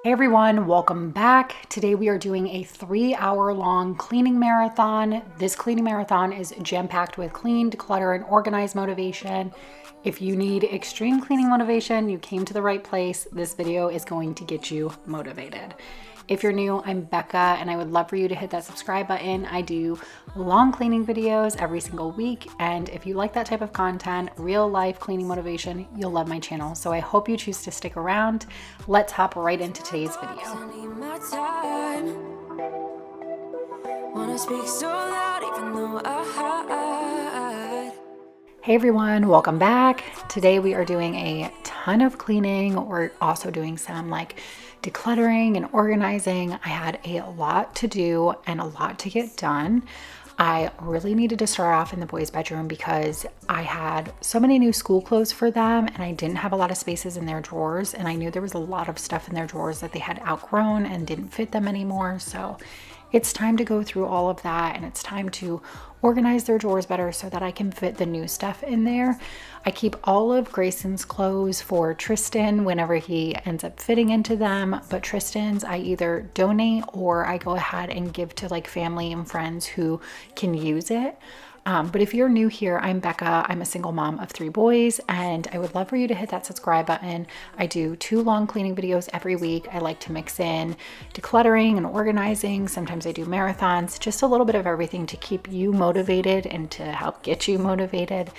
Hey everyone, welcome back. Today we are doing a 3-hour long cleaning marathon. This cleaning marathon is jam-packed with clean, declutter, and organize motivation. If you need extreme cleaning motivation, you came to the right place. This video is going to get you motivated. If you're new, I'm Becca, and I would love for you to hit that subscribe button. I do long cleaning videos every single week, and if you like that type of content, real life cleaning motivation, you'll love my channel. So I hope you choose to stick around. Let's hop right into today's video. Hey everyone, welcome back. Today we are doing a ton of cleaning. We're also doing some decluttering and organizing. I had a lot to do and a lot to get done. I really needed to start off in the boys' bedroom because I had so many new school clothes for them and I didn't have a lot of spaces in their drawers, and I knew there was a lot of stuff in their drawers that they had outgrown and didn't fit them anymore. So it's time to go through all of that, and it's time to organize their drawers better so that I can fit the new stuff in there. I keep all of Grayson's clothes for Tristan whenever he ends up fitting into them, but Tristan's I either donate or I go ahead and give to family and friends who can use it. But if you're new here, I'm Becca. I'm a single mom of 3 boys, and I would love for you to hit that subscribe button. I do 2 long cleaning videos every week. I like to mix in decluttering and organizing. Sometimes I do marathons, just a little bit of everything to keep you motivated and to help get you motivated.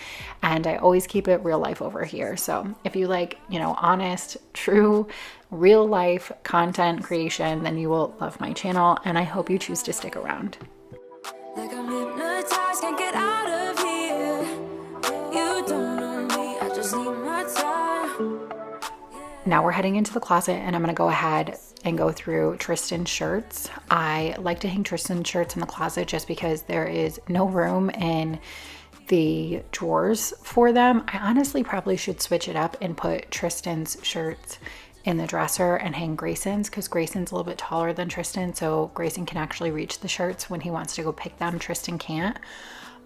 And I always keep it real life over here. So if you like, honest, true, real life content creation, then you will love my channel, and I hope you choose to stick around. Like I'm hypnotized, can't get out of here. You don't know me, I just need my time. Now we're heading into the closet, and I'm gonna go ahead and go through Tristan's shirts. I like to hang Tristan's shirts in the closet just because there is no room in the drawers for them. I honestly probably should switch it up and put Tristan's shirts in the dresser and hang Grayson's, because Grayson's a little bit taller than Tristan, so Grayson can actually reach the shirts when he wants to go pick them. Tristan can't.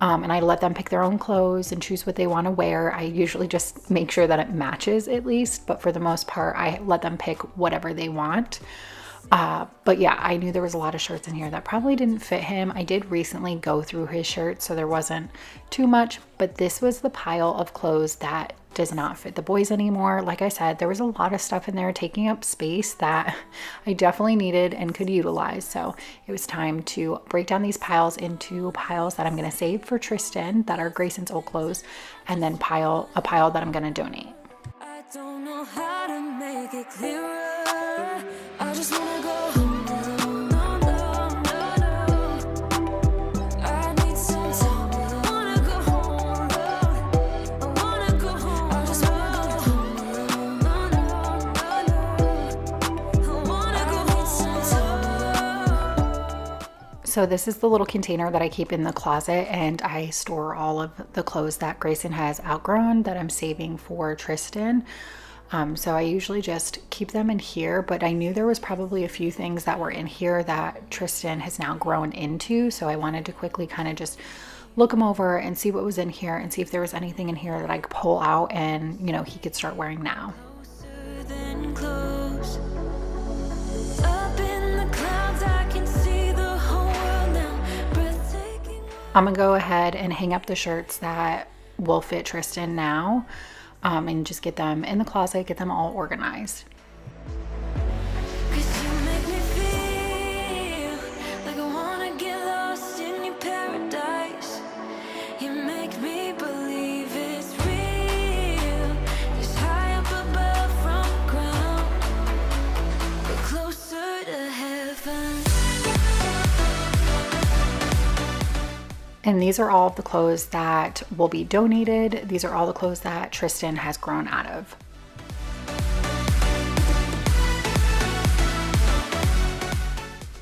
And I let them pick their own clothes and choose what they want to wear. I usually just make sure that it matches at least, but for the most part, I let them pick whatever they want. But yeah, I knew there was a lot of shirts in here that probably didn't fit him. I did recently go through his shirts, so there wasn't too much, but this was the pile of clothes that does not fit the boys anymore. Like I said, there was a lot of stuff in there taking up space that I definitely needed and could utilize. So it was time to break down these piles into piles that I'm going to save for Tristan, that are Grayson's old clothes, and then a pile that I'm going to donate. I don't know how to make it clearer. I just want to go home. So this is the little container that I keep in the closet, and I store all of the clothes that Grayson has outgrown that I'm saving for Tristan. So I usually just keep them in here, but I knew there was probably a few things that were in here that Tristan has now grown into. So I wanted to quickly kind of just look them over and see what was in here and see if there was anything in here that I could pull out and, he could start wearing now. I'm gonna go ahead and hang up the shirts that will fit Tristan now, and just get them in the closet, get them all organized. And these are all of the clothes that will be donated. These are all the clothes that Tristan has grown out of.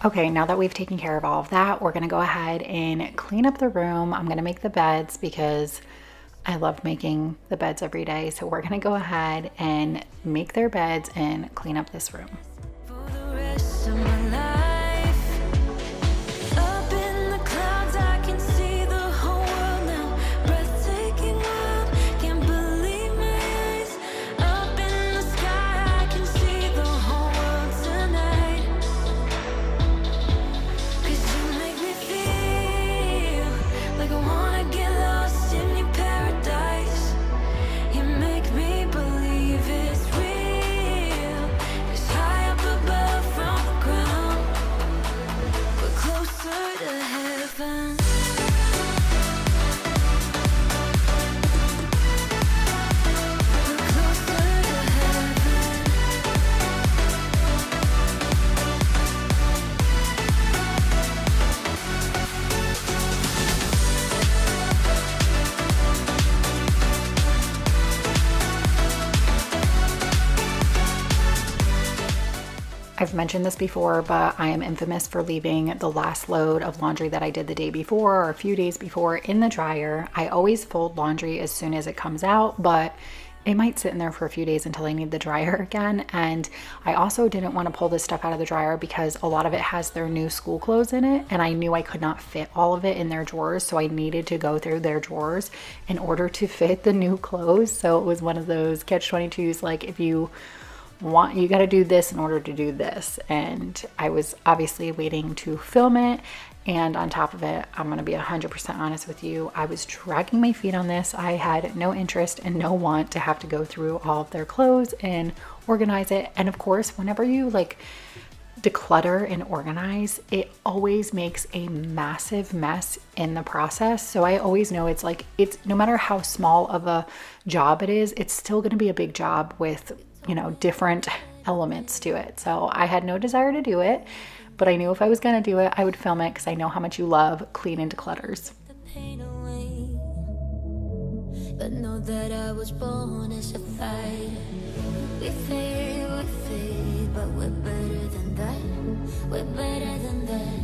Okay, now that we've taken care of all of that, we're gonna go ahead and clean up the room. I'm gonna make the beds because I love making the beds every day. So we're gonna go ahead and make their beds and clean up this room. For the rest of my life. I've mentioned this before, but I am infamous for leaving the last load of laundry that I did the day before or a few days before in the dryer. I always fold laundry as soon as it comes out, but it might sit in there for a few days until I need the dryer again. And I also didn't want to pull this stuff out of the dryer because a lot of it has their new school clothes in it, and I knew I could not fit all of it in their drawers, so I needed to go through their drawers in order to fit the new clothes. So it was one of those catch-22s, like if you want, you got to do this in order to do this. And I was obviously waiting to film it, and on top of it, I'm going to be 100% honest with you, I was dragging my feet on this. I had no interest and no want to have to go through all of their clothes and organize it. And of course, whenever you like declutter and organize, it always makes a massive mess in the process. So I always know it's like, it's no matter how small of a job it is, it's still going to be a big job with, you know, different elements to it. So I had no desire to do it, but I knew if I was going to do it, I would film it because I know how much you love clean and declutters. But know that I was born as a fighter. We fade, but we're better than that. We're better than that.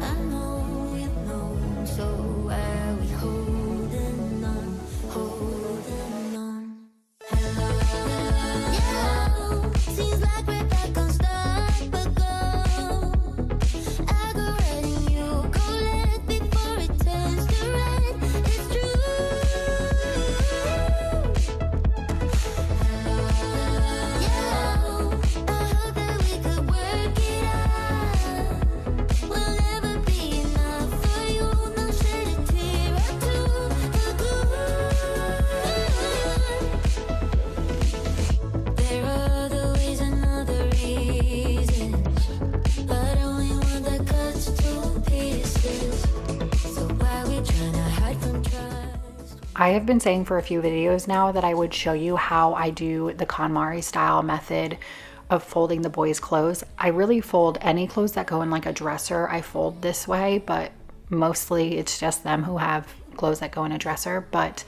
I know you know, so why are we holding on, holding on? Hello, seems like we're back on start, but go. I go red and you go left before it turns to red. It's true. Hello, I hope that we could work it out. We'll never be enough for you. No shed a tear or two for good. There are other ways and other reasons, but only one that cuts to pieces. So why we tryna hide from trust? I have been saying for a few videos now that I would show you how I do the KonMari style method of folding the boys' clothes. I really fold any clothes that go in like a dresser. I fold this way, but mostly it's just them who have clothes that go in a dresser. But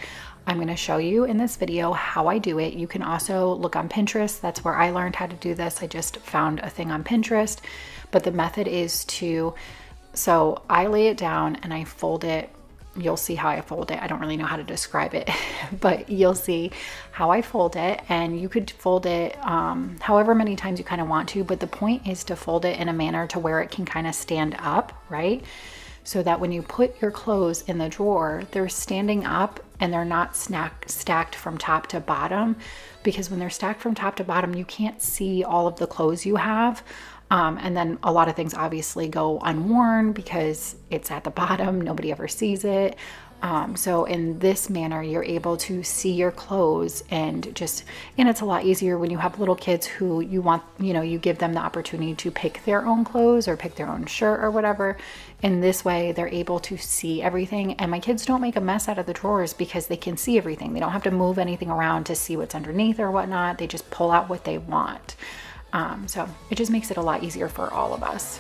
I'm going to show you in this video how I do it. You can also look on Pinterest. That's where I learned how to do this. I just found a thing on Pinterest. But the method is to, so I lay it down and I fold it. You'll see how I fold it. I don't really know how to describe it, but you'll see how I fold it. And you could fold it however many times you kind of want to, but the point is to fold it in a manner to where it can kind of stand up, right? So that when you put your clothes in the drawer, they're standing up and they're not stacked from top to bottom, because when they're stacked from top to bottom, you can't see all of the clothes you have. And then a lot of things obviously go unworn because it's at the bottom. Nobody ever sees it. So in this manner, you're able to see your clothes and it's a lot easier when you have little kids who you want, you know, you give them the opportunity to pick their own clothes or pick their own shirt or whatever. In this way, they're able to see everything. And my kids don't make a mess out of the drawers because they can see everything. They don't have to move anything around to see what's underneath or whatnot. They just pull out what they want. So it just makes it a lot easier for all of us.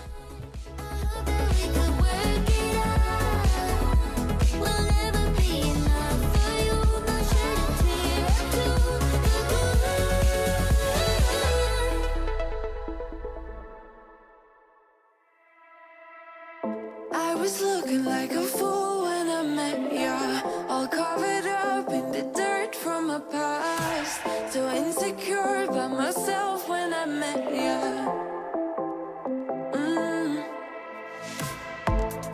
I was looking like a fool when I met ya, all covered up in the dirt from my past. So insecure about myself when I met ya.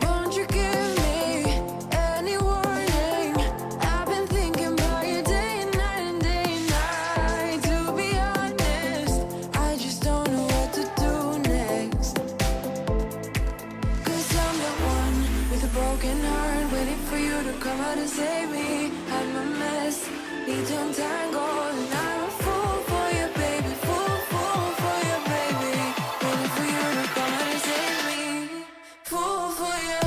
Won't you give me any warning? I've been thinking about you day and night and day and night. To be honest, I just don't know what to do next. 'Cause I'm the one with a broken heart, waiting for you to come out and save me. I'm a mess, need to untangle, and I'm a fool for you, baby. Fool for you, baby. Waiting for you to come out and save me. Fool for you.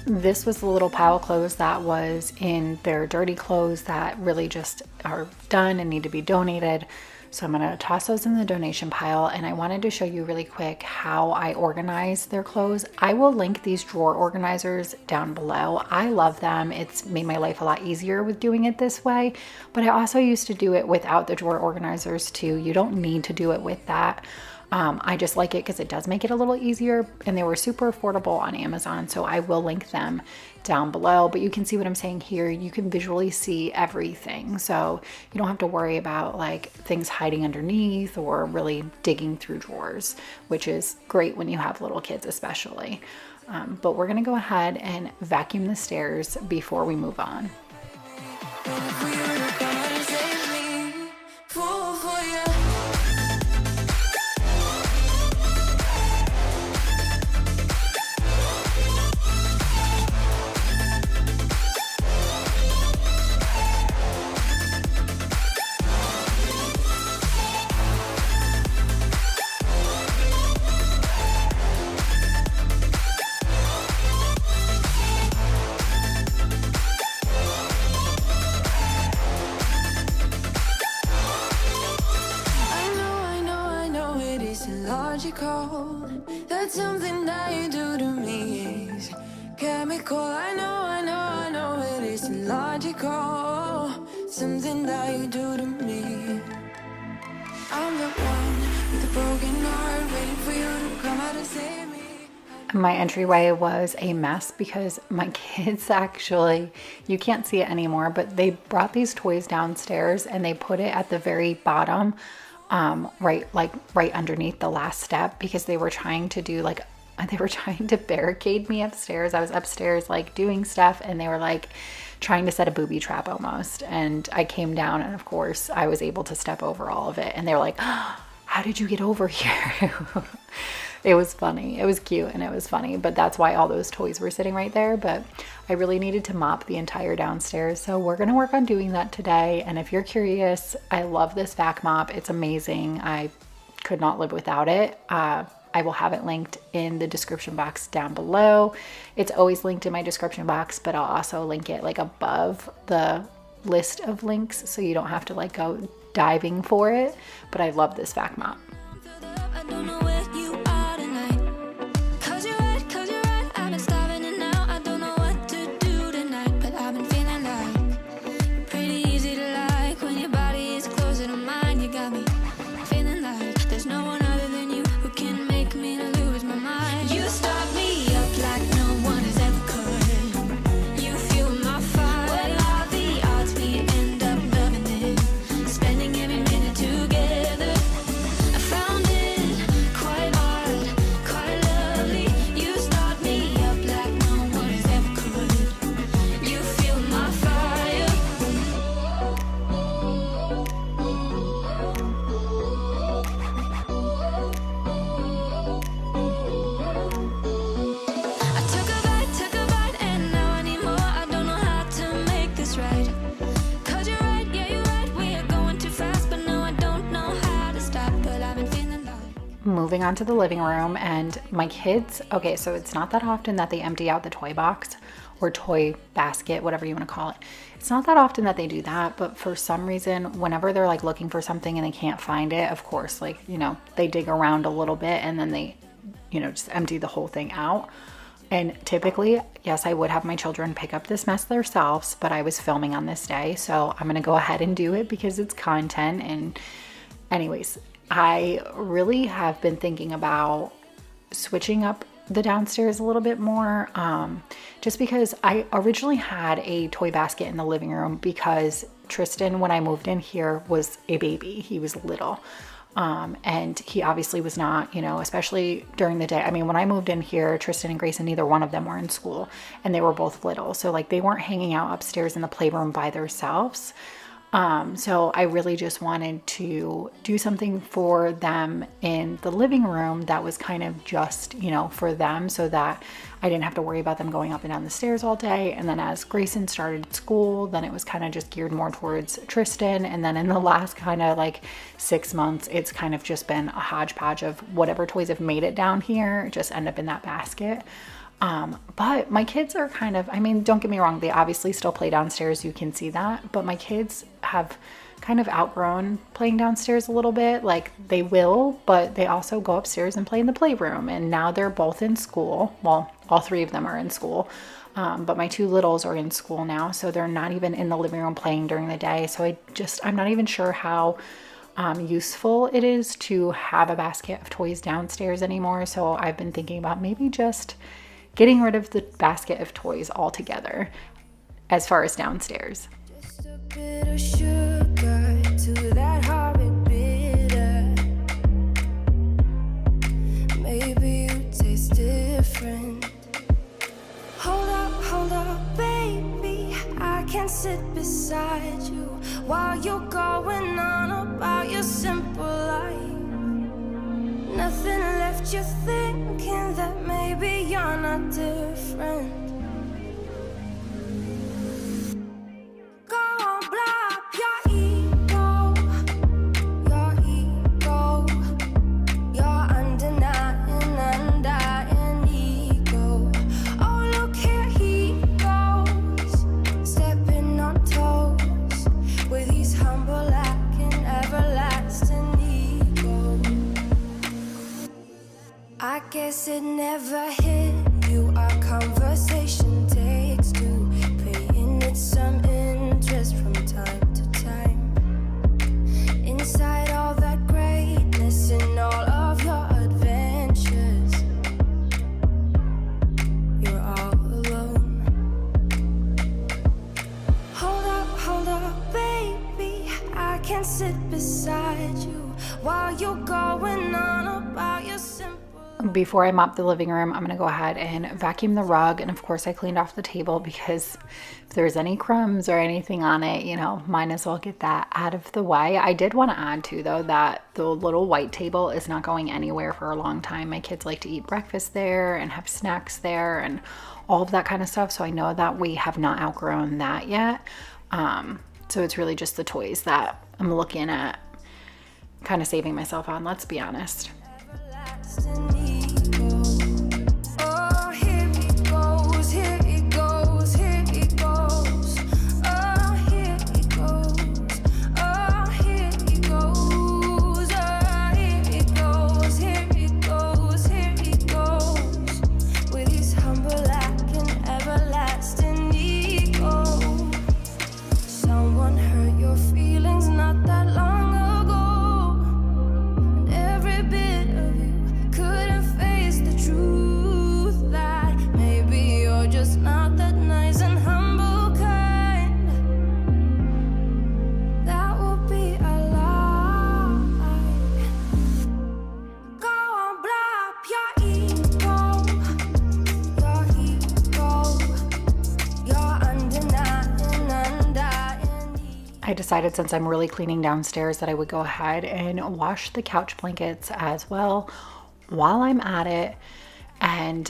This was the little pile of clothes that was in their dirty clothes that really just are done and need to be donated. So I'm gonna toss those in the donation pile, and I wanted to show you really quick how I organize their clothes. I will link these drawer organizers down below. I love them. It's made my life a lot easier with doing it this way, but I also used to do it without the drawer organizers too. You don't need to do it with that. I just like it because it does make it a little easier, and they were super affordable on Amazon, so I will link them down below. But you can see what I'm saying here. You can visually see everything, so you don't have to worry about like things hiding underneath or really digging through drawers, which is great when you have little kids especially. But we're gonna go ahead and vacuum the stairs before we move on. That's something that you do to me is chemical. I know it isn't logical. Something that you do to me. I'm the one with a broken heart, waiting for you to come out and save me. My entryway was a mess because my kids actually, you can't see it anymore, but they brought these toys downstairs and they put it at the very bottom, right underneath the last step, because they were trying to barricade me upstairs. I was upstairs like doing stuff, and they were like trying to set a booby trap almost. And I came down, and of course I was able to step over all of it. And they were like, oh, how did you get over here? It was funny. It was cute and it was funny, but that's why all those toys were sitting right there. But I really needed to mop the entire downstairs. So we're going to work on doing that today. And if you're curious, I love this vac mop. It's amazing. I could not live without it. I will have it linked in the description box down below. It's always linked in my description box, but I'll also link it like above the list of links, so you don't have to like go diving for it. But I love this vac mop. I don't know where you are tonight. 'Cause you're right, I've been starving and now I don't know what to do tonight. But I've been feeling like pretty easy to like when your body is closer to mine. You got me feeling like there's no one other than you who can make me lose my mind. You start me up like no one has ever could. You fuel my fire. What are the odds we end up loving it? Spending every minute together. I found it quite hard, quite lovely. You start me up like no one has ever could. You fuel my fire. I took a bite, and now I need more. I don't know how to make this right. 'Cause you're right, yeah, you're right. We are going too fast, but no, I don't know how to stop. But I've been feeling like Moving on to the living room, and my kids, okay, so it's not that often that they empty out the toy box or toy basket, whatever you want to call it. It's not that often that they do that, but for some reason, whenever they're like looking for something and they can't find it, of course, like, they dig around a little bit and then they, just empty the whole thing out. And typically, yes, I would have my children pick up this mess themselves, but I was filming on this day, so I'm going to go ahead and do it because it's content. And anyways, I really have been thinking about switching up the downstairs a little bit more, just because I originally had a toy basket in the living room because Tristan, when I moved in here, was a baby. He was little. And he obviously was not, especially during the day. I mean, when I moved in here, Tristan and Grayson, neither one of them were in school, and they were both little. So like they weren't hanging out upstairs in the playroom by themselves. So I really just wanted to do something for them in the living room that was kind of just, for them, so that I didn't have to worry about them going up and down the stairs all day. And then as Grayson started school, then it was kind of just geared more towards Tristan. And then in the last kind of like 6 months, it's kind of just been a hodgepodge of whatever toys have made it down here, just end up in that basket. But my kids are kind of, don't get me wrong, they obviously still play downstairs, you can see that, but my kids have kind of outgrown playing downstairs a little bit. Like they will, but they also go upstairs and play in the playroom. And now they're both in school. Well, all three of them are in school. But my two littles are in school now, so they're not even in the living room playing during the day. So I'm not even sure how useful it is to have a basket of toys downstairs anymore. So I've been thinking about maybe just getting rid of the basket of toys altogether as far as downstairs. Just a bit of sugar to that horrid bitter. Maybe you taste different. Hold up, baby. I can sit beside you while you're going on about your simple life. Nothing left you thinking that maybe you're not different. I guess it never hit you. Our conversation takes two, paying it some interest from time to time. Inside all that greatness and all of your adventures, you're all alone. Hold up, baby. I can sit beside you while you're going on about your simple. Before I mop the living room, I'm going to go ahead and vacuum the rug. And of course I cleaned off the table because if there's any crumbs or anything on it, might as well get that out of the way. I did want to add too though that the little white table is not going anywhere for a long time. My kids like to eat breakfast there and have snacks there and all of that kind of stuff. So I know that we have not outgrown that yet. So it's really just the toys that I'm looking at kind of saving myself on, let's be honest. I decided since I'm really cleaning downstairs that I would go ahead and wash the couch blankets as well while I'm at it. And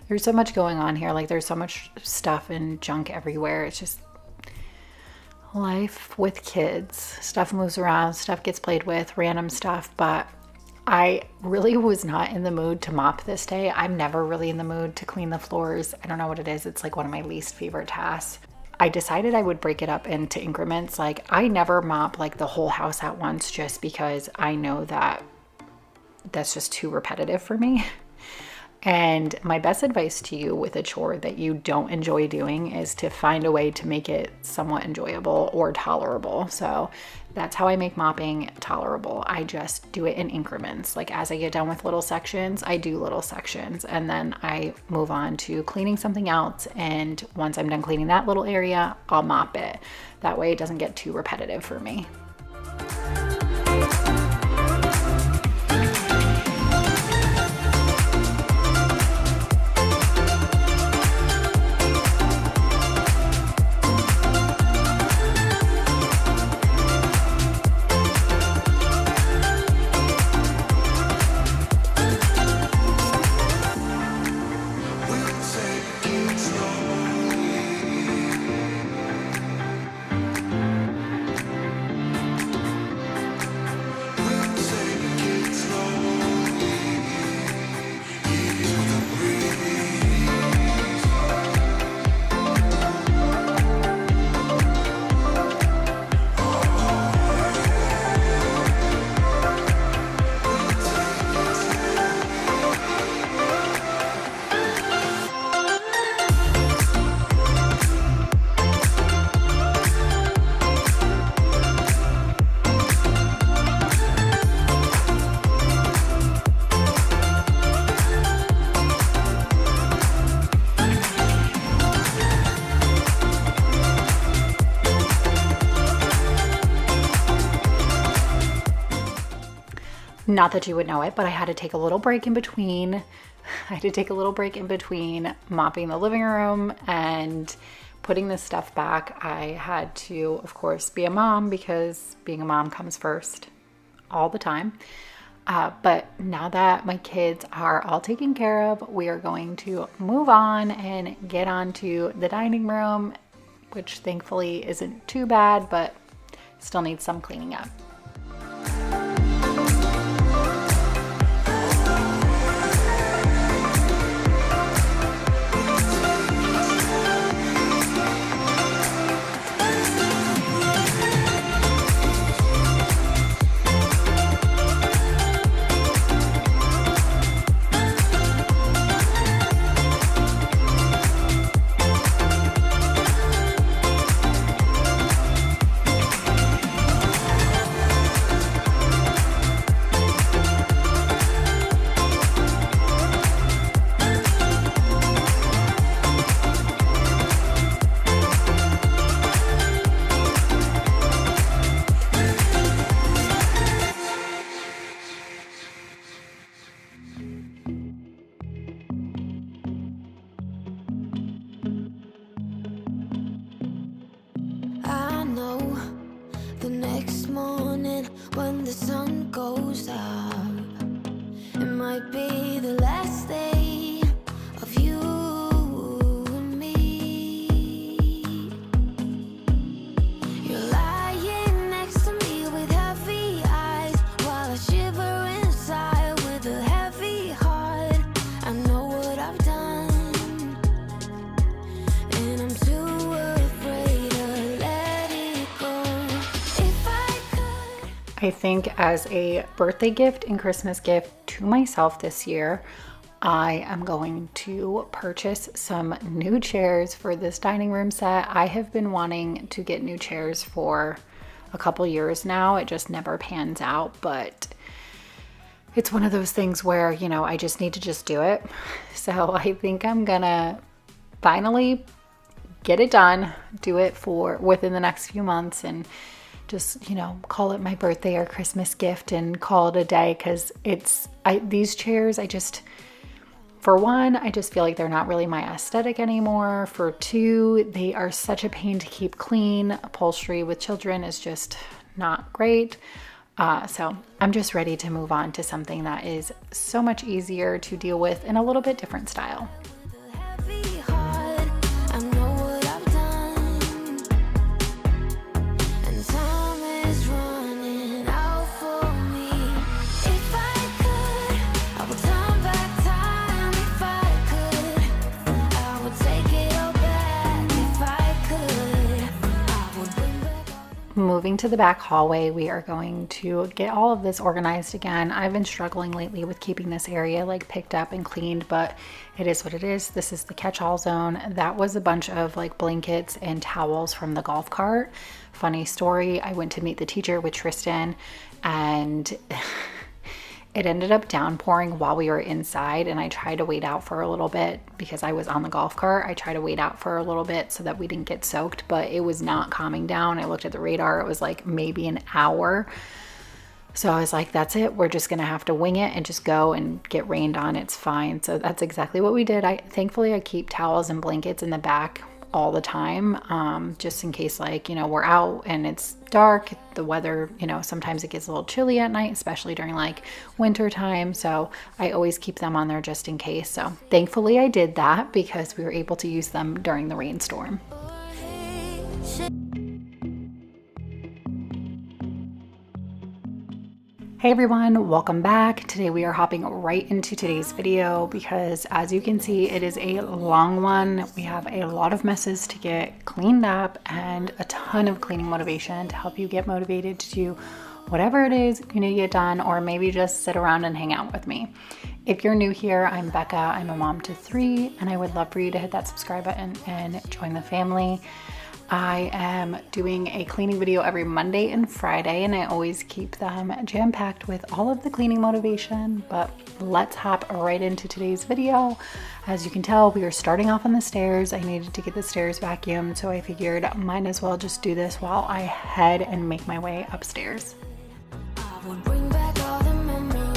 there's so much going on here. Like there's so much stuff and junk everywhere. It's just life with kids. Stuff moves around, stuff gets played with, random stuff. But I really was not in the mood to mop this day. I'm never really in the mood to clean the floors. I don't know what it is. It's like one of my least favorite tasks. I decided I would break it up into increments. Like I never mop like the whole house at once just because I know that that's just too repetitive for me. And my best advice to you with a chore that you don't enjoy doing is to find a way to make it somewhat enjoyable or tolerable. So that's how I make mopping tolerable. I just do it in increments. Like as I get done with little sections, I do little sections and then I move on to cleaning something else. And once I'm done cleaning that little area, I'll mop it. That way it doesn't get too repetitive for me. Not that you would know it, but I had to take a little break in between. I had to take a little break in between mopping the living room and putting this stuff back. I had to, of course, be a mom because being a mom comes first all the time. But now that my kids are all taken care of, we are going to move on and get onto the dining room, which thankfully isn't too bad, but still needs some cleaning up. I know the next morning when the sun goes up, it might be the last day of you and me. You're lying next to me with heavy eyes while I shiver inside with a heavy heart. I know what I've done, and I'm too afraid to let it go. If I could, I think as a birthday gift and Christmas gift to myself this year, I am going to purchase some new chairs for this dining room set. I have been wanting to get new chairs for a couple years now. It just never pans out, but it's one of those things where, you know, I just need to just do it. So I think I'm gonna finally get it done, do it for within the next few months, and just, you know, call it my birthday or Christmas gift and call it a day. Because these chairs, for one, I just feel like they're not really my aesthetic anymore. For two, they are such a pain to keep clean. Upholstery with children is just not great. So I'm just ready to move on to something that is so much easier to deal with in a little bit different style. with a heavy heart, I know what I've done, and time is running out for me. If I could, I would turn back time. If I could, I would take it all back. If I could, I would bring back all the Moving to the back hallway, we are going to get all of this organized again. I've been struggling lately with keeping this area like picked up and cleaned, but it is what it is. This is the catch-all zone. That was a bunch of like blankets and towels from the golf cart. Funny story, I went to meet the teacher with Tristan, and it ended up downpouring while we were inside, and I tried to wait out for a little bit because I was on the golf cart. I tried to wait out for a little bit so that we didn't get soaked, but it was not calming down. I looked at the radar, it was like maybe an hour. So I was like, that's it. We're just gonna have to wing it and just go and get rained on. It's fine. So that's exactly what we did. Thankfully I keep towels and blankets in the back all the time, just in case, like, you know, we're out and it's dark, the weather, you know, sometimes it gets a little chilly at night, especially during like winter time. So I always keep them on there just in case. So thankfully I did that because we were able to use them during the rainstorm. Hey everyone, welcome back. Today we are hopping right into today's video because, as you can see, it is a long one. We have a lot of messes to get cleaned up and a ton of cleaning motivation to help you get motivated to do whatever it is you need to get done, or maybe just sit around and hang out with me. If you're new here, I'm Becca. I'm a mom to 3, and I would love for you to hit that subscribe button and join the family. I am doing a cleaning video every Monday and Friday, and I always keep them jam-packed with all of the cleaning motivation. But let's hop right into today's video. As you can tell, we are starting off on the stairs. I needed to get the stairs vacuumed, so I figured might as well just do this while I head and make my way upstairs. I would bring back all the memories.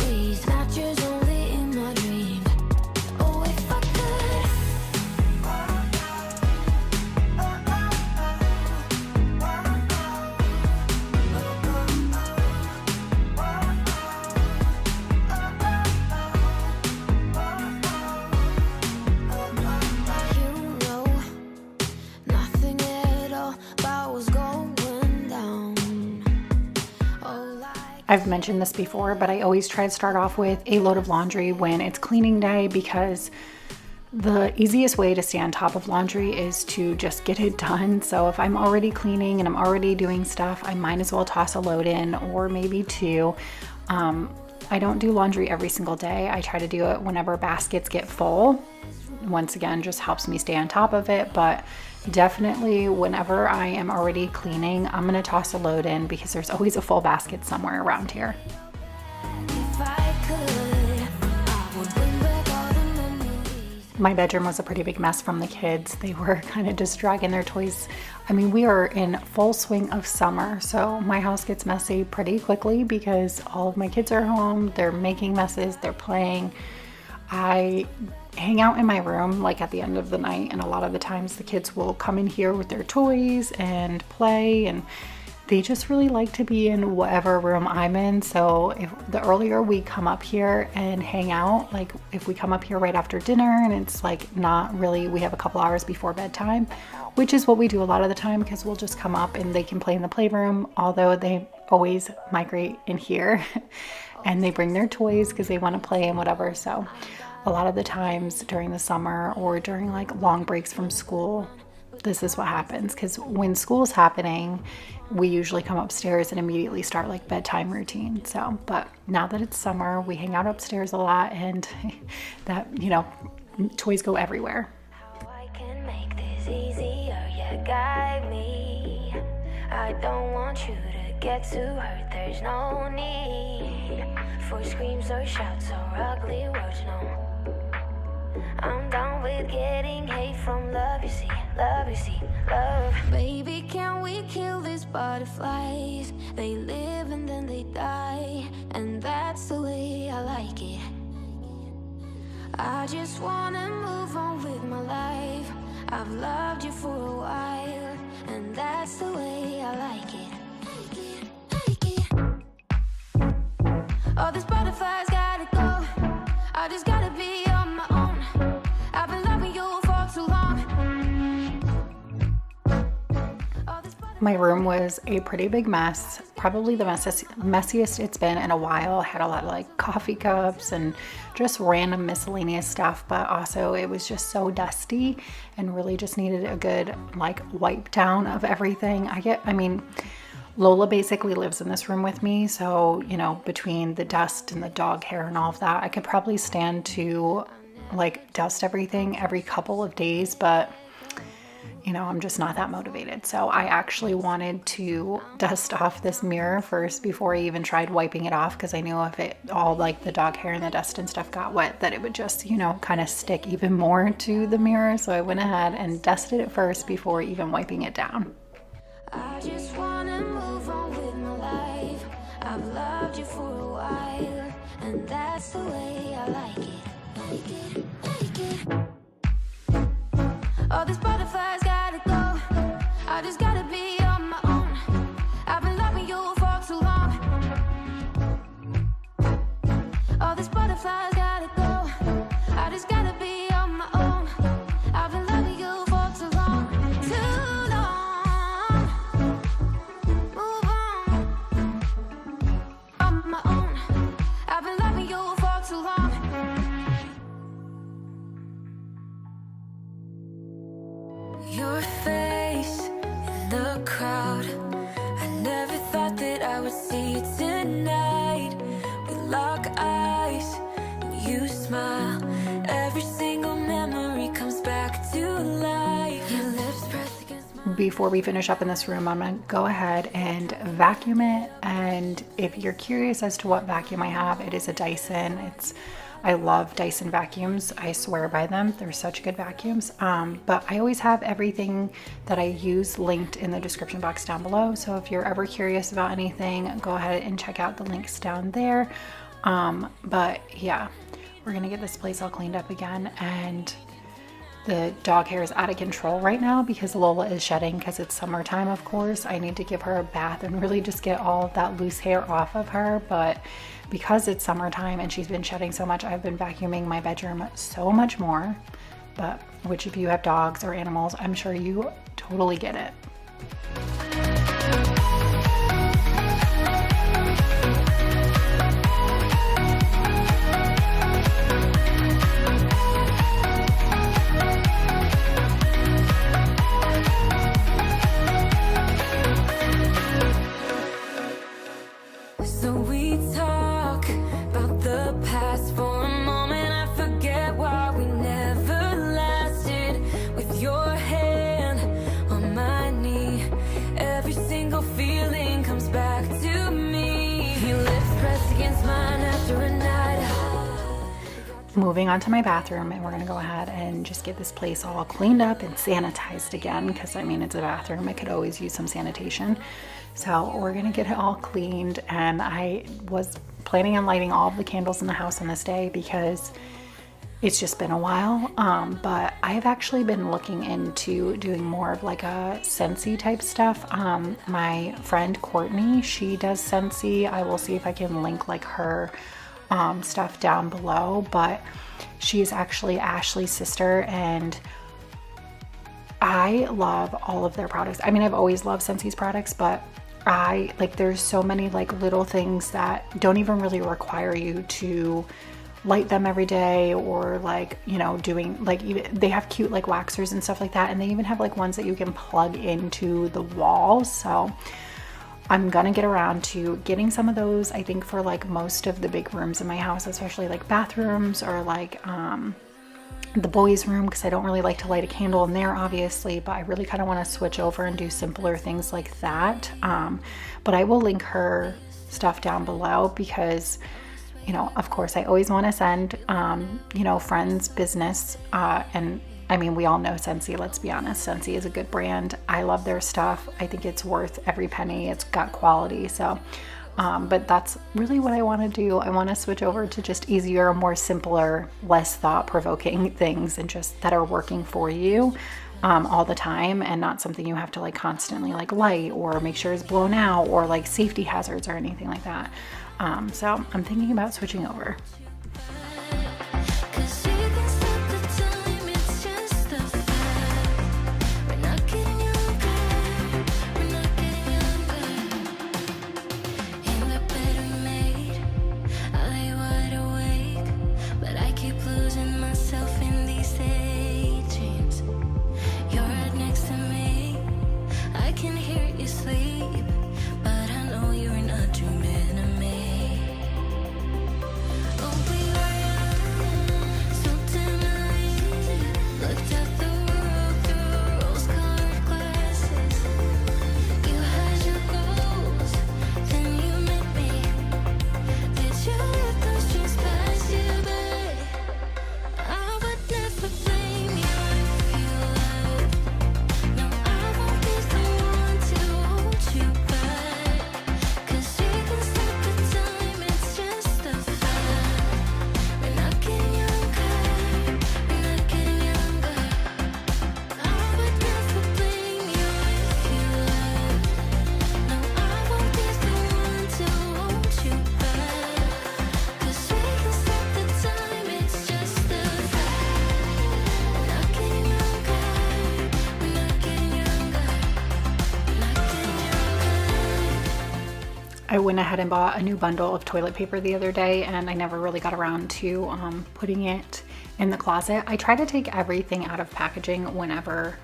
I've mentioned this before, but I always try to start off with a load of laundry when it's cleaning day, because the easiest way to stay on top of laundry is to just get it done. So if I'm already cleaning and I'm already doing stuff, I might as well toss a load in, or maybe two. I don't do laundry every single day. I try to do it whenever baskets get full. Once again, just helps me stay on top of it, but definitely whenever I am already cleaning, I'm gonna toss a load in, because there's always a full basket somewhere around here. My bedroom was a pretty big mess from the kids. They were kind of just dragging their toys. I mean, we are in full swing of summer, so my house gets messy pretty quickly because all of my kids are home. They're making messes, they're playing. I hang out in my room like at the end of the night, and a lot of the times the kids will come in here with their toys and play, and they just really like to be in whatever room I'm in. So if the earlier we come up here and hang out, like if we come up here right after dinner and it's like not really, we have a couple hours before bedtime, which is what we do a lot of the time, because we'll just come up and they can play in the playroom, although they always migrate in here and they bring their toys because they want to play and whatever. So a lot of the times during the summer or during like long breaks from school, this is what happens, because when school's happening, we usually come upstairs and immediately start like bedtime routine. So, but now that it's summer, we hang out upstairs a lot, and that, you know, toys go everywhere. I can make this easier, yeah, guide me. I don't want you to get too hurt, there's no need for screams or shouts or ugly words, no. I'm done with getting hate from love, you see, love, you see, love. Baby, can we kill these butterflies? They live and then they die, and that's the way I like it. I just wanna move on with my life. I've loved you for a while, and that's the way I like it. All these butterflies gotta go. I just gotta be on my own. I've been loving you for too long. My room was a pretty big mess, probably the messiest it's been in a while. I had a lot of like coffee cups and just random miscellaneous stuff, but also it was just so dusty and really just needed a good like wipe down of everything. I mean, Lola basically lives in this room with me, so, you know, between the dust and the dog hair and all of that, I could probably stand to like dust everything every couple of days, but you know, I'm just not that motivated. So I actually wanted to dust off this mirror first before I even tried wiping it off, because I knew if it all like the dog hair and the dust and stuff got wet, that it would just, you know, kind of stick even more to the mirror. So I went ahead and dusted it first before even wiping it down. I just wanna move on with my life. I've loved you for a while, and that's the way I like it. Like it, like it. All these butterflies gotta go. I just gotta be on my own. I've been loving you for too long. All these butterflies gotta go. I just gotta be on my own. I've been loving you for too long. Too long. Move on my own. I've been loving you for too long. Your face in the crowd. I never thought that I would see you tonight. We lock eyes and you smile. Every single memory comes back to life. Your lips press against my... Before we finish up in this room, I'm gonna go ahead and vacuum it. And if you're curious as to what vacuum I have, it is a Dyson. I love Dyson vacuums. I swear by them. They're such good vacuums. But I always have everything that I use linked in the description box down below. So if you're ever curious about anything, go ahead and check out the links down there. But yeah, we're gonna get this place all cleaned up again. And the dog hair is out of control right now because Lola is shedding, because it's summertime, of course. I need to give her a bath and really just get all of that loose hair off of her. But because it's summertime and she's been shedding so much, I've been vacuuming my bedroom so much more. But which, if you have dogs or animals, I'm sure you totally get it. moving on to my bathroom, and we're gonna go ahead and just get this place all cleaned up and sanitized again, because I mean, it's a bathroom, it could always use some sanitation. So we're gonna get it all cleaned, and I was planning on lighting all of the candles in the house on this day because it's just been a while. But I've actually been looking into doing more of like a Scentsy type stuff. My friend Courtney, she does Scentsy. I will see if I can link like her stuff down below, but she's actually Ashley's sister, and I love all of their products. I mean, I've always loved Scensy's products, but I like, there's so many like little things that don't even really require you to light them every day, or like, you know, doing like, they have cute like waxers and stuff like that, and they even have like ones that you can plug into the walls. So I'm gonna get around to getting some of those, I think, for like most of the big rooms in my house, especially like bathrooms or like the boys' room, because I don't really like to light a candle in there, obviously, but I really kind of want to switch over and do simpler things like that. But I will link her stuff down below because, you know, of course, I always want to send, you know, friends business. And I mean, we all know Scentsy, let's be honest. Scentsy is a good brand. I love their stuff. I think it's worth every penny. It's got quality. So, but that's really what I want to do. I want to switch over to just easier, more simpler, less thought-provoking things, and just that are working for you all the time, and not something you have to like constantly like light or make sure it's blown out, or like safety hazards or anything like that. So I'm thinking about switching over. I went ahead and bought a new bundle of toilet paper the other day, and I never really got around to putting it in the closet. I try to take everything out of packaging whenever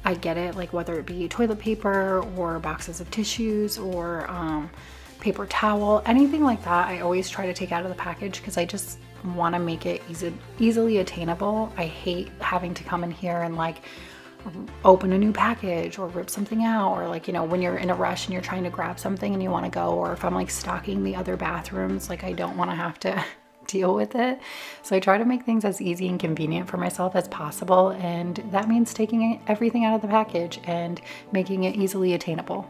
I get it, like whether it be toilet paper or boxes of tissues or paper towel, anything like that. I always try to take out of the package because I just want to make it easily attainable. I hate having to come in here and like open a new package or rip something out, or like, you know, when you're in a rush and you're trying to grab something and you want to go, or if I'm like stocking the other bathrooms, like I don't want to have to deal with it. So I try to make things as easy and convenient for myself as possible, and that means taking everything out of the package and making it easily attainable.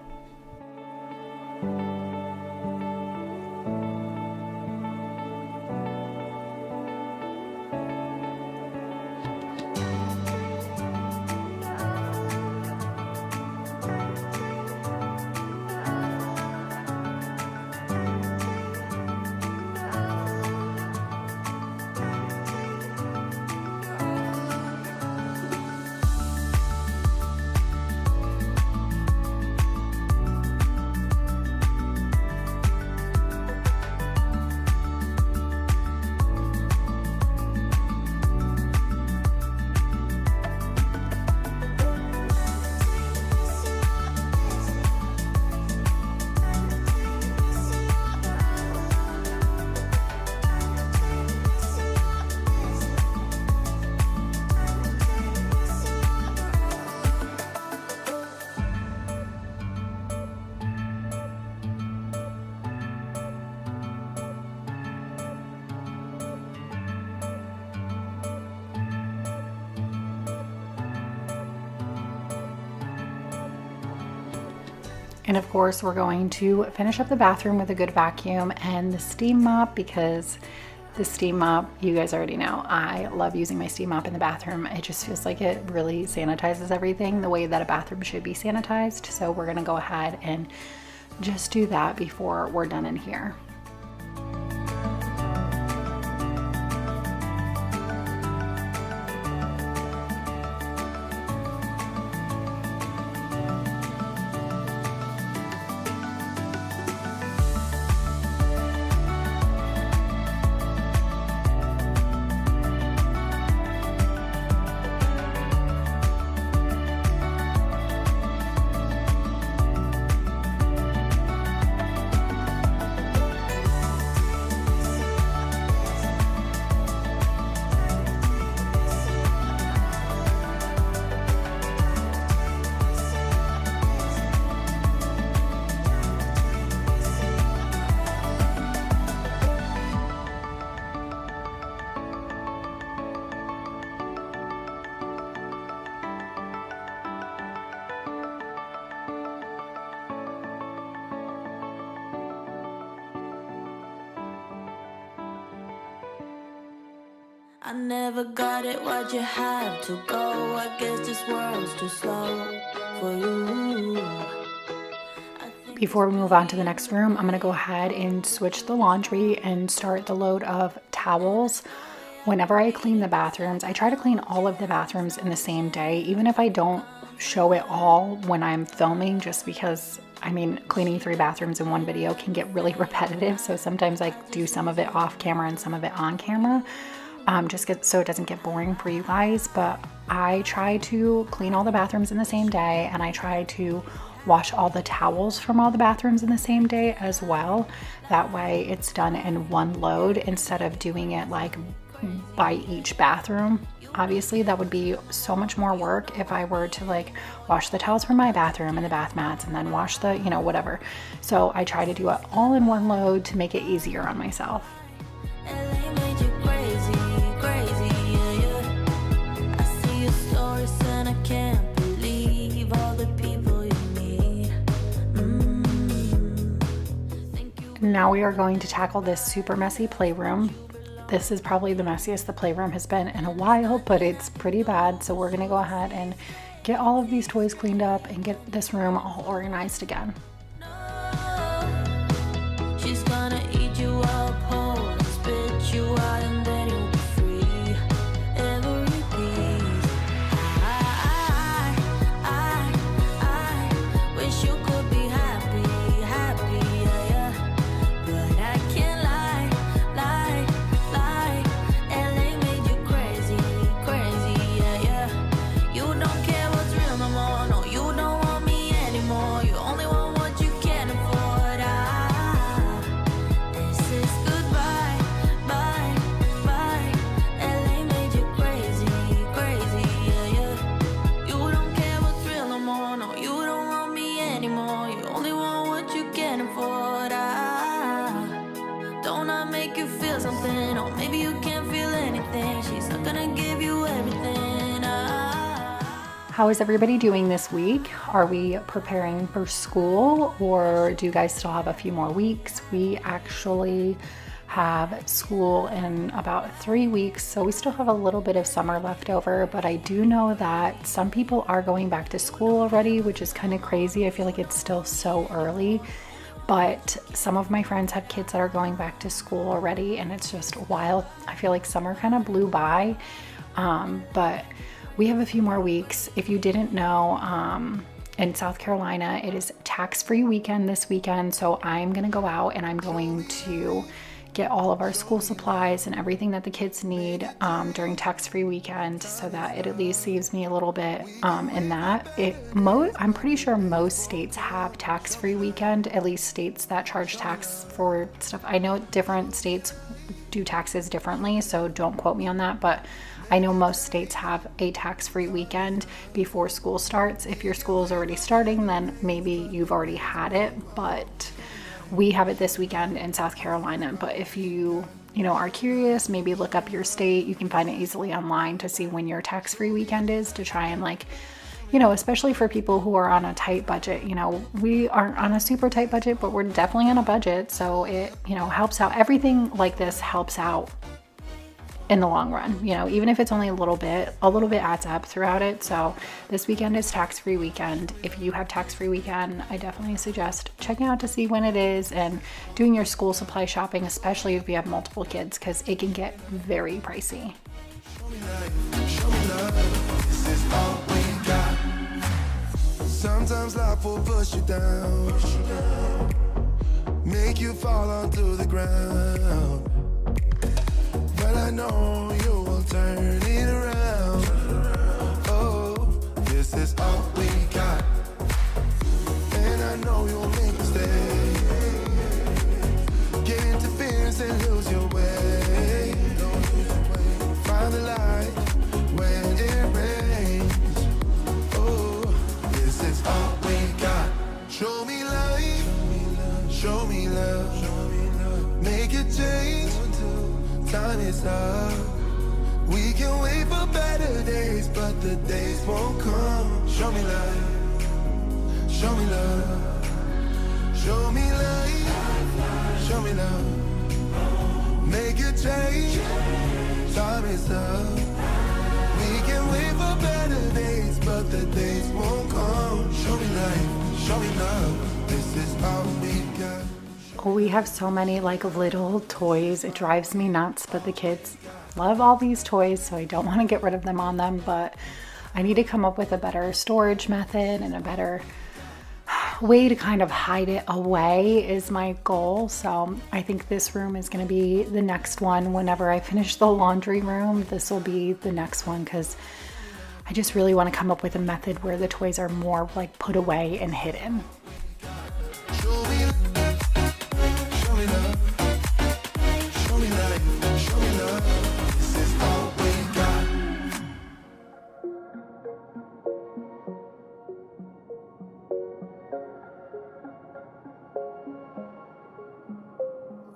And of course, we're going to finish up the bathroom with a good vacuum and the steam mop, because the steam mop, you guys already know, I love using my steam mop in the bathroom. It just feels like it really sanitizes everything the way that a bathroom should be sanitized. So we're gonna go ahead and just do that before we're done in here. I never got it, why'd you have to go? I guess this world's too slow for you. Before we move on to the next room, I'm gonna go ahead and switch the laundry and start the load of towels. Whenever I clean the bathrooms, I try to clean all of the bathrooms in the same day, even if I don't show it all when I'm filming, just because, I mean, cleaning 3 bathrooms in one video can get really repetitive. So sometimes I do some of it off camera and some of it on camera. So it doesn't get boring for you guys. But I try to clean all the bathrooms in the same day, and I try to wash all the towels from all the bathrooms in the same day as well. That way it's done in one load instead of doing it like by each bathroom. Obviously that would be so much more work if I were to like wash the towels from my bathroom and the bath mats and then wash the, whatever. So I try to do it all in one load to make it easier on myself. Now we are going to tackle this super messy playroom. This is probably the messiest the playroom has been in a while, but it's pretty bad. So we're gonna go ahead and get all of these toys cleaned up and get this room all organized again. She's gonna eat you up whole and spit you out, and then you'll be free. Every piece. I wish you could be happy, yeah. But I can't lie. LA made you crazy, yeah. You don't care what's real no more. No, you don't want me anymore. You only want what you can afford. This is goodbye, bye. LA made you crazy, yeah. You don't care what's real no more. No, you don't want me anymore. You only want what you can afford. Don't I make you feel something? Or maybe you can't feel anything. She's not gonna give you everything. How is everybody doing this week? Are we preparing for school, or do you guys still have a few more weeks? We actually have school in about 3 weeks, so we still have a little bit of summer left over, but I do know that some people are going back to school already, which is kind of crazy. I feel like it's still so early, but some of my friends have kids that are going back to school already, and it's just wild. I feel like summer kind of blew by, but we have a few more weeks. If you didn't know, in South Carolina, it is tax-free weekend this weekend, so I'm gonna go out and I'm going to get all of our school supplies and everything that the kids need during tax-free weekend, so that it at least saves me a little bit in that. I'm pretty sure most states have tax-free weekend, at least states that charge tax for stuff. I know different states do taxes differently, so don't quote me on that, but I know most states have a tax-free weekend before school starts. If your school is already starting, then maybe you've already had it, but we have it this weekend in South Carolina. But if you are curious, maybe look up your state. You can find it easily online to see when your tax-free weekend is, to try and you know, especially for people who are on a tight budget. You know, we aren't on a super tight budget, but we're definitely on a budget. So it, you know, helps out. Everything like this helps out in the long run, you know, even if it's only a little bit adds up throughout it. So this weekend is tax-free weekend. If you have tax-free weekend, I definitely suggest checking out to see when it is and doing your school supply shopping, especially if you have multiple kids, because it can get very pricey. Sometimes life will push you down, make you fall onto the ground. But I know you will turn it around. Oh, this is all we got. And I know you'll make a stay. Get interference and lose your way. Find the light when it rains. Oh, this is all we got. Show me life, show me love, make a change. Time is up. We can wait for better days, but the days won't come. Show me light, show me love, show me light, show me love. Make a change. Time is up. We can wait for better days, but the days won't come. Show me light, show me love. This is all we got. We have so many like little toys. It drives me nuts, but the kids love all these toys, so I don't want to get rid of them on them, but I need to come up with a better storage method and a better way to kind of hide it away is my goal. So I think this room is going to be the next one. Whenever I finish the laundry room, this will be the next one, because I just really want to come up with a method where the toys are more like put away and hidden.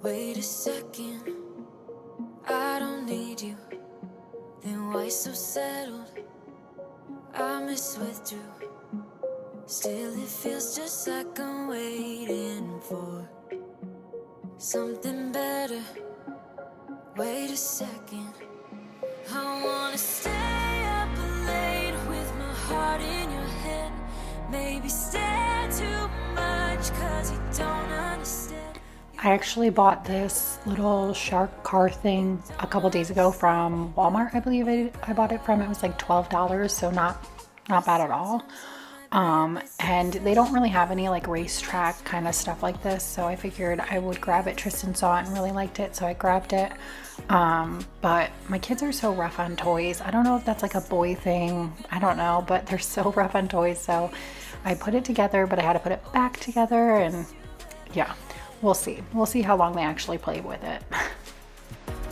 Wait a second, I don't need you. Then why so settled? I miswithdrew. Still it feels just like I'm waiting for something better. Wait a second, I wanna stay up late with my heart in your head. Maybe stare too much cause you don't understand. I actually bought this little shark car thing a couple days ago from Walmart. I believe I bought it from. It was like $12, so not bad at all. And they don't really have any like racetrack kind of stuff like this, so I figured I would grab it. Tristan saw it and really liked it, so I grabbed it. But my kids are so rough on toys. I don't know if that's like a boy thing. I don't know, but they're so rough on toys, so I put it together, but I had to put it back together, and yeah. We'll see. We'll see how long they actually play with it.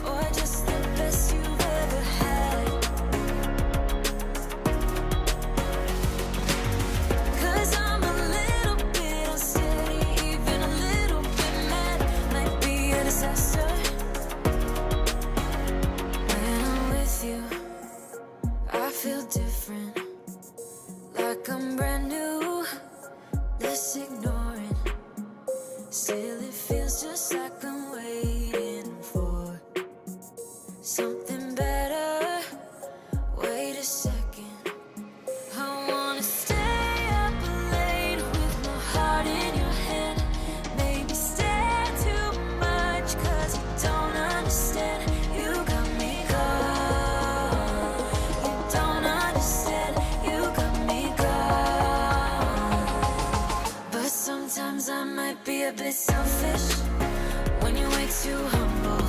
Or just the best you've ever had. 'Cause I'm a little bit unsteady, even a little bit mad. Might be a disaster. When I'm with you, I feel different. Like I'm brand new. Let's ignore it. Still it feels just like I'm waiting for something better. Wait a second, I wanna stay up late with my heart in your head. Maybe stare too much cause you don't understand. You got me gone. You don't understand. You got me gone. But sometimes I might be a bit selfish when you way too humble.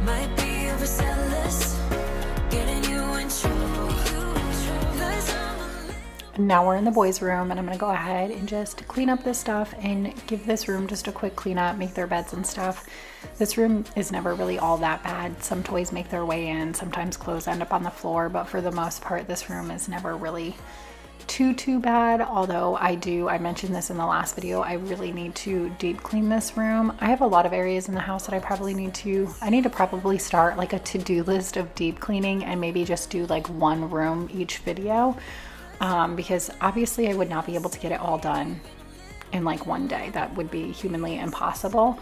Might be overzealous, getting you in trouble. 'Cause I'm a little Now we're in the boys' room, and I'm gonna go ahead and just clean up this stuff and give this room just a quick clean up, make their beds and stuff. This room is never really all that bad. Some toys make their way in, sometimes clothes end up on the floor, but for the most part, this room is never really too bad. Although I mentioned this in the last video, I really need to deep clean this room. I have a lot of areas in the house that I need to probably start like a to-do list of deep cleaning and maybe just do like one room each video. because obviously I would not be able to get it all done in like one day. That would be humanly impossible.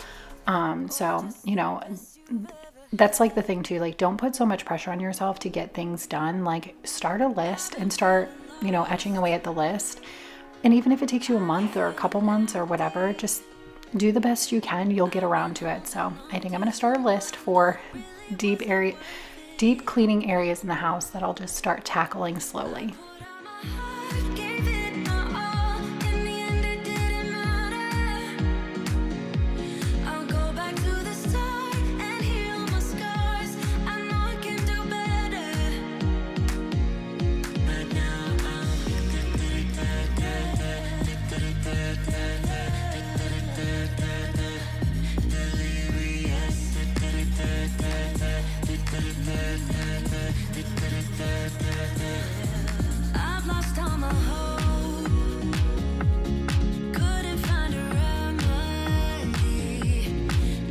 So, you know, that's like the thing too, like don't put so much pressure on yourself to get things done. Like start a list and start, you know, etching away at the list. And even if it takes you a month or a couple months or whatever, just do the best you can. You'll get around to it. So I think I'm going to start a list for deep cleaning areas in the house that I'll just start tackling slowly. Gave it my all. In the end, it didn't matter. I'll go back to the start and heal my scars. I know I can do better. But now I've lost all my hope. Couldn't find a remedy.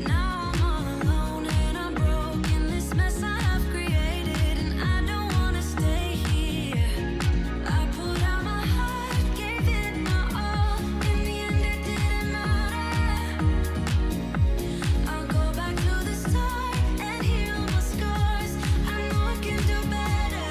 Now I'm all alone and I'm broken. This mess I have created, and I don't wanna stay here. I put out my heart, gave it my all. In the end, it didn't matter. I'll go back to the start and heal my scars. I know I can do better.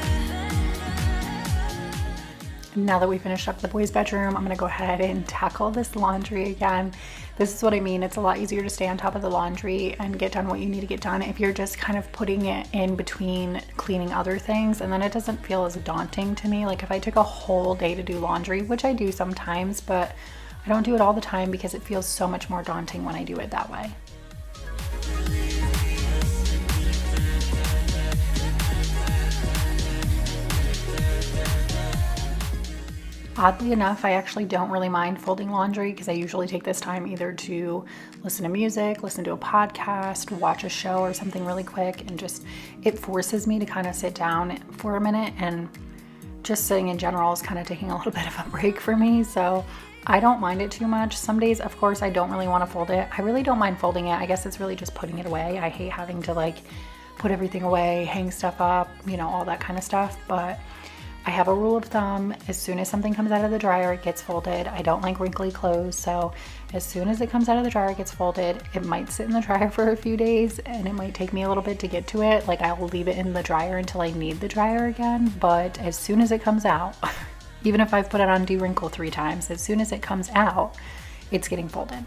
Now that we finished up the boys' bedroom, I'm going to go ahead and tackle this laundry again. This is what I mean. It's a lot easier to stay on top of the laundry and get done what you need to get done if you're just kind of putting it in between cleaning other things, and then it doesn't feel as daunting to me. Like if I took a whole day to do laundry, which I do sometimes, but I don't do it all the time because it feels so much more daunting when I do it that way. Oddly enough, I actually don't really mind folding laundry because I usually take this time either to listen to music, listen to a podcast, watch a show or something really quick, and just it forces me to kind of sit down for a minute, and just sitting in general is kind of taking a little bit of a break for me. So I don't mind it too much. Some days, of course, I don't really want to fold it. I really don't mind folding it. I guess it's really just putting it away. I hate having to like put everything away, hang stuff up, you know, all that kind of stuff. But I have a rule of thumb. As soon as something comes out of the dryer, it gets folded. I don't like wrinkly clothes, so as soon as it comes out of the dryer, it gets folded. It might sit in the dryer for a few days and it might take me a little bit to get to it. Like I will leave it in the dryer until I need the dryer again, but as soon as it comes out, even if I've put it on de-wrinkle 3 times, as soon as it comes out, it's getting folded.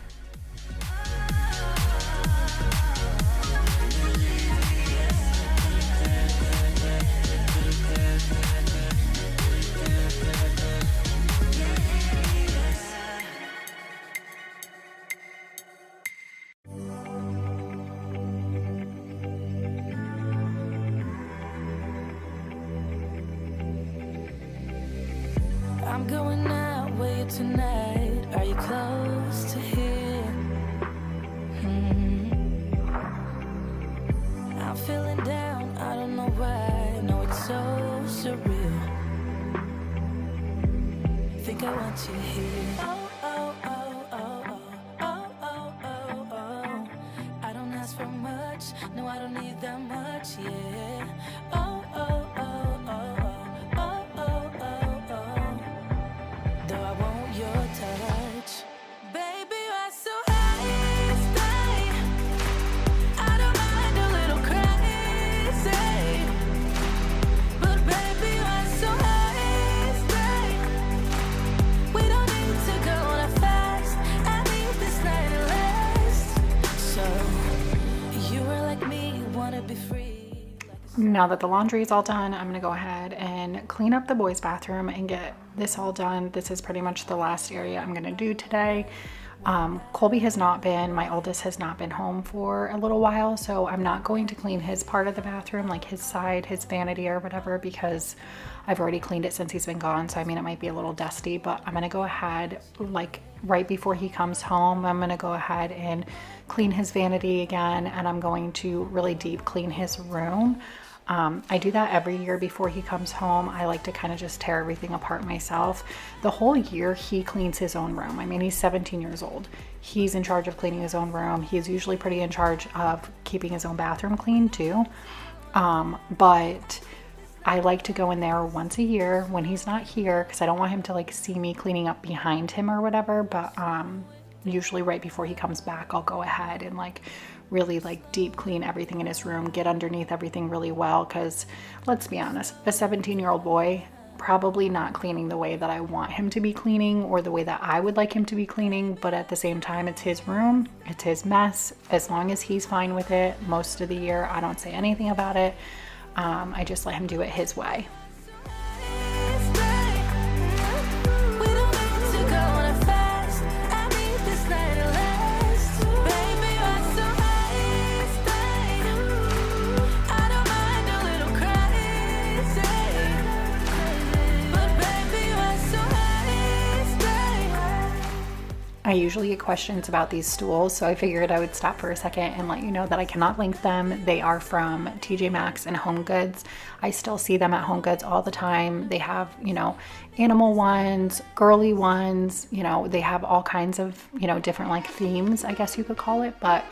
I'm going out with you tonight. Are you close to here? I'm feeling down, I don't know why. No, it's so surreal. Think I want you here. Oh, oh, oh, oh, oh, oh, oh, oh, oh. I don't ask for much, no, I don't need that much, yeah. Oh, oh, oh, oh, oh, oh, oh, oh. Though I want your touch. Baby, you're so high, stay. I don't mind a little crazy. But baby, you're so high, stay. We don't need to go that fast. I need this night to last. So, you are like me, wanna be free. Now that the laundry is all done, I'm going to go ahead and clean up the boys' bathroom and get this all done. This is pretty much the last area I'm going to do today. Colby has not been, my oldest has not been home for a little while, so I'm not going to clean his part of the bathroom, like his side, his vanity or whatever, because I've already cleaned it since he's been gone. So I mean, it might be a little dusty, but I'm going to go ahead, like right before he comes home, I'm going to go ahead and clean his vanity again, and I'm going to really deep clean his room. I do that every year before he comes home. I like to kind of just tear everything apart myself. The whole year he cleans his own room. I mean, he's 17 years old. He's in charge of cleaning his own room. He's usually pretty in charge of keeping his own bathroom clean too. But I like to go in there once a year when he's not here because I don't want him to like see me cleaning up behind him or whatever. But usually right before he comes back, I'll go ahead and like really like deep clean everything in his room, get underneath everything really well, because let's be honest, a 17-year-old boy probably not cleaning the way that I want him to be cleaning or the way that I would like him to be cleaning, but at the same time, it's his room, it's his mess. As long as he's fine with it most of the year, I don't say anything about it. I just let him do it his way. I usually get questions about these stools, so I figured I would stop for a second and let you know that I cannot link them. They are from TJ Maxx and Home Goods. I still see them at Home Goods all the time. They have, you know, animal ones, girly ones, you know, they have all kinds of, you know, different like themes, I guess you could call it, but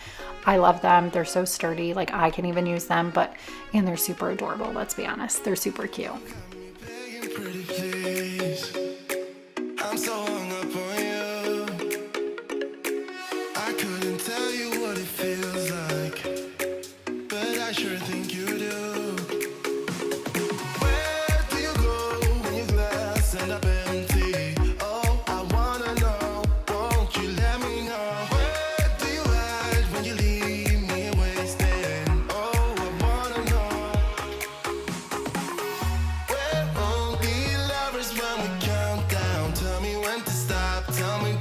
I love them. They're so sturdy, like I can even use them, and they're super adorable, let's be honest. They're super cute. Pretty please. I'm so hung up on you. I couldn't tell you what it feels like, but I sure think you do. Where do you go when your glass ends up empty? Oh, I wanna know, won't you let me know? Where do you hide when you leave me wasted? Oh, I wanna know. We're only lovers when we count down. Tell me when to stop, tell me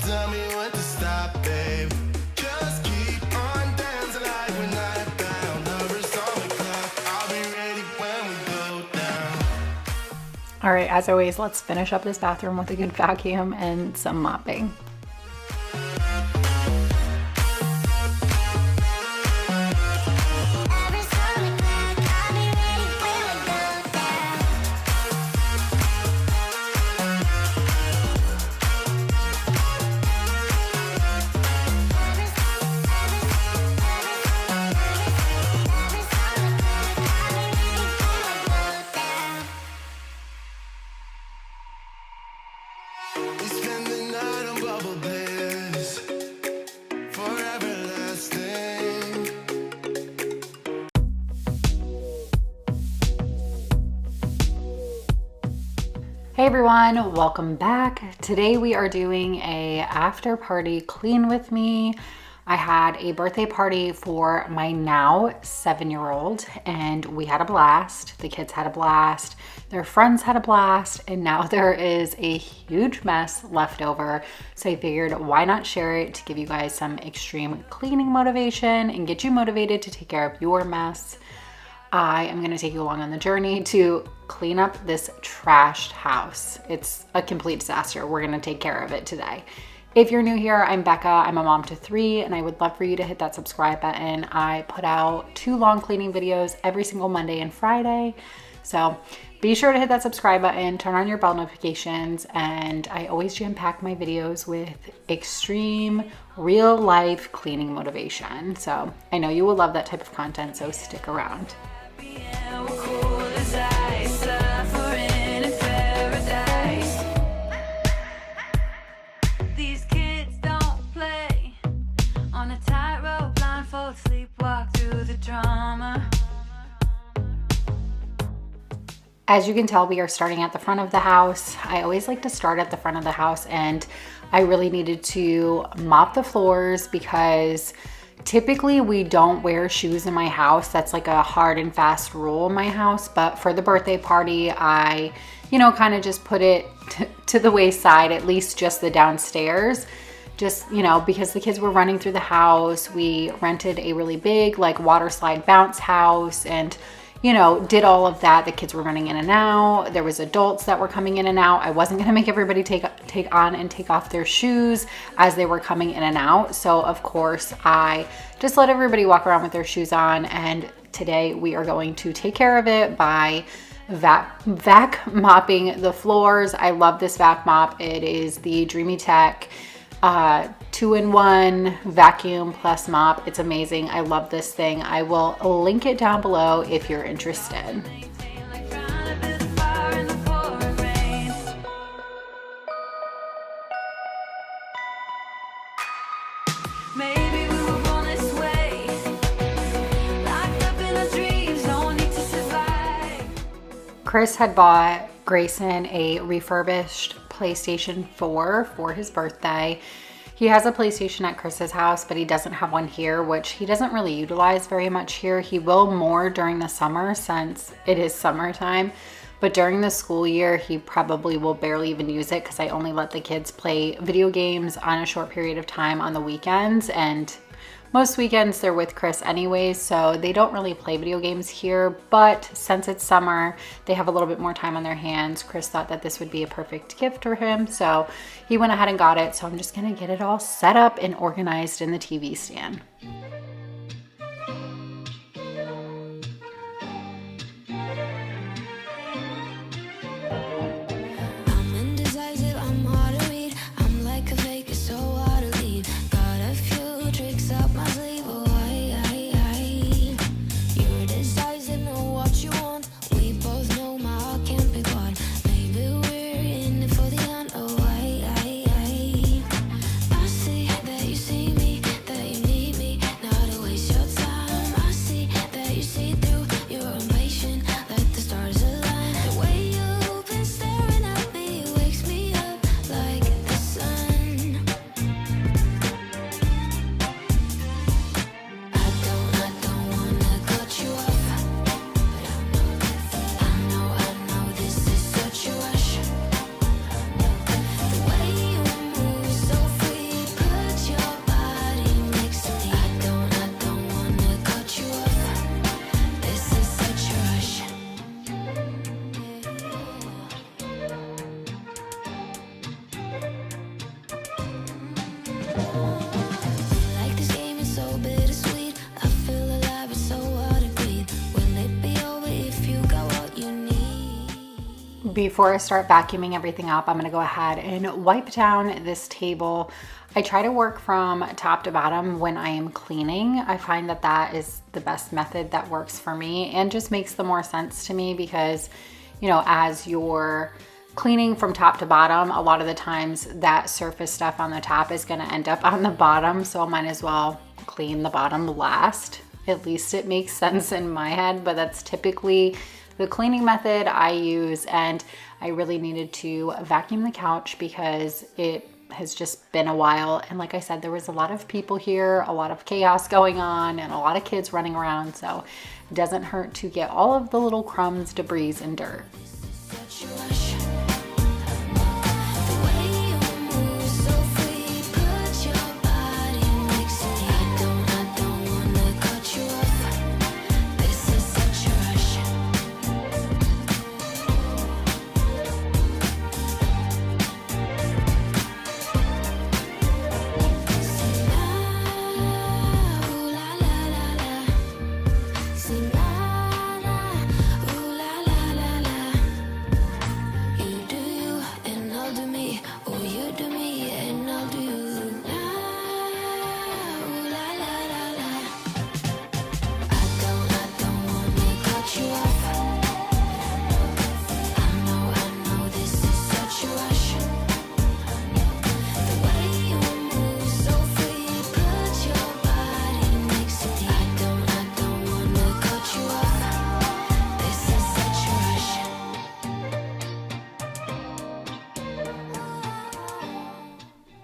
when to stop, babe. Just keep on dancing like we're not bound. Lovers on the clock, I'll be ready when we go down. All right, as always, let's finish up this bathroom with a good vacuum and some mopping. We spend the night on bubble bliss, forever lasting. Hey everyone, welcome back. Today we are doing a after party clean with me. I had a birthday party for my now 7-year-old and we had a blast. The kids had a blast, their friends had a blast, and now there is a huge mess left over. So I figured why not share it to give you guys some extreme cleaning motivation and get you motivated to take care of your mess. I am going to take you along on the journey to clean up this trashed house. It's a complete disaster. We're going to take care of it today. If you're new here, I'm Becca. I'm a mom to 3, and I would love for you to hit that subscribe button. I put out 2 long cleaning videos every single Monday and Friday. So be sure to hit that subscribe button, turn on your bell notifications, and I always jam-pack my videos with extreme real life cleaning motivation. So I know you will love that type of content, so stick around. Yeah, we're cool as ice, suffering in paradise. These kids don't play on a tightrope, blindfold, sleepwalk through the drama. As you can tell, we are starting at the front of the house. I always like to start at the front of the house, and I really needed to mop the floors because typically we don't wear shoes in my house. That's like a hard and fast rule in my house. But for the birthday party, I, kind of just put it to the wayside, at least just the downstairs. Just, because the kids were running through the house. We rented a really big like water slide bounce house and did all of that. The kids were running in and out. There was adults that were coming in and out. I wasn't gonna make everybody take on and take off their shoes as they were coming in and out. So of course I just let everybody walk around with their shoes on. And today we are going to take care of it by vac mopping the floors. I love this vac mop. It is the Dreamy Tech 2-in-1 vacuum plus mop. It's amazing. I love this thing. I will link it down below if you're interested. Like round Chris had bought Grayson a refurbished PlayStation 4 for his birthday. He has a PlayStation at Chris's house, but he doesn't have one here, which he doesn't really utilize very much here. He will more during the summer since it is summertime, but during the school year, he probably will barely even use it because I only let the kids play video games on a short period of time on the weekends, and most weekends they're with Chris anyways, so they don't really play video games here, but since it's summer, they have a little bit more time on their hands. Chris thought that this would be a perfect gift for him, so he went ahead and got it. So I'm just gonna get it all set up and organized in the TV stand. I'm indecisive, I'm hard to read. I'm like a fake, it's so hard to leave. Got a few tricks up my sleeve. Oh, you're decisive, know what you want. We both know my heart can't pick one. Maybe we're in it for the end. Oh, I see that you see me, that you need me. Not to waste your time. I see that you see through. You're impatient, let the stars align. The way you've been staring at me wakes me up like the sun. I don't wanna cut you off, but I know this is such a rush. The way you move so free, put your body next to me. I don't wanna cut you off. This is such a rush. Like this game is so bittersweet. I feel alive, it's so hard to breathe. Will it be over if you got what you need? Before I start vacuuming everything up, I'm gonna go ahead and wipe down this table. I try to work from top to bottom when I am cleaning. I find that that is the best method that works for me and just makes the more sense to me because, you know, as you're cleaning from top to bottom, a lot of the times that surface stuff on the top is gonna end up on the bottom, so I might as well clean the bottom last. At least it makes sense in my head, but that's typically the cleaning method I use, and I really needed to vacuum the couch because it has just been a while. And like I said, there was a lot of people here, a lot of chaos going on, and a lot of kids running around, so it doesn't hurt to get all of the little crumbs, debris, and dirt. Such a rush. The way you move so free, put your body next to me. I don't wanna cut you off. This is such a rush. Say la, ooh la la la la. Say la la, ooh la la la la. You do you and I'll do me. Oh, you do me and I'll do you. La, ooh la la la la. I don't wanna cut you off. I know this is such a rush. The way you move so free, put your body next to me. I don't wanna cut you off. This is such a rush.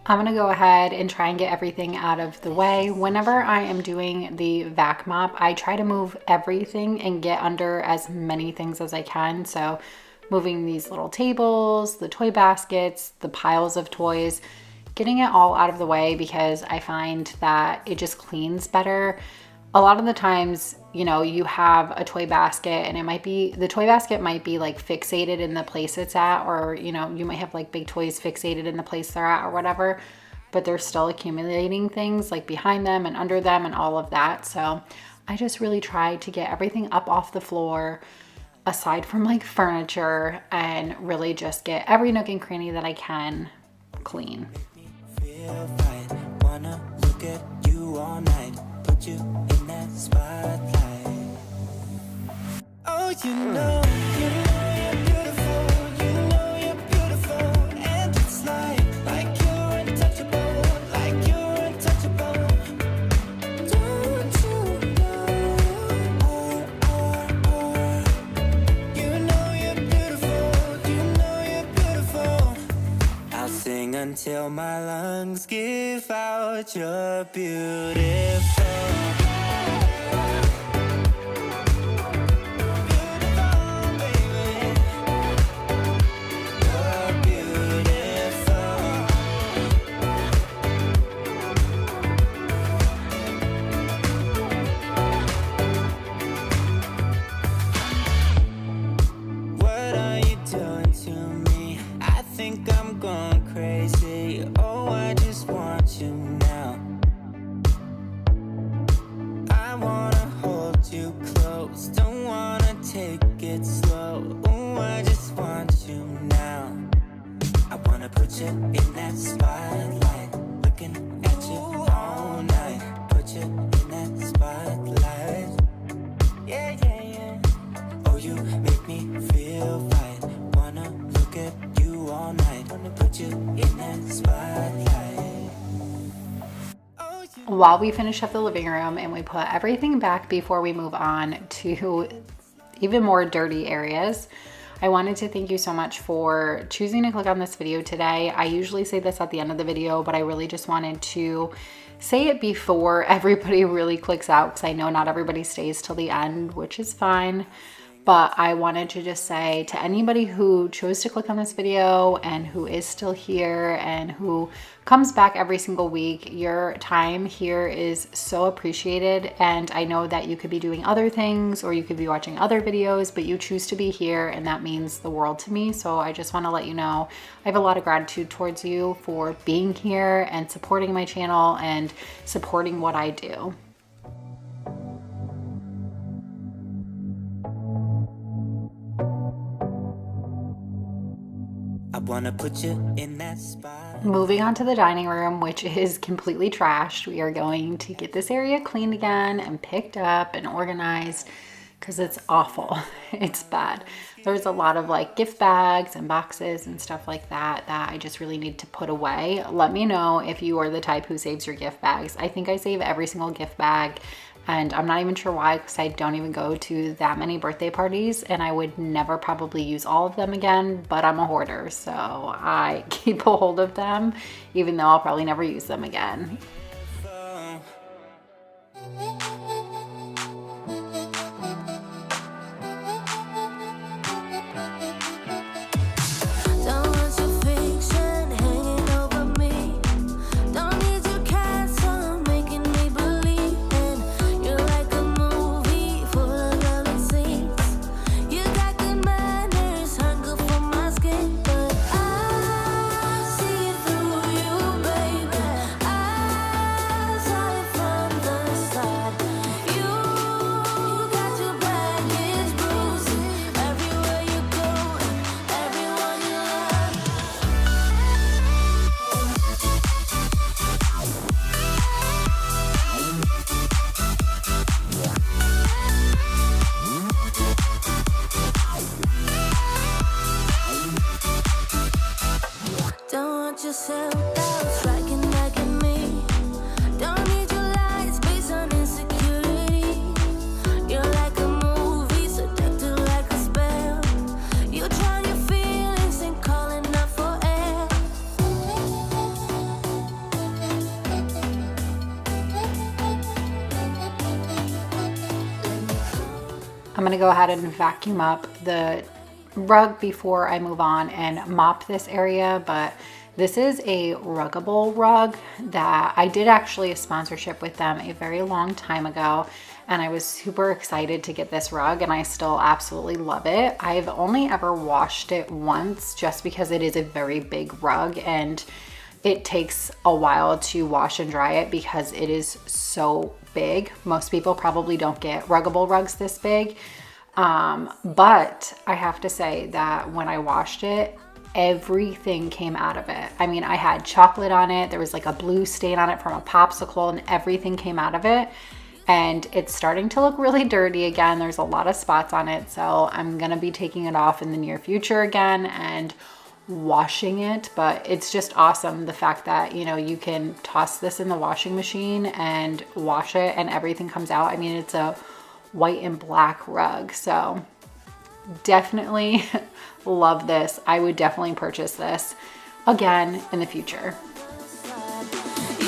I'm gonna go ahead and try and get everything out of the way. Whenever I am doing the vac mop, I try to move everything and get under as many things as I can. So moving these little tables, the toy baskets, the piles of toys, getting it all out of the way because I find that it just cleans better. A lot of the times, you know, you have a toy basket and the toy basket might be like fixated in the place it's at, or, you know, you might have like big toys fixated in the place they're at or whatever, but they're still accumulating things like behind them and under them and all of that. So I just really try to get everything up off the floor, aside from like furniture, and really just get every nook and cranny that I can clean. Feel fine, wanna look at you all night, put you in that spotlight. Oh, you know you're beautiful, you know you're beautiful, and it's like you're untouchable, like you're untouchable. Don't you know, you know you're Sing until my lungs give out. You're beautiful. What are you doing to me? I think I'm going crazy. Oh, I just want you now. I wanna hold you close. Don't wanna take it slow. Oh, I just want you now. I wanna put you in that spotlight, looking at you all night. Put you in that spotlight. Yeah, yeah, yeah. Oh, you make me feel right. Wanna look at you all night. Wanna put you in that spotlight. Oh, you While we finish up the living room and we put everything back before we move on to even more dirty areas, I wanted to thank you so much for choosing to click on this video today. I usually say this at the end of the video, but I really just wanted to say it before everybody really clicks out, because I know not everybody stays till the end, which is fine. But I wanted to just say to anybody who chose to click on this video and who is still here and who comes back every single week, your time here is so appreciated. And I know that you could be doing other things or you could be watching other videos, but you choose to be here, and that means the world to me. So I just want to let you know I have a lot of gratitude towards you for being here and supporting my channel and supporting what I do. I wanna put you in that spot. Moving on to the dining room, which is completely trashed. We are going to get this area cleaned again and picked up and organized because it's awful. It's bad. There's a lot of like gift bags and boxes and stuff like that I just really need to put away. Let me know if you are the type who saves your gift bags. I think I save every single gift bag, and I'm not even sure why, because I don't even go to that many birthday parties and I would never probably use all of them again, but I'm a hoarder, so I keep a hold of them even though I'll probably never use them again. Don't want your fiction hanging over me. Don't need your castle making me believe in. You're like a movie full of lovely scenes. You got good manners, hunger for my skin, but I see through you, baby. I saw it from the start. You got your baggage bruising everywhere you go, everyone you love. Don't want yourself out striking back at me. Don't need your lies based on insecurity. You're like a movie, seductive like a spell. You drown your feelings and calling out for air. I'm gonna go ahead and vacuum up the rug before I move on and mop this area, but this is a Ruggable rug that I did actually a sponsorship with them a very long time ago, and I was super excited to get this rug, and I still absolutely love it. I've only ever washed it once just because it is a very big rug and it takes a while to wash and dry it because it is so big. Most people probably don't get Ruggable rugs this big. But I have to say that when I washed it, everything came out of it. I mean, I had chocolate on it. There was like a blue stain on it from a popsicle, and everything came out of it. And it's starting to look really dirty again. There's a lot of spots on it. So I'm gonna be taking it off in the near future again and washing it. But it's just awesome, the fact that, you know, you can toss this in the washing machine and wash it and everything comes out. I mean, it's a white and black rug, so definitely love this. I would definitely purchase this. again in the future. You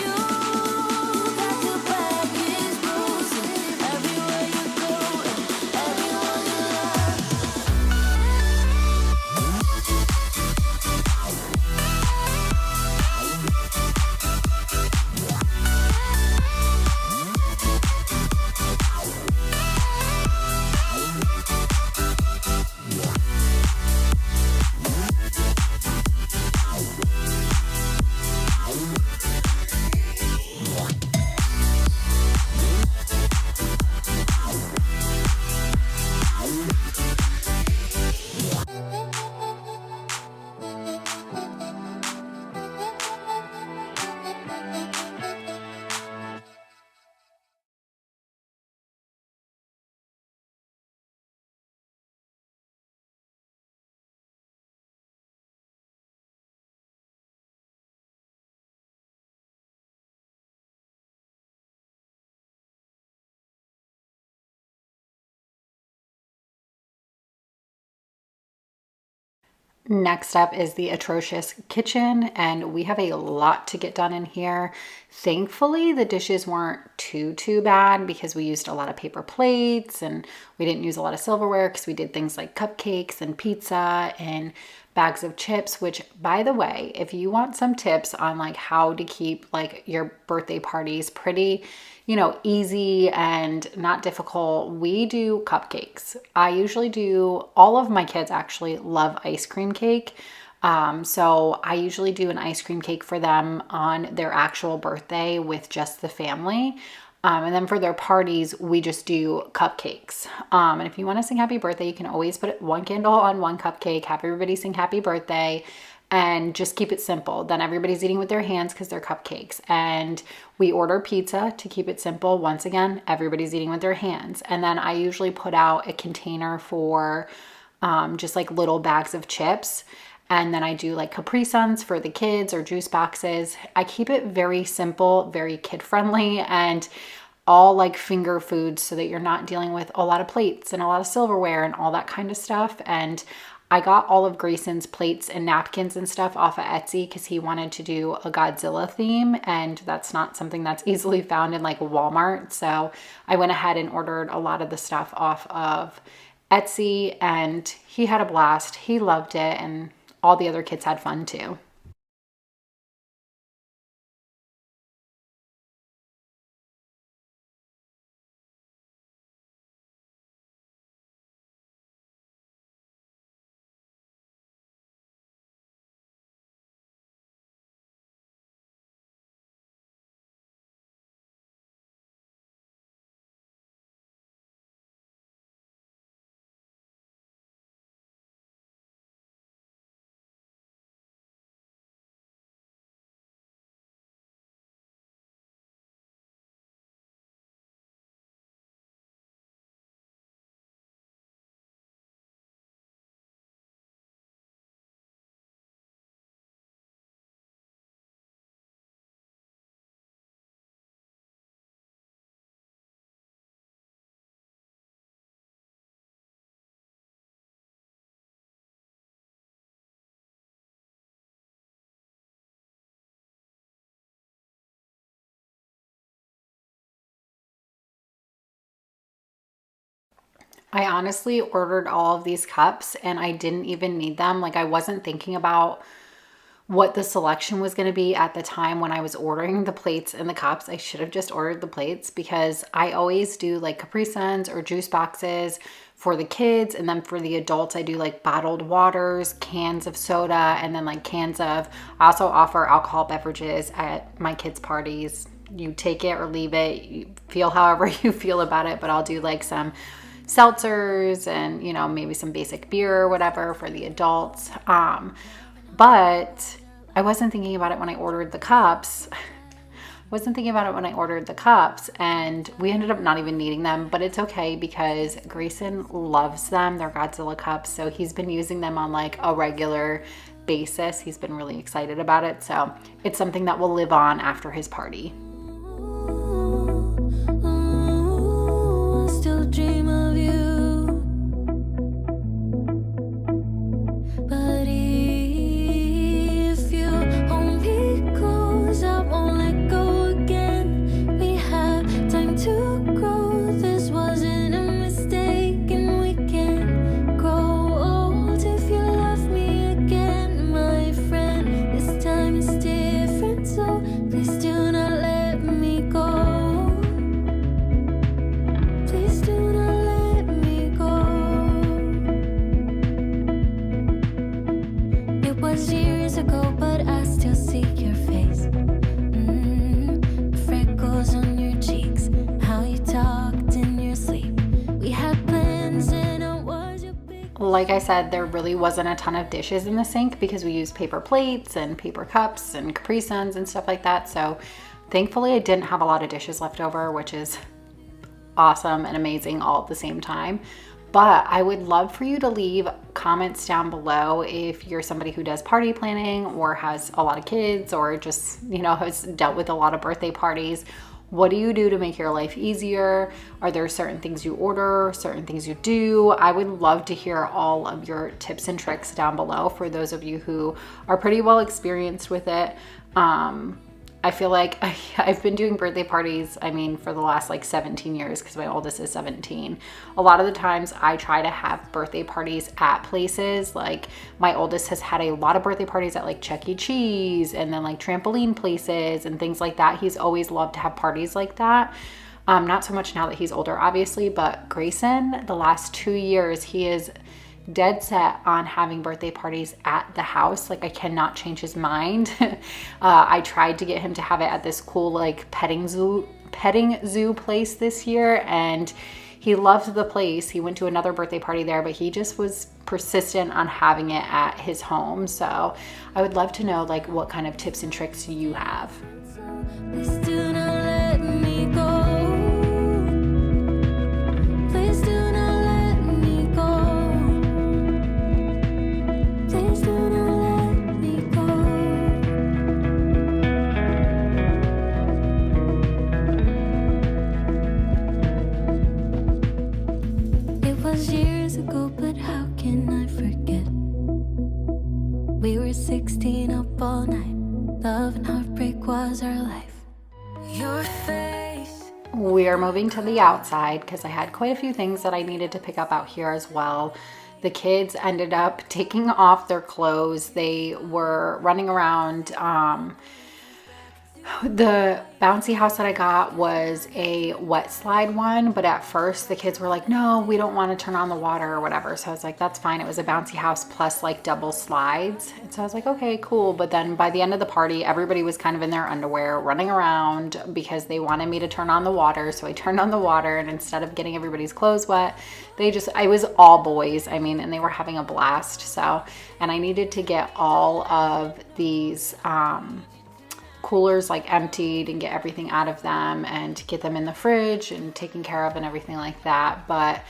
got to back his bruises everywhere you go, everyone you love. Next up is the atrocious kitchen, and we have a lot to get done in here. Thankfully, the dishes weren't too bad because we used a lot of paper plates and we didn't use a lot of silverware because we did things like cupcakes and pizza and bags of chips, which, by the way, if you want some tips on like how to keep like your birthday parties pretty, easy and not difficult, we do cupcakes. I usually do, all of my kids actually love ice cream cake. So I usually do an ice cream cake for them on their actual birthday with just the family. And then for their parties, we just do cupcakes. And if you want to sing happy birthday, you can always put one candle on one cupcake, have everybody sing happy birthday, and just keep it simple. Then everybody's eating with their hands because they're cupcakes. And we order pizza to keep it simple. Once again, everybody's eating with their hands. And then I usually put out a container for just like little bags of chips. And then I do like Capri Suns for the kids or juice boxes. I keep it very simple, very kid friendly, and all like finger foods so that you're not dealing with a lot of plates and a lot of silverware and all that kind of stuff. And I got all of Grayson's plates and napkins and stuff off of Etsy because he wanted to do a Godzilla theme, and that's not something that's easily found in like Walmart. So I went ahead and ordered a lot of the stuff off of Etsy, and he had a blast. He loved it, and all the other kids had fun too. I honestly ordered all of these cups and I didn't even need them. Like, I wasn't thinking about what the selection was going to be at the time when I was ordering the plates and the cups. I should have just ordered the plates because I always do like Capri Suns or juice boxes for the kids. And then for the adults, I do like bottled waters, cans of soda, and then like cans of, I also offer alcohol beverages at my kids' parties. You take it or leave it. You feel however you feel about it, but I'll do like some seltzers and, maybe some basic beer or whatever for the adults. But I wasn't thinking about it when I ordered the cups. And we ended up not even needing them, but it's okay because Grayson loves them. They're Godzilla cups, so he's been using them on like a regular basis. He's been really excited about it, so it's something that will live on after his party. Ooh, I still dream of you, but if you like I said, there really wasn't a ton of dishes in the sink because we used paper plates and paper cups and Capri Suns and stuff like that. So thankfully I didn't have a lot of dishes left over, which is awesome and amazing all at the same time. But I would love for you to leave comments down below if you're somebody who does party planning or has a lot of kids or just, you know, has dealt with a lot of birthday parties. What do you do to make your life easier? Are there certain things you order, certain things you do? I would love to hear all of your tips and tricks down below for those of you who are pretty well experienced with it. I feel like I've been doing birthday parties, I mean, for the last like 17 years because my oldest is 17. A lot of the times I try to have birthday parties at places. Like my oldest has had a lot of birthday parties at like Chuck E. Cheese and then like trampoline places and things like that. He's always loved to have parties like that. Not so much now that he's older, obviously, but Grayson, the last 2 years, he is dead set on having birthday parties at the house. Like I cannot change his mind. I tried to get him to have it at this cool like petting zoo place this year, and he loved the place. He went to another birthday party there, but he just was persistent on having it at his home. So I would love to know like what kind of tips and tricks you have. Please do not let me go. Please do not let me go. Please do not let me go. It was years ago, but how can I forget? We were 16 up all night. Love and heartbreak was our life. Your face. We are moving to the outside because I had quite a few things that I needed to pick up out here as well. The kids ended up taking off their clothes. They were running around. The bouncy house that I got was a wet slide one, but at first the kids were like, no, we don't want to turn on the water or whatever. So I was like, that's fine. It was a bouncy house plus like double slides. And so I was like, okay, cool. But then by the end of the party, everybody was kind of in their underwear running around because they wanted me to turn on the water. So I turned on the water, and instead of getting everybody's clothes wet, I was all boys. I mean, and they were having a blast. So, and I needed to get all of these, coolers like emptied and get everything out of them and get them in the fridge and taken care of and everything like that. But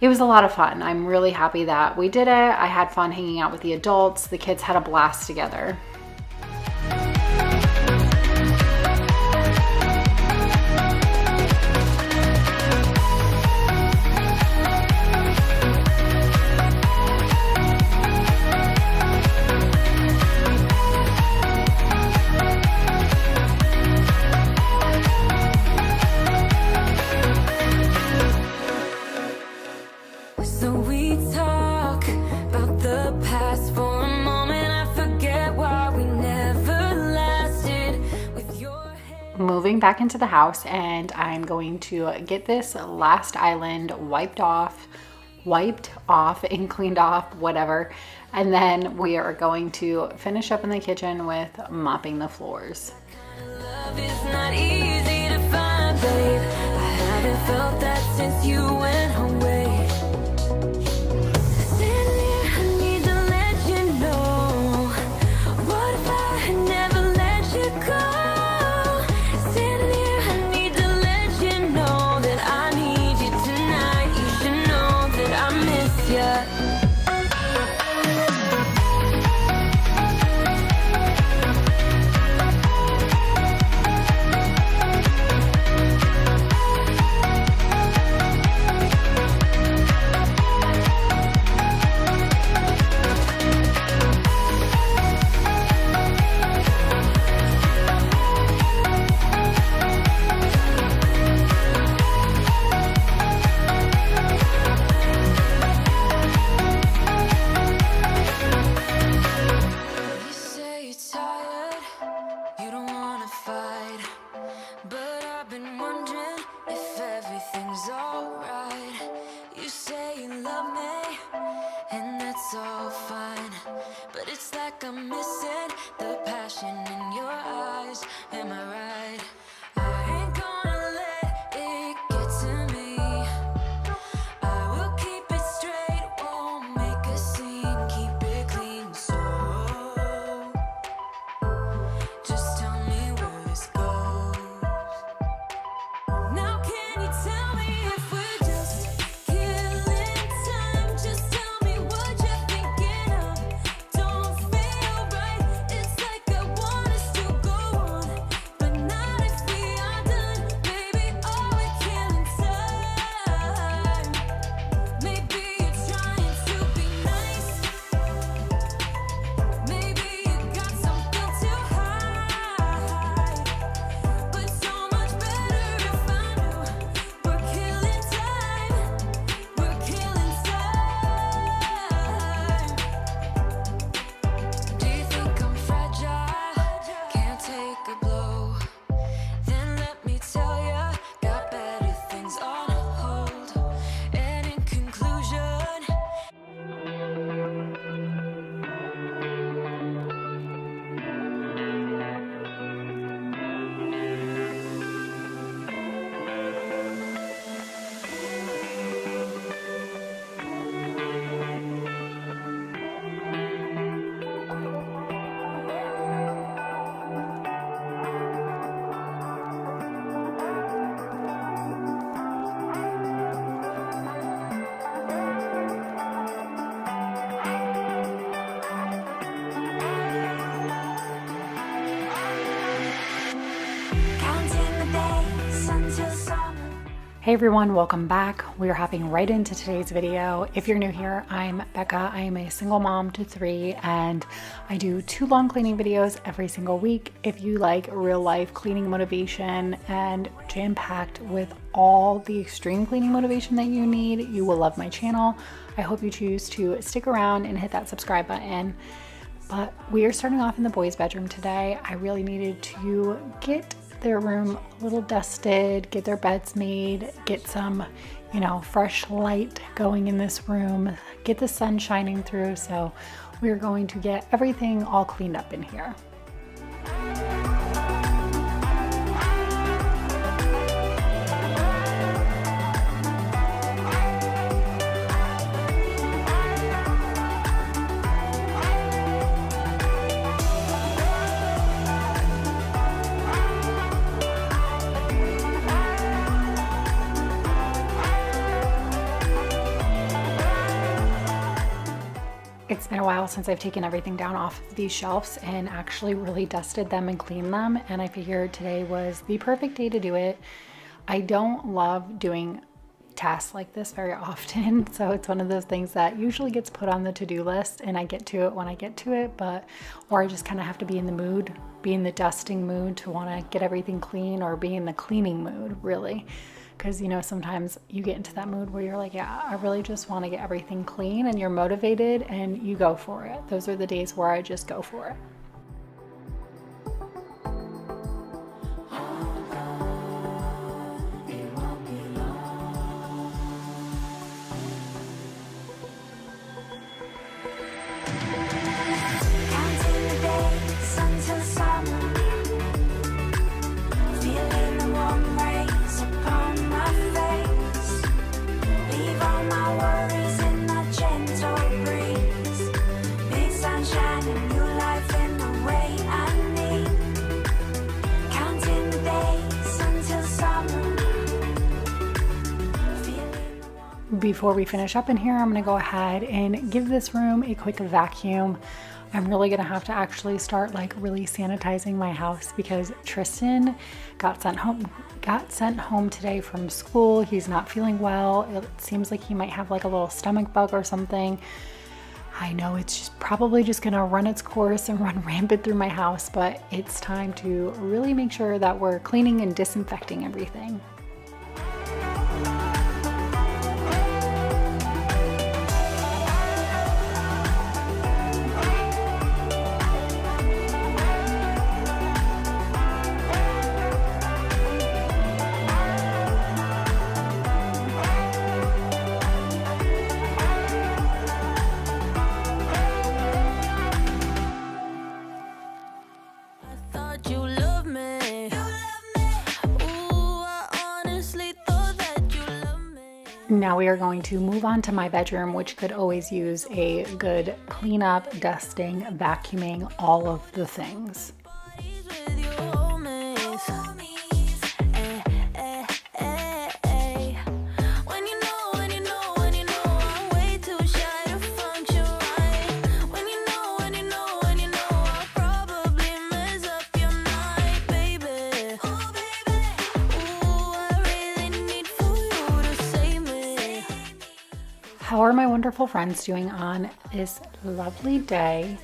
it was a lot of fun. I'm really happy that we did it. I had fun hanging out with the adults. The kids had a blast together. So we talk about the past for a moment. I forget why we never lasted with your head. Moving back into the house, and I'm going to get this last island wiped off and cleaned off, whatever. And then we are going to finish up in the kitchen with mopping the floors. Love is not easy to find, babe. I haven't felt that since you went away. Standing here, I need to let you know. What if I had never let you go? Standing here, I need to let you know that I need you tonight. You should know that I miss you. You say you're tired, you don't wanna fight, but I've been wondering if everything's alright. You say you love me, and that's all fine, but it's like I'm missing the passion in your eyes. Am I right? I ain't gonna let it get to me. I will keep it straight, won't Hey everyone, welcome back. We are hopping right into today's video. If you're new here, I'm Becca. I am a single mom to 3 and I do 2 long cleaning videos every single week. If you like real life cleaning motivation and jam-packed with all the extreme cleaning motivation that you need, you will love my channel. I hope you choose to stick around and hit that subscribe button. But we are starting off in the boys' bedroom today. I really needed to get their room a little dusted, get their beds made, get some, fresh light going in this room, get the sun shining through. So we're going to get everything all cleaned up in here. It's been a while since I've taken everything down off of these shelves and actually really dusted them and cleaned them, and I figured today was the perfect day to do it. I don't love doing tasks like this very often, so it's one of those things that usually gets put on the to-do list and I get to it when I get to it, or I just kind of have to be in the mood, be in the dusting mood to want to get everything clean, or be in the cleaning mood really. Because, sometimes you get into that mood where you're like, yeah, I really just want to get everything clean, and you're motivated and you go for it. Those are the days where I just go for it. Counting the days until summer, feeling the warm rays upon my face. Leave all my worries in a gentle breeze. Big sunshine and new life in the way I need. Counting the days until summer, feeling the warm. Before we finish up in here, I'm going to go ahead and give this room a quick vacuum. I'm really going to have to actually start really sanitizing my house because Tristan got sent home today from school. He's not feeling well. It seems like he might have a little stomach bug or something. I know it's probably just going to run its course and run rampant through my house, but it's time to really make sure that we're cleaning and disinfecting everything. Thought you loved me. Ooh, I honestly thought that you loved me. Now we are going to move on to my bedroom, which could always use a good cleanup, dusting, vacuuming, all of the things. Bodies with your homies. When you know I'm way too shy to function right. When you know I'll probably mess up your night, baby. Oh baby, ooh, I really need for you to save me. How are my wonderful friends doing on this lovely day?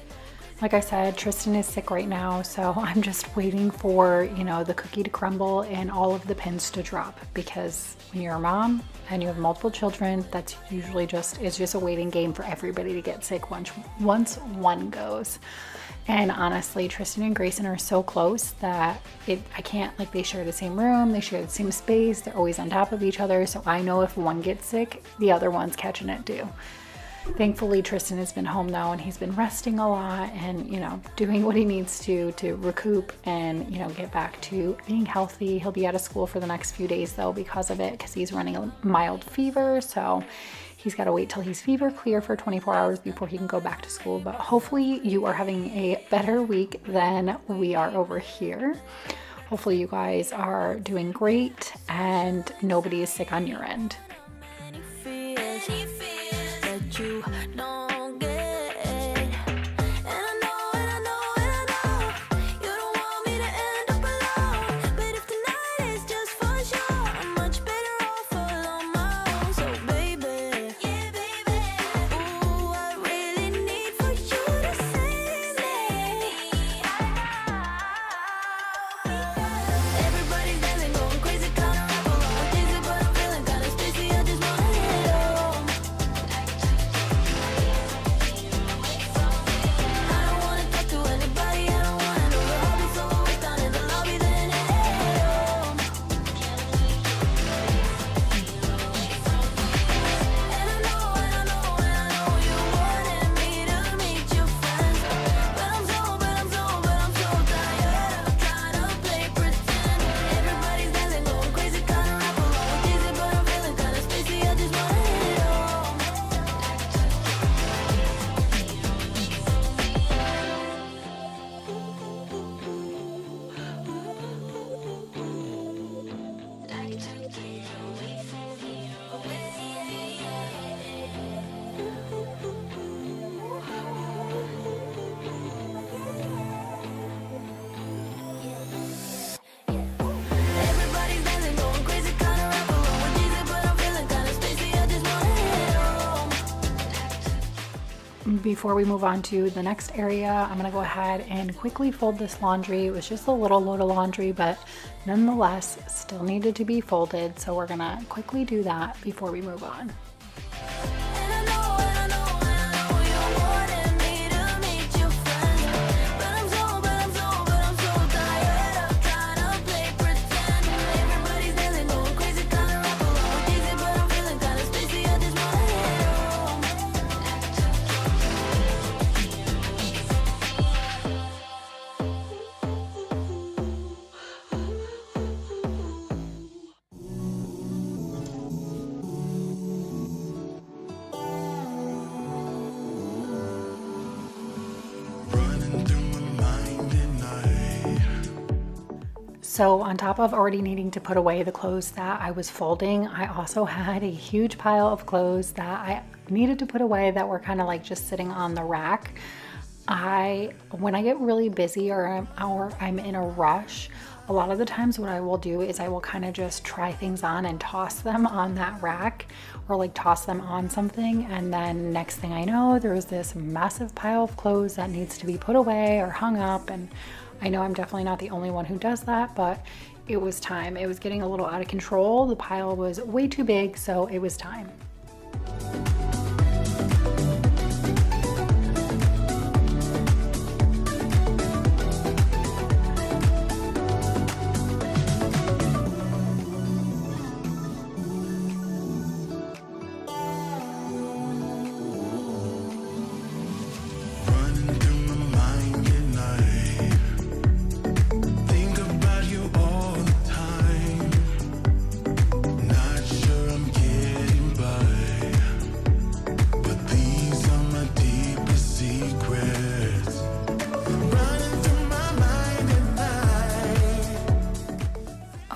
Like I said, Tristan is sick right now, so I'm just waiting for, the cookie to crumble and all of the pins to drop, because when you're a mom and you have multiple children, that's usually it's just a waiting game for everybody to get sick once one goes. And honestly, Tristan and Grayson are so close that I can't, they share the same room, they share the same space, they're always on top of each other, so I know if one gets sick, the other one's catching it too. Thankfully, Tristan has been home though, and he's been resting a lot and, doing what he needs to recoup and, get back to being healthy. He'll be out of school for the next few days though because of it, because he's running a mild fever. So he's got to wait till he's fever clear for 24 hours before he can go back to school. But hopefully you are having a better week than we are over here. Hopefully you guys are doing great and nobody is sick on your end. Any fears that you don't get. And I know you don't want me to end up alone. But if tonight is just for sure, I'm much better off Before we move on to the next area, I'm gonna go ahead and quickly fold this laundry. It was just a little load of laundry, but nonetheless still needed to be folded. So we're gonna quickly do that before we move on. So on top of already needing to put away the clothes that I was folding, I also had a huge pile of clothes that I needed to put away that were kind of like just sitting on the rack. When I get really busy or I'm in a rush, a lot of the times what I will do is I will kind of just try things on and toss them on that rack, or like toss them on something, and then next thing I know, there's this massive pile of clothes that needs to be put away or hung up. And I know I'm definitely not the only one who does that, but it was time. It was getting a little out of control. The pile was way too big, so it was time.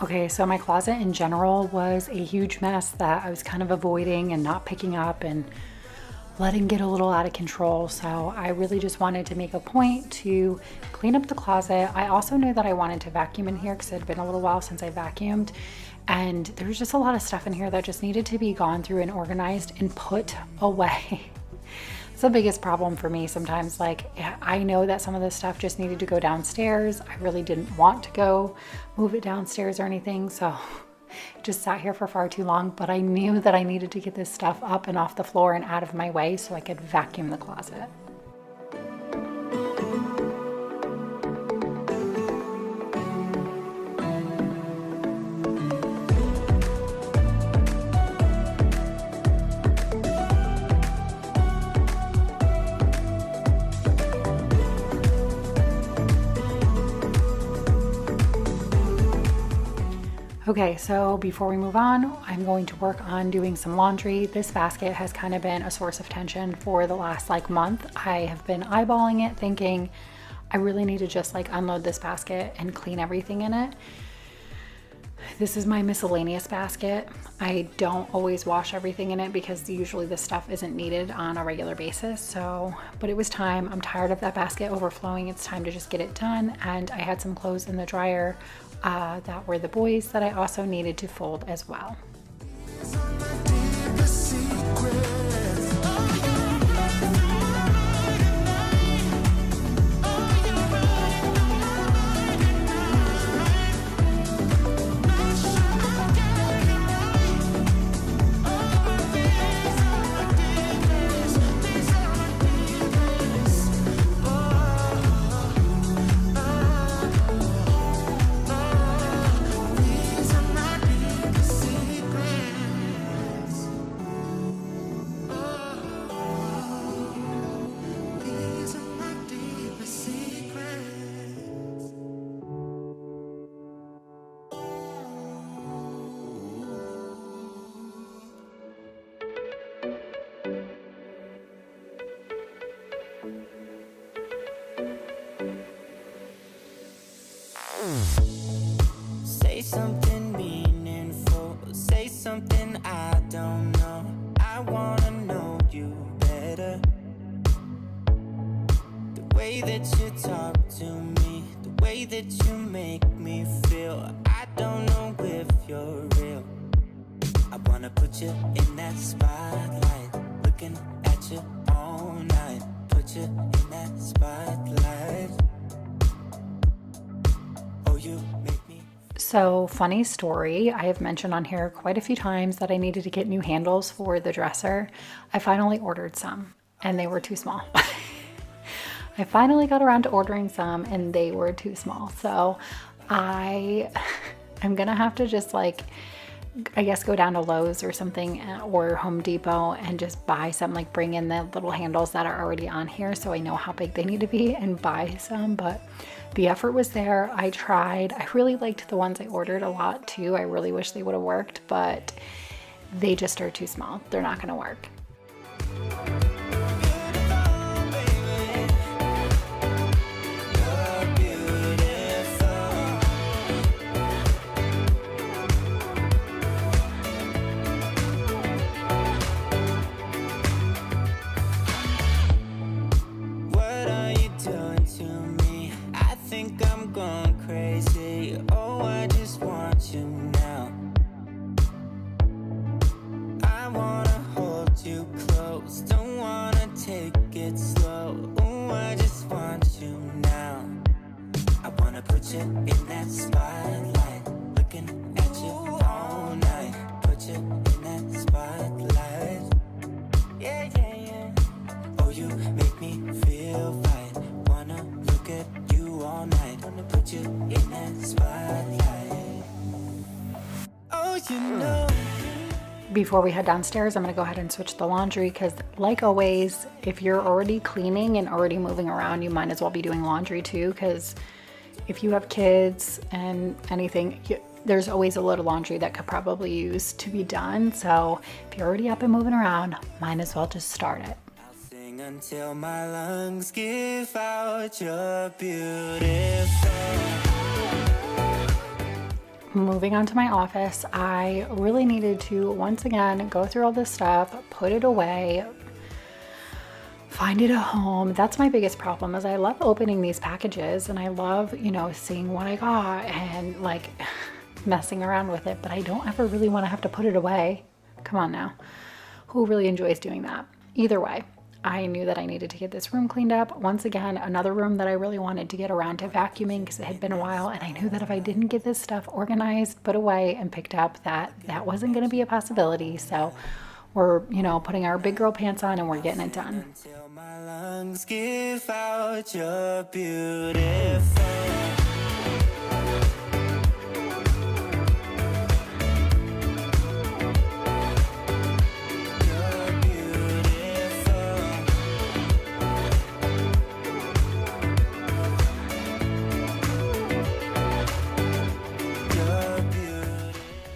Okay, so my closet in general was a huge mess that I was kind of avoiding and not picking up and letting get a little out of control. So I really just wanted to make a point to clean up the closet. I also knew that I wanted to vacuum in here because it had been a little while since I vacuumed, and there was just a lot of stuff in here that just needed to be gone through and organized and put away. It's the biggest problem for me sometimes. Like, I know that some of this stuff just needed to go downstairs. I really didn't want to go move it downstairs or anything, so it just sat here for far too long. But I knew that I needed to get this stuff up and off the floor and out of my way so I could vacuum the closet. Okay, so before we move on, I'm going to work on doing some laundry. This basket has kind of been a source of tension for the last month. I have been eyeballing it thinking I really need to just unload this basket and clean everything in it. This is my miscellaneous basket. I don't always wash everything in it because usually this stuff isn't needed on a regular basis. But it was time. I'm tired of that basket overflowing. It's time to just get it done. And I had some clothes in the dryer that were the boys that I also needed to fold as well. Say something meaningful, say something I don't know. I wanna know you better. The way that you talk to me, the way that you make me feel, I don't know if you're real. I wanna put you in that spotlight, looking at you all night. put you in that spotlight. Oh, you make me. So, funny story, I have mentioned on here quite a few times that I needed to get new handles for the dresser. I finally ordered some and they were too small. I finally got around to ordering some and they were too small. So I'm gonna have to just like, I guess go down to Lowe's or something or Home Depot and just buy some, like bring in the little handles that are already on here so I know how big they need to be and buy some. But the effort was there. I tried. I really liked the ones I ordered a lot too. I really wish they would have worked, but they just are too small. They're not gonna work. What are you doing to me? I think I'm going crazy. Oh, I just want you now. I wanna hold you close. Don't wanna take it slow. Oh, I just want you now. I wanna put you in that spotlight. Looking at you all night. Put you in that spotlight. Yeah, yeah, yeah. Oh, you make me feel right. Wanna look at you all night. Wanna put you in that spotlight. Oh, you know. Before we head downstairs, I'm gonna go ahead and switch the laundry because like always, if you're already cleaning and already moving around, you might as well be doing laundry too, because if you have kids and anything, there's always a load of laundry that could probably use to be done. So if you're already up and moving around, might as well just start it. I'll sing until my lungs give out. You're beautiful. Moving on to my office, I really needed to once again go through all this stuff, put it away, find it a home. That's my biggest problem is I love opening these packages and I love, seeing what I got and like messing around with it, but I don't ever really want to have to put it away. Come on now. Who really enjoys doing that? Either way, I knew that I needed to get this room cleaned up. Once again, another room that I really wanted to get around to vacuuming because it had been a while and I knew that if I didn't get this stuff organized, put away and picked up, that wasn't going to be a possibility. So we're, putting our big girl pants on and we're getting it done. Until my lungs give out. You're beautiful.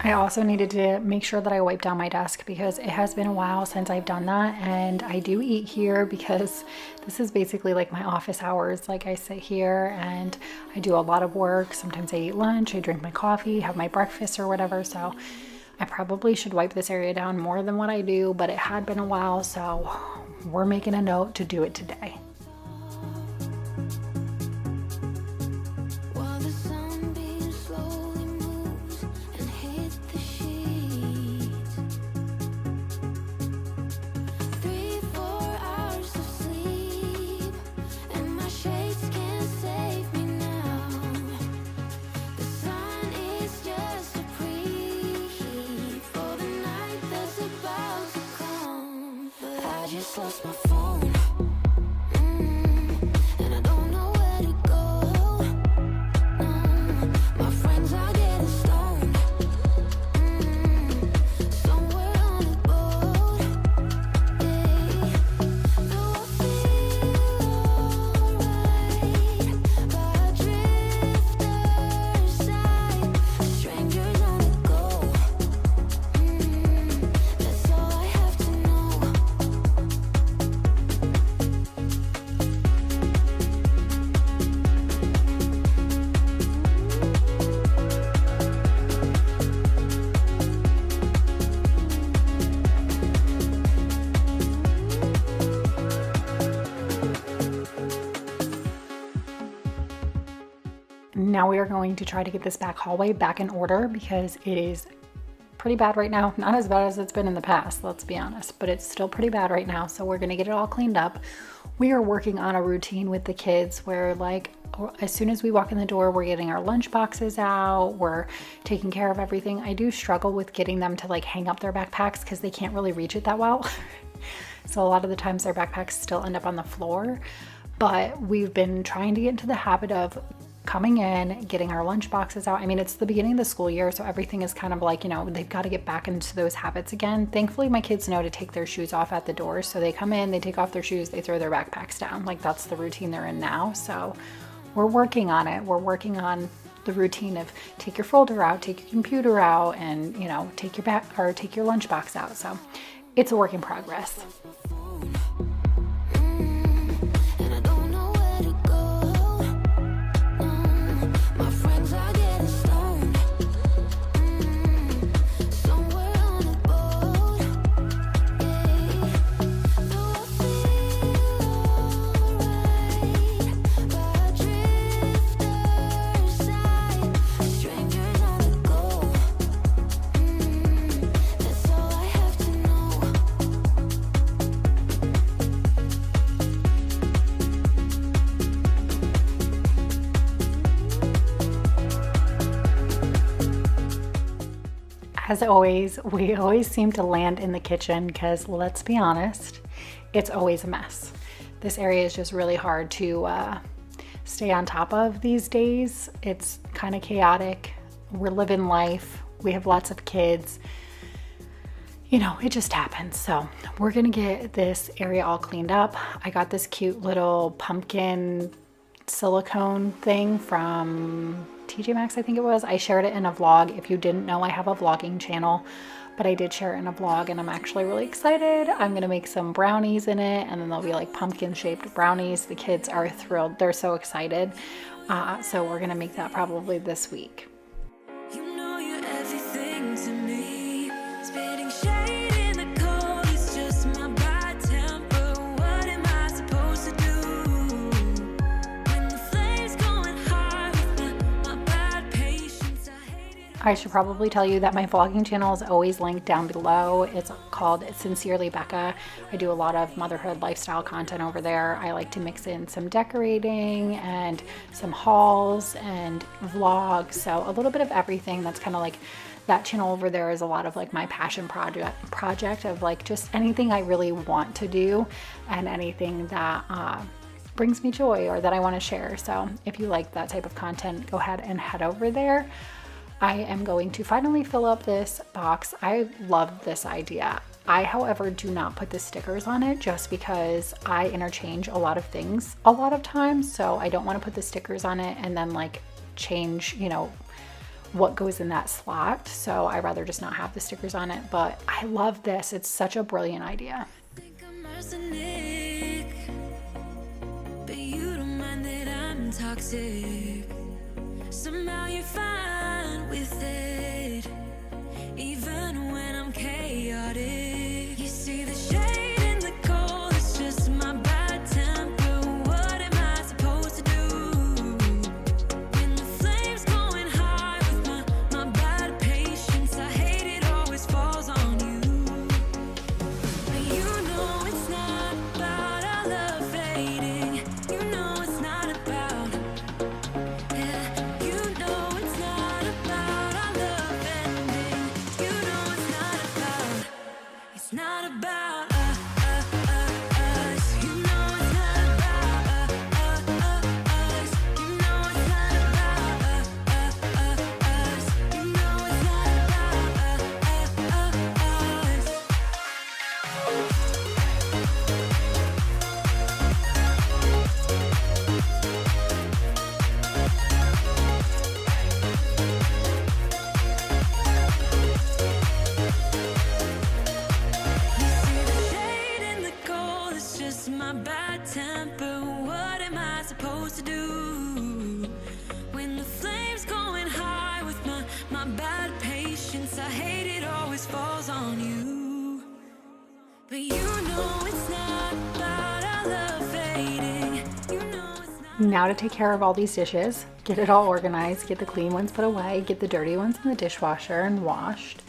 I also needed to make sure that I wipe down my desk because it has been a while since I've done that, and I do eat here because this is basically like my office hours. Like I sit here and I do a lot of work. Sometimes I eat lunch, I drink my coffee, have my breakfast or whatever. So I probably should wipe this area down more than what I do, but it had been a while, so we're making a note to do it today. While the sunbeam slowly moves and hits the sheets, 3-4 hours of sleep, and my shades can't save me now. The sun is just a preheat for the night that's about to come. But I just lost my phone. And I don't know where to go. My friends are getting stoned. Somewhere on a boat. Though I feel alright by a drifter's side. Strangers on the go. That's all I have to know. Now we are going to try to get this back hallway back in order because it is pretty bad right now. Not as bad as it's been in the past, let's be honest, but it's still pretty bad right now. So we're gonna get it all cleaned up. We are working on a routine with the kids where like as soon as we walk in the door, we're getting our lunch boxes out, we're taking care of everything. I do struggle with getting them to like hang up their backpacks because they can't really reach it that well. So a lot of the times their backpacks still end up on the floor, but we've been trying to get into the habit of coming in, getting our lunch boxes out. I mean, it's the beginning of the school year, so everything is kind of like, you know, they've got to get back into those habits again. Thankfully, my kids know to take their shoes off at the door. So they come in, they take off their shoes, they throw their backpacks down. Like that's the routine they're in now. So we're working on it. We're working on the routine of take your folder out, take your computer out, and, you know, take your take your lunch box out. So it's a work in progress. And I don't know where to go. My friends are getting stoned. Somewhere on a boat. Though I feel alright by a drifter's side. Strangers on the go. That's all I have to know. As always, we always seem to land in the kitchen because let's be honest, it's always a mess. This area is just really hard to stay on top of these days. It's kind of chaotic. We're living life. We have lots of kids. You know, it just happens. So we're gonna get this area all cleaned up. I got this cute little pumpkin silicone thing from TJ Maxx, I think it was. I shared it in a vlog. If you didn't know, I have a vlogging channel, but I did share it in a vlog and I'm actually really excited. I'm gonna make some brownies in it and then they'll be like pumpkin shaped brownies. The kids are thrilled. They're so excited. So we're gonna make that probably this week. You know you're everything to me. Spitting shade in the cold, it's just my bad temper. What am I supposed to do? When the flames going high with my bad patience, I hate it. I should probably tell you that my vlogging channel is always linked down below. It's called Sincerely Becka. I do a lot of motherhood lifestyle content over there. I like to mix in some decorating and some hauls and vlogs. So a little bit of everything. That's kind of like that channel over there is a lot of like my passion project of like just anything I really want to do and anything that brings me joy or that I want to share. So if you like that type of content, go ahead and head over there. I am going to finally fill up this box. I love this idea. I, however, do not put the stickers on it just because I interchange a lot of things a lot of times. So I don't want to put the stickers on it and then like change, you know, what goes in that slot. So I rather just not have the stickers on it, but I love this. It's such a brilliant idea. Think I'm arsenic, but you don't mind that I'm toxic. Somehow you're fine with it, even when I'm chaotic. You see the shade in the cold, it's just my bad temper. What am I supposed to do? When the flames going high with my bad patience, I hate it always falls on you. But you know it's not about our love fading. You know it's not about, yeah. You know it's not about our love ending. You know it's not about, it's not about us. You know it's not about us. You know it's not about us. You know it's not about us. You see the shade in the cold, it's just my bad temper. What am I supposed to do? When the flames going high with my bad patience, I hate it always falls on you. But you know it's not about our love fading. You know it's not. Now to take care of all these dishes, get it all organized, get the clean ones put away, get the dirty ones in the dishwasher and washed.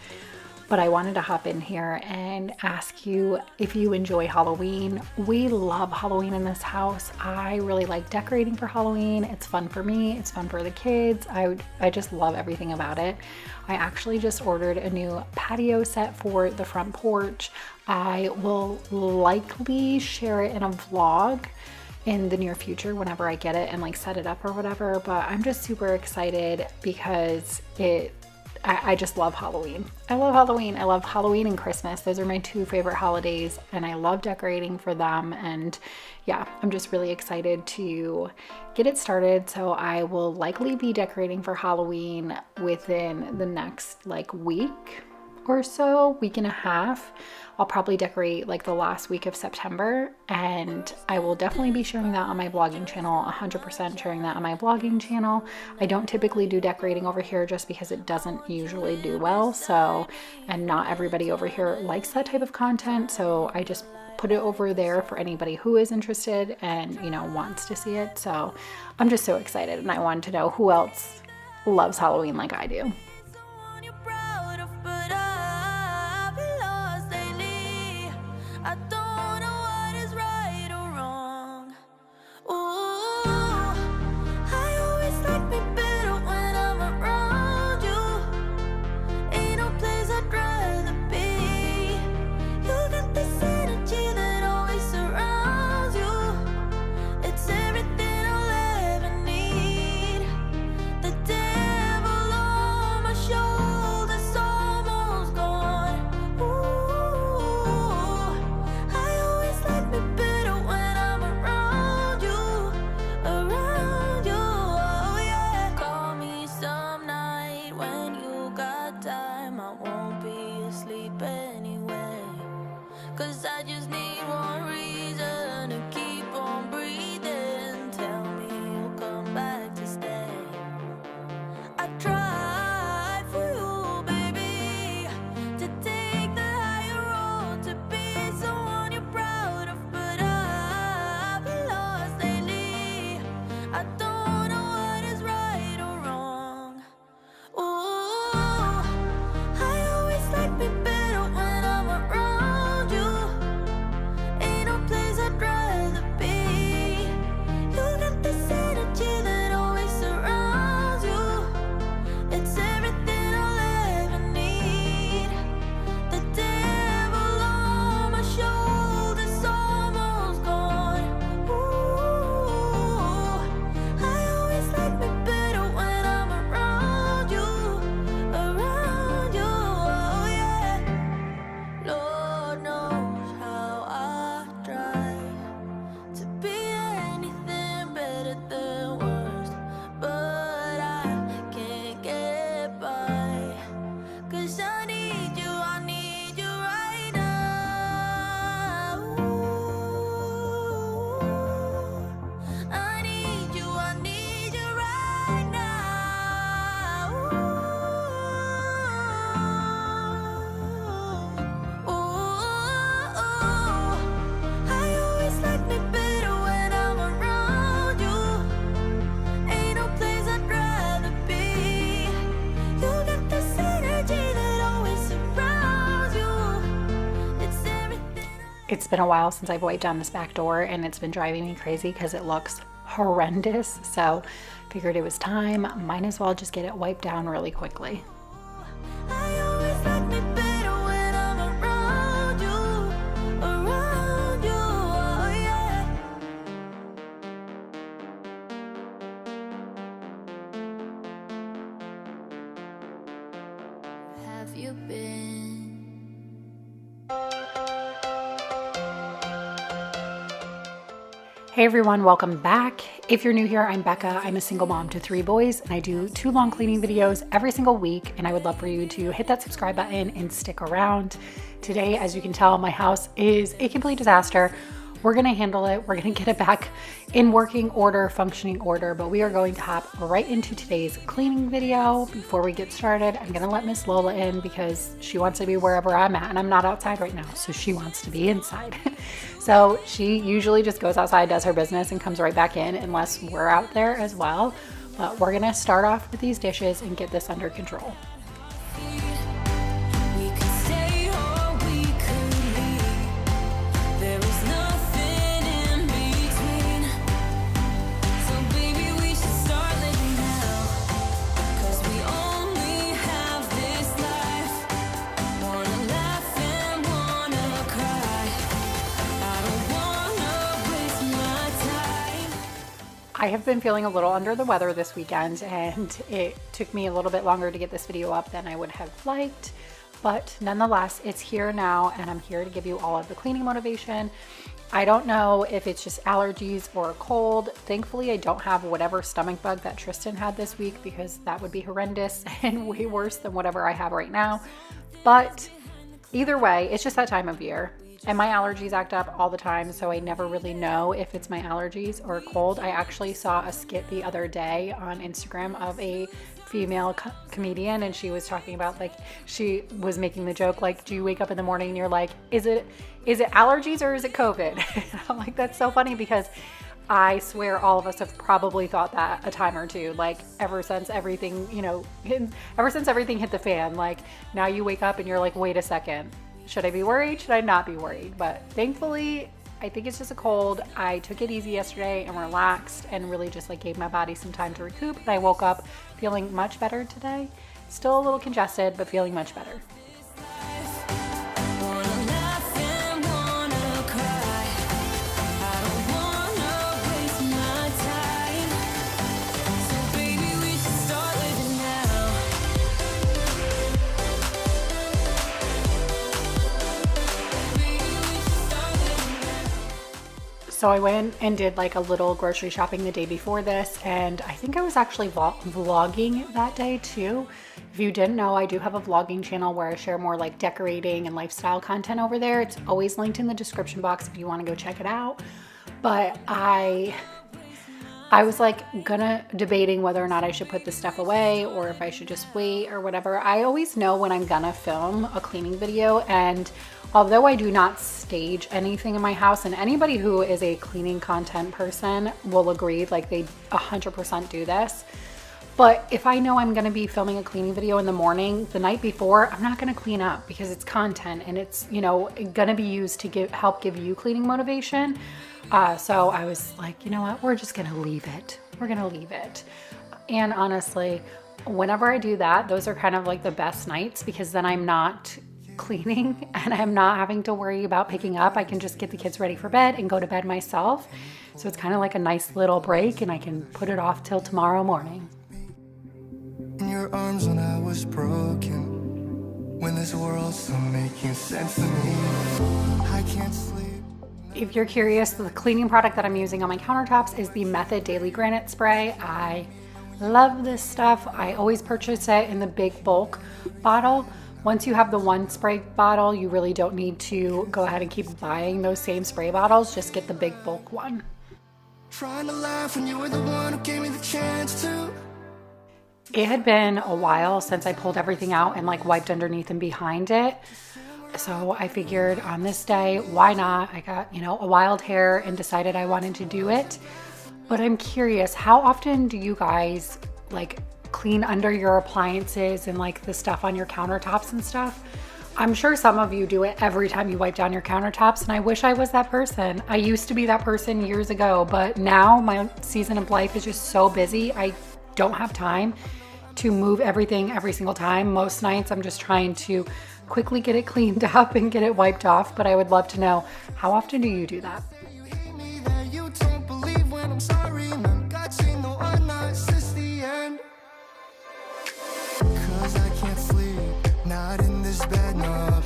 but I wanted to hop in here and ask you if you enjoy Halloween. We love Halloween in this house. I really like decorating for Halloween. It's fun for me. It's fun for the kids. I just love everything about it. I actually just ordered a new patio set for the front porch. I will likely share it in a vlog in the near future whenever I get it and like set it up or whatever, but I'm just super excited because I just love Halloween. I love Halloween. I love Halloween and Christmas. Those are my two favorite holidays, and I love decorating for them. And yeah, I'm just really excited to get it started. So I will likely be decorating for Halloween within the next like week or so, week and a half. I'll probably decorate like the last week of September, and I will definitely be sharing that on my vlogging channel, 100% sharing that on my vlogging channel. I don't typically do decorating over here just because it doesn't usually do well. So, and not everybody over here likes that type of content. So I just put it over there for anybody who is interested and, you know, wants to see it. So I'm just so excited, and I wanted to know who else loves Halloween like I do. Someone you're proud of, but I've been lost lately. I don't know what is right or wrong. Ooh, I always like me better when I'm around you. Ain't no place I'd rather be. You got this energy that always surrounds you. It's everything I'll ever need. The devil on my shoulder's almost gone. Ooh, I always like me better when I'm around you, oh yeah. Call me some night when you got time. I won't be asleep anyway, 'cause I just need one reason to keep on breathing. Tell me you'll come back to stay. I tried for you, baby, to take the higher road, to be someone you're proud of, but I've been lost lately. I don't know what is right or wrong. Ooh, I always like me better when I'm around you. Ain't no place I'd rather be. You got this energy that always surrounds you. It's everything I'll ever need. The devil on my shoulder's almost gone. Ooh, I always like me better when I'm around you, oh yeah. Lord knows how I try to be anything better than worst, but I can't get by. 'Cause I need you right now. Ooh, I need you right now. Ooh, I always like me better when I'm around you. Ain't no place I'd rather be. You got this energy that always surrounds you. It's everything. It's been a while since I've wiped down this back door, and it's been driving me crazy because it looks horrendous. So figured it was time. Might as well just get it wiped down really quickly. I always like me better when I'm around you, oh yeah. Have you been? Hey everyone, welcome back. If you're new here, I'm Becca. I'm a single mom to 3 boys, and I do 2 long cleaning videos every single week, and I would love for you to hit that subscribe button and stick around. Today, as you can tell, my house is a complete disaster. We're gonna handle it. We're gonna get it back in working order, functioning order, but we are going to hop right into today's cleaning video. Before we get started, I'm gonna let Miss Lola in because she wants to be wherever I'm at, and I'm not outside right now, so she wants to be inside. So she usually just goes outside, does her business, and comes right back in unless we're out there as well. But we're gonna start off with these dishes and get this under control. We could I have been feeling a little under the weather this weekend, and it took me a little bit longer to get this video up than I would have liked, but nonetheless, it's here now, and I'm here to give you all of the cleaning motivation. I don't know if it's just allergies or a cold. Thankfully, I don't have whatever stomach bug that Tristan had this week, because that would be horrendous and way worse than whatever I have right now. But either way, it's just that time of year. And my allergies act up all the time, so I never really know if it's my allergies or a cold. I actually saw a skit the other day on Instagram of a female comedian, and she was talking about, like, she was making the joke, like, do you wake up in the morning and you're like, is it allergies or is it COVID? I'm like, that's so funny, because I swear all of us have probably thought that a time or two, like ever since everything, ever since everything hit the fan. Like, now you wake up and you're like, wait a second. Should I be worried? Should I not be worried? But thankfully, I think it's just a cold. I took it easy yesterday and relaxed and really just like gave my body some time to recoup. And I woke up feeling much better today. Still a little congested, but feeling much better. Wanna laugh and wanna cry. I don't wanna waste my time. So baby, we should start living now. Baby, we should start living now. So I went and did like a little grocery shopping the day before this, and I think I was actually vlogging that day too. If you didn't know, I do have a vlogging channel where I share more like decorating and lifestyle content over there. It's always linked in the description box if you want to go check it out. But I was like debating whether or not I should put this stuff away or if I should just wait or whatever. I always know when I'm gonna film a cleaning video, and although I do not stage anything in my house, and anybody who is a cleaning content person will agree, like they 100% do this. But if I know I'm gonna be filming a cleaning video in the morning, the night before, I'm not gonna clean up because it's content and it's, gonna be used to help give you cleaning motivation. So I was like, you know what, we're just gonna leave it. We're gonna leave it. And honestly, whenever I do that, those are kind of like the best nights, because then I'm not cleaning and I'm not having to worry about picking up. I can just get the kids ready for bed and go to bed myself. So it's kind of like a nice little break, and I can put it off till tomorrow morning. In your arms when I was broken, when this world's still making sense to me, I can't sleep. If you're curious, the cleaning product that I'm using on my countertops is the Method Daily Granite Spray. I love this stuff. I always purchase it in the big bulk bottle. Once you have the one spray bottle, you really don't need to go ahead and keep buying those same spray bottles. Just get the big bulk one. Trying to laugh when you were the one who gave me the chance to. It had been a while since I pulled everything out and like wiped underneath and behind it. So I figured on this day, why not? I got, a wild hair and decided I wanted to do it. But I'm curious, how often do you guys like clean under your appliances and like the stuff on your countertops and stuff? I'm sure some of you do it every time you wipe down your countertops, and I wish I was that person. I used to be that person years ago, but now my season of life is just so busy. I don't have time to move everything every single time. Most nights I'm just trying to quickly get it cleaned up and get it wiped off, but I would love to know, how often do you do that? You hate me that you don't believe when I'm sorry. None got you, no, I'm not since the end. 'Cause I can't sleep, not in this bed, no.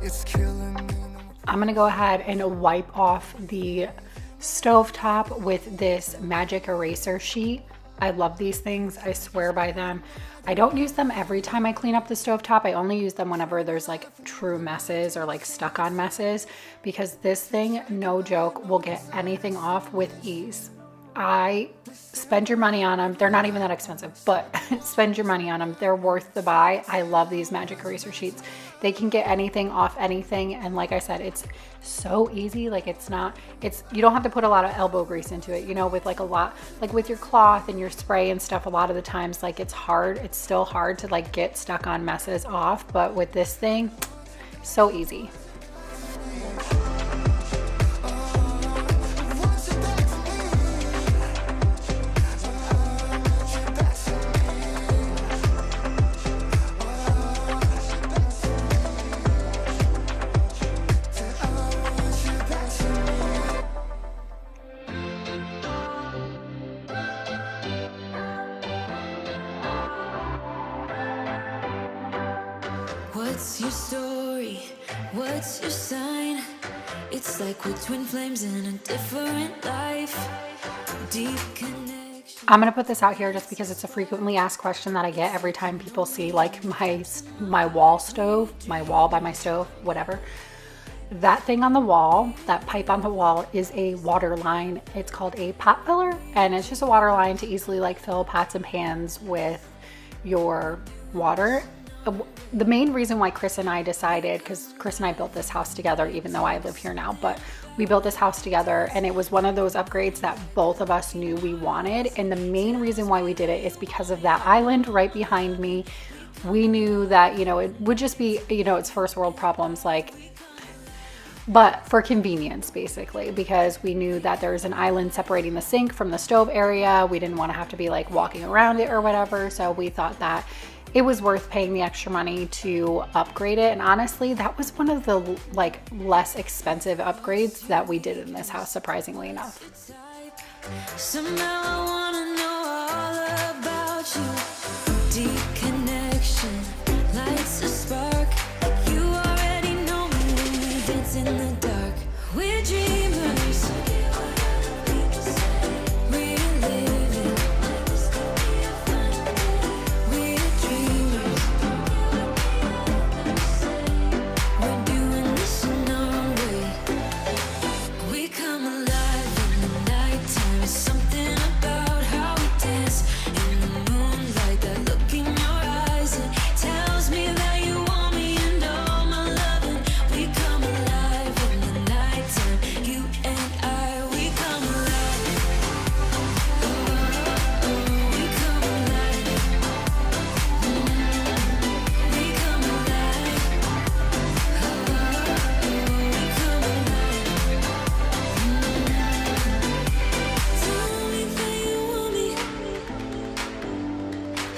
It's killing me. I'm gonna go ahead and wipe off the stovetop with this magic eraser sheet. I love these things. I swear by them. I don't use them every time I clean up the stovetop. I only use them whenever there's like true messes or like stuck on messes, because this thing, no joke, will get anything off with ease. I spend your money on them. They're not even that expensive, but spend your money on them. They're worth the buy. I love these magic eraser sheets. They can get anything off anything. And like I said, it's so easy. Like you don't have to put a lot of elbow grease into it, with like a lot, like with your cloth and your spray and stuff, a lot of the times, like it's still hard to like get stuck on messes off. But with this thing, so easy. What's your story? What's your sign? It's like we're twin flames in a different life. Deep connection. I'm gonna put this out here just because it's a frequently asked question that I get every time people see like my wall stove, my wall by my stove, whatever. That thing on the wall, that pipe on the wall, is a water line. It's called a pot filler, and it's just a water line to easily like fill pots and pans with your water. The main reason why Chris and I decided, because Chris and I built this house together, even though I live here now, but we built this house together, and it was one of those upgrades that both of us knew we wanted. And the main reason why we did it is because of that island right behind me. We knew that, you know, it would just be, you know, it's first world problems, like, but for convenience, basically, because we knew that there's an island separating the sink from the stove area. We didn't want to have to be like walking around it or whatever. So we thought that it was worth paying the extra money to upgrade it. And honestly, that was one of the like less expensive upgrades that we did in this house, surprisingly enough. Somehow I wanna know all about you. Deep connection lights a spark. You already know me when we dance in the dark. We're dreamers. We're living. We're dreamers. We're doing this in our own way. We come alive in the nighttime. It's something about how we dance in the moonlight. That look in your eyes, it tells me that you want me and all my loving. We come alive in the nighttime. You and I, we come alive. Oh, we come alive. We come alive. Oh, we come alive. Tell me that you want me.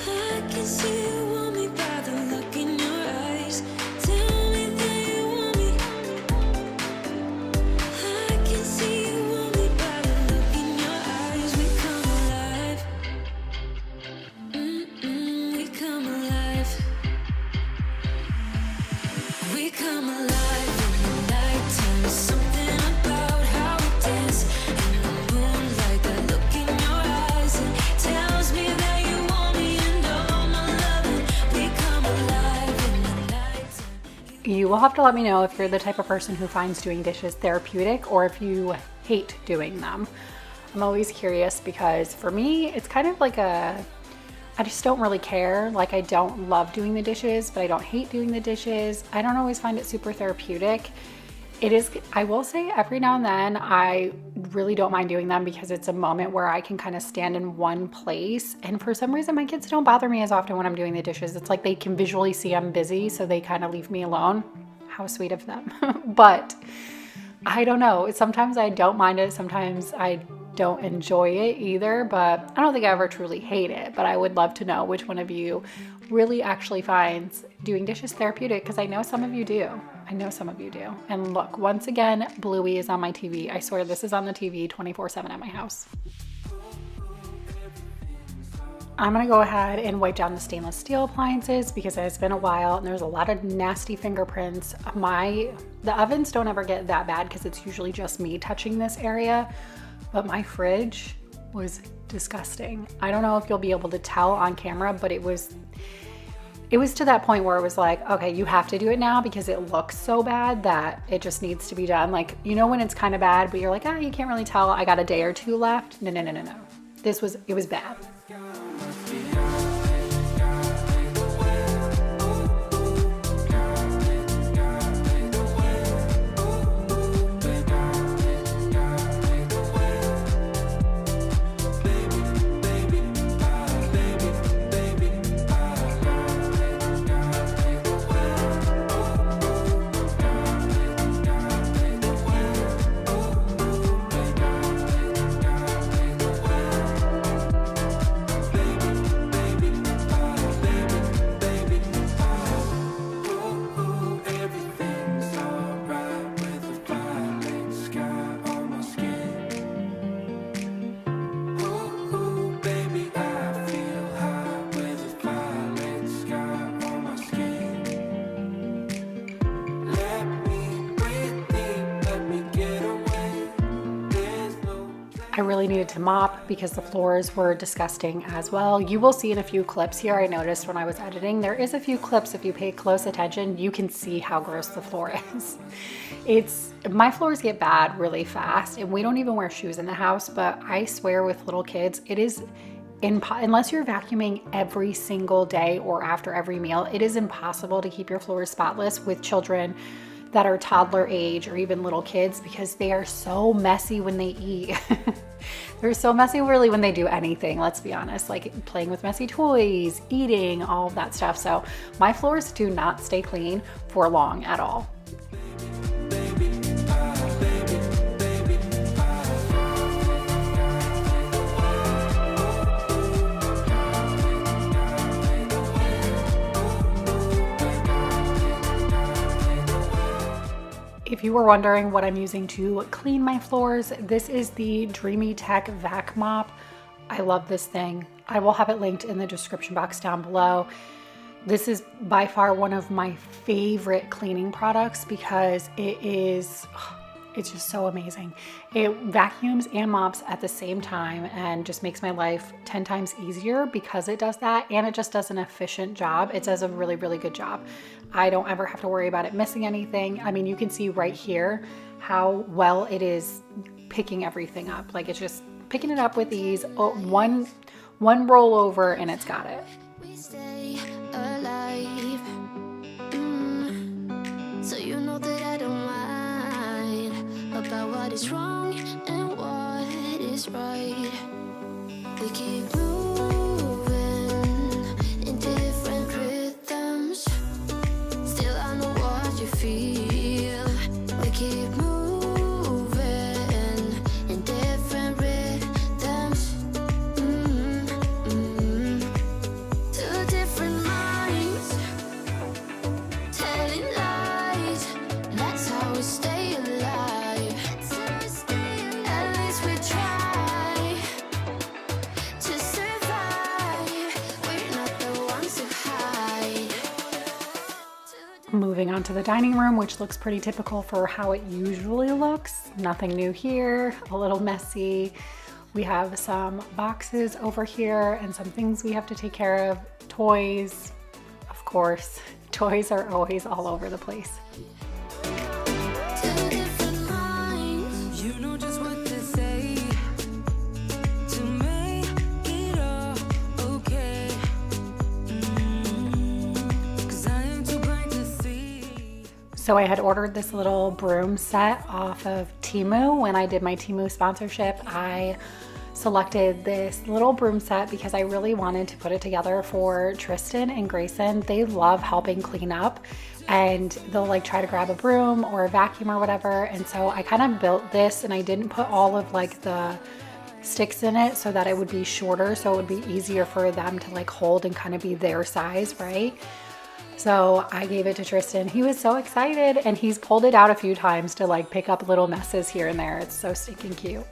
I can see you want me by the look in your eyes. Tell me that you want me. I can see you want me by the look in your eyes. We come alive. We come alive. We come alive in the nighttime. Something about how we dance in the moonlight. That look in your eyes, it tells me that you want me and all my loving. We come alive in the nighttime. You will have to let me know if you're the type of person who finds doing dishes therapeutic or if you hate doing them. I'm always curious because for me, it's kind of like I just don't really care. Like, I don't love doing the dishes, but I don't hate doing the dishes. I don't always find it super therapeutic. It is, I will say, every now and then I really don't mind doing them because it's a moment where I can kind of stand in one place. And for some reason, my kids don't bother me as often when I'm doing the dishes. It's like they can visually see I'm busy, so they kind of leave me alone. How sweet of them. But I don't know. Sometimes I don't mind it. Sometimes I don't enjoy it either, but I don't think I ever truly hate it. But I would love to know which one of you really actually finds doing dishes therapeutic, because I know some of you do. I know some of you do. And look, once again, Bluey is on my TV. I swear this is on the TV 24/7 at my house. I'm gonna go ahead and wipe down the stainless steel appliances because it's been a while and there's a lot of nasty fingerprints. The ovens don't ever get that bad because it's usually just me touching this area, but my fridge was disgusting. I don't know if you'll be able to tell on camera, but it was to that point where it was like, okay, you have to do it now because it looks so bad that it just needs to be done. Like, you know, when it's kind of bad, but you're like, you can't really tell. I got a day or two left. No. It was bad. needed to mop because the floors were disgusting as well. You will see in a few clips here, I noticed when I was editing, there is a few clips, if you pay close attention, you can see how gross the floor is. My floors get bad really fast, and we don't even wear shoes in the house, but I swear with little kids, it is unless you're vacuuming every single day or after every meal, it is impossible to keep your floors spotless with children that are toddler age or even little kids, because they are so messy when they eat. They're so messy really when they do anything, let's be honest, like playing with messy toys, eating, all of that stuff. So my floors do not stay clean for long at all. If you were wondering what I'm using to clean my floors, this is the Dreamy Tech Vac Mop. I love this thing. I will have it linked in the description box down below. This is by far one of my favorite cleaning products because it's just so amazing. It vacuums and mops at the same time and just makes my life 10 times easier because it does that, and it just does an efficient job. It does a really, really good job. I don't ever have to worry about it missing anything. I mean, you can see right here how well it is picking everything up. Like, it's just picking it up with ease. Oh, one roll over and it's got it. We stay alive. So you know that I don't mind about what is wrong and what is right. We keep moving in different rhythms. Still I know what you feel. We keep moving in different rhythms. Two different minds telling lies. That's how we stay alive. At least we try to survive. We're not the ones who hide. Moving on to the dining room, which looks pretty typical for how it usually looks. Nothing new here, a little messy. We have some boxes over here and some things we have to take care of. Toys, of course. Toys are always all over the place. Two different minds. You know just what to say to make it all okay. 'Cause I am too blind to see. So I had ordered this little broom set off of Temu. When I did my Temu sponsorship, I selected this little broom set because I really wanted to put it together for Tristan and Grayson. They love helping clean up, and they'll like try to grab a broom or a vacuum or whatever. And so I kind of built this, and I didn't put all of like the sticks in it so that it would be shorter, so it would be easier for them to like hold and kind of be their size, right? So I gave it to Tristan. He was so excited, and he's pulled it out a few times to like pick up little messes here and there. It's so stinking cute.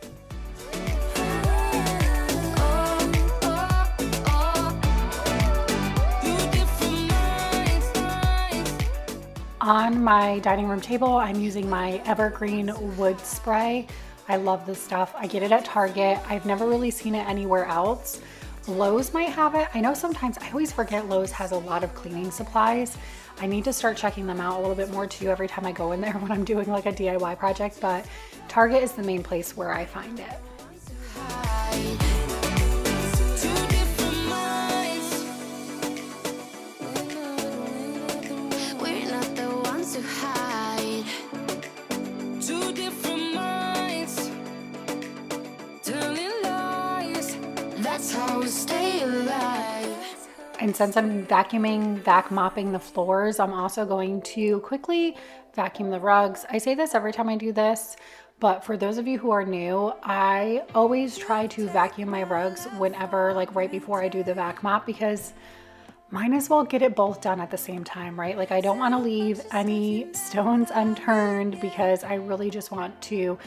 On my dining room table, I'm using my Evergreen wood spray. I love this stuff. I get it at Target. I've never really seen it anywhere else. Lowe's might have it. I know sometimes, I always forget Lowe's has a lot of cleaning supplies. I need to start checking them out a little bit more too every time I go in there when I'm doing like a DIY project, but Target is the main place where I find it. Two different minds. We're not the ones who hide. Two different minds telling lies. That's how we stay alive. And since I'm vac mopping the floors, I'm also going to quickly vacuum the rugs. I say this every time I do this, but for those of you who are new, I always try to vacuum my rugs whenever, like right before I do the vac mop, because might as well get it both done at the same time, right? Like I don't want to leave any stones unturned because I really just want to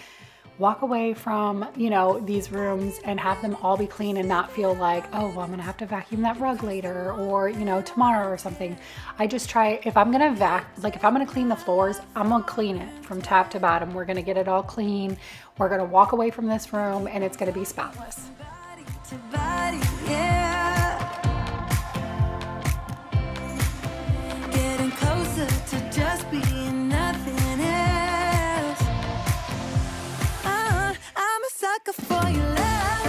walk away from, you know, these rooms and have them all be clean and not feel like, oh, well, I'm gonna have to vacuum that rug later or, you know, tomorrow or something. I just try, if I'm gonna if I'm gonna clean the floors, I'm gonna clean it from top to bottom. We're gonna get it all clean. We're gonna walk away from this room and it's gonna be spotless. To body, yeah. Getting closer to just being nothing else. I'm a sucker for your love.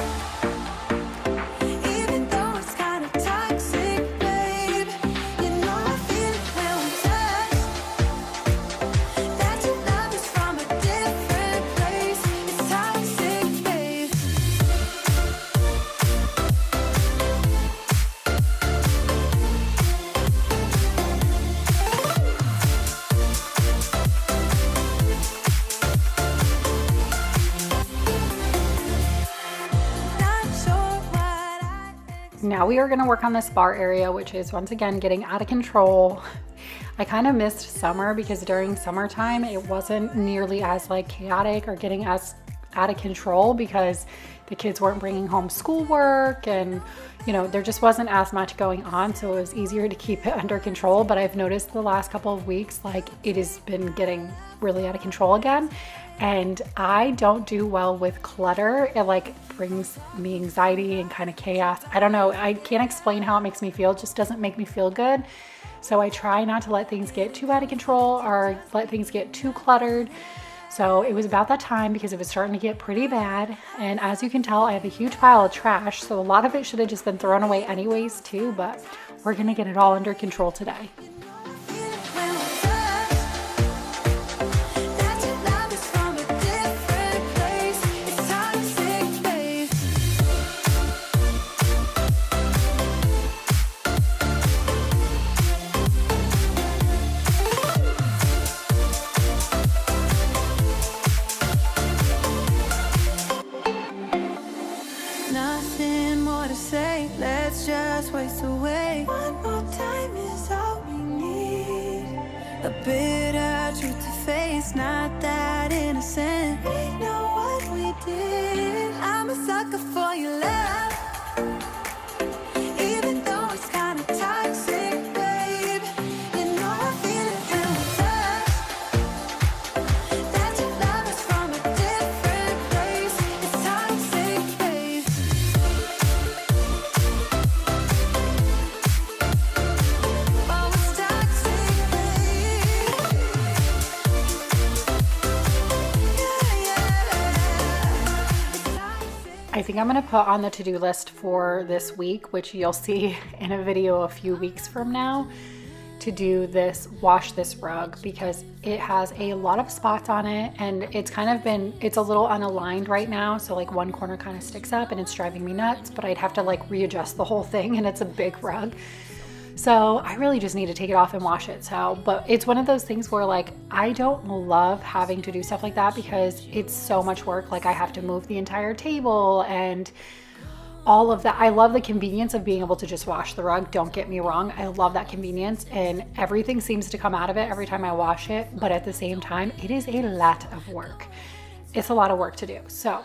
Even though it's kind of toxic, babe. You know I feel it when we touch. That your love is from a different place. It's toxic, babe. Now we are going to work on this bar area, which is once again getting out of control. I kind of missed summer because during summertime it wasn't nearly as like chaotic or getting as out of control because the kids weren't bringing home schoolwork and, you know, there just wasn't as much going on, so it was easier to keep it under control. But I've noticed the last couple of weeks like it has been getting really out of control again. And I don't do well with clutter. It like brings me anxiety and kind of chaos. I don't know. I can't explain how it makes me feel. It just doesn't make me feel good. So I try not to let things get too out of control or let things get too cluttered. So it was about that time because it was starting to get pretty bad. And as you can tell, I have a huge pile of trash. So a lot of it should have just been thrown away anyways too, but we're gonna get it all under control today. Nothing more to say, let's just waste away. One more time is all we need. A bitter truth to face, not that innocent. We know what we did. I'm a sucker for your love. Even though it's kind of toxic, babe. You know I feel it when we touch. That your love is from a different place. It's toxic, babe. Oh, it's toxic, babe. I think I'm gonna put on the to-do list for this week, which you'll see in a video a few weeks from now, to do this, wash this rug, because it has a lot of spots on it and it's kind of been, it's a little unaligned right now. So like one corner kind of sticks up and it's driving me nuts, but I'd have to like readjust the whole thing and it's a big rug. So I really just need to take it off and wash it. So, but it's one of those things where like, I don't love having to do stuff like that because it's so much work. Like I have to move the entire table and all of that. I love the convenience of being able to just wash the rug. Don't get me wrong. I love that convenience and everything seems to come out of it every time I wash it. But at the same time, it is a lot of work. It's a lot of work to do. So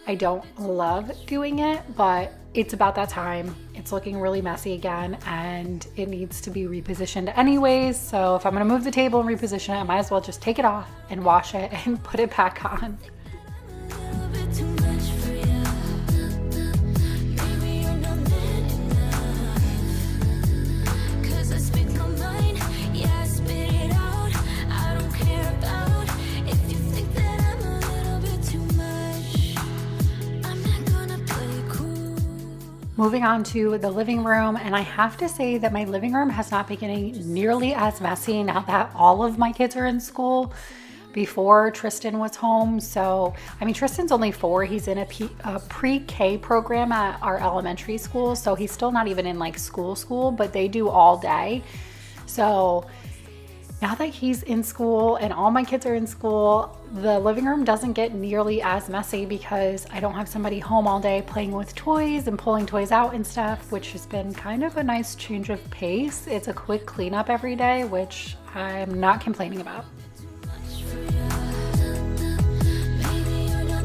I don't love doing it, but it's about that time. It's looking really messy again and it needs to be repositioned anyways. So if I'm gonna move the table and reposition it, I might as well just take it off and wash it and put it back on. A little bit too much for you. Maybe you're not man enough. 'Cause I speak my mind, yeah, I spit it out. I don't care about if you think that I'm a little bit too much. I'm not gonna play cool. Moving on to the living room, and I have to say that my living room has not been getting nearly as messy now that all of my kids are in school. Before Tristan was home, so I mean Tristan's only 4. He's in a pre-K program at our elementary school, so he's still not even in like school, but they do all day. So now that he's in school and all my kids are in school, the living room doesn't get nearly as messy because I don't have somebody home all day playing with toys and pulling toys out and stuff, which has been kind of a nice change of pace. It's a quick cleanup every day, which I'm not complaining about. Maybe you're not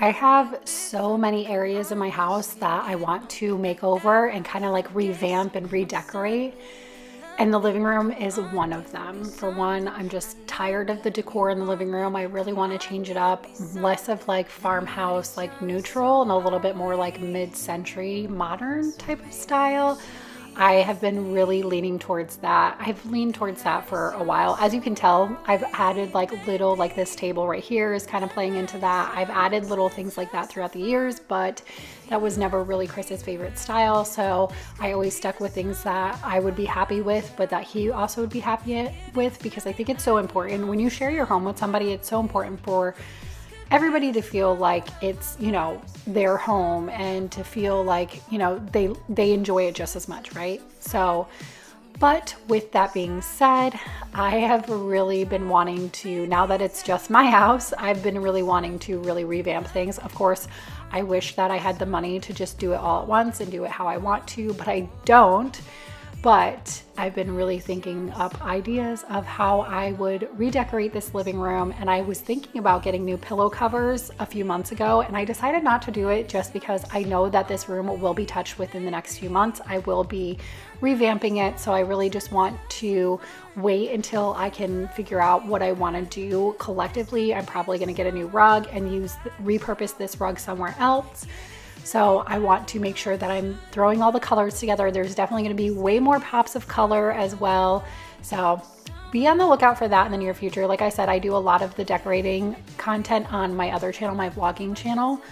I have so many areas in my house that I want to make over and kind of like revamp and redecorate. And the living room is one of them. For one, I'm just tired of the decor in the living room. I really want to change it up. Less of like farmhouse, like neutral, and a little bit more like mid-century modern type of style. I have been really leaning towards that. I've leaned towards that for a while. As you can tell, I've added like little, like this table right here is kind of playing into that. I've added little things like that throughout the years, but that was never really Chris's favorite style. So I always stuck with things that I would be happy with, but that he also would be happy with, because I think it's so important. When you share your home with somebody, it's so important for everybody to feel like it's, you know, their home, and to feel like, you know, they enjoy it just as much, right? So, but with that being said, I have really been wanting to, now that it's just my house, I've been really wanting to really revamp things. Of course, I wish that I had the money to just do it all at once and do it how I want to, but I don't. But I've been really thinking up ideas of how I would redecorate this living room. And I was thinking about getting new pillow covers a few months ago, and I decided not to do it just because I know that this room will be touched within the next few months. I will be revamping it. So I really just want to wait until I can figure out what I want to do collectively. I'm probably going to get a new rug and repurpose this rug somewhere else. So I want to make sure that I'm throwing all the colors together. There's definitely going to be way more pops of color as well. So be on the lookout for that in the near future. Like I said, I do a lot of the decorating content on my other channel, my vlogging channel.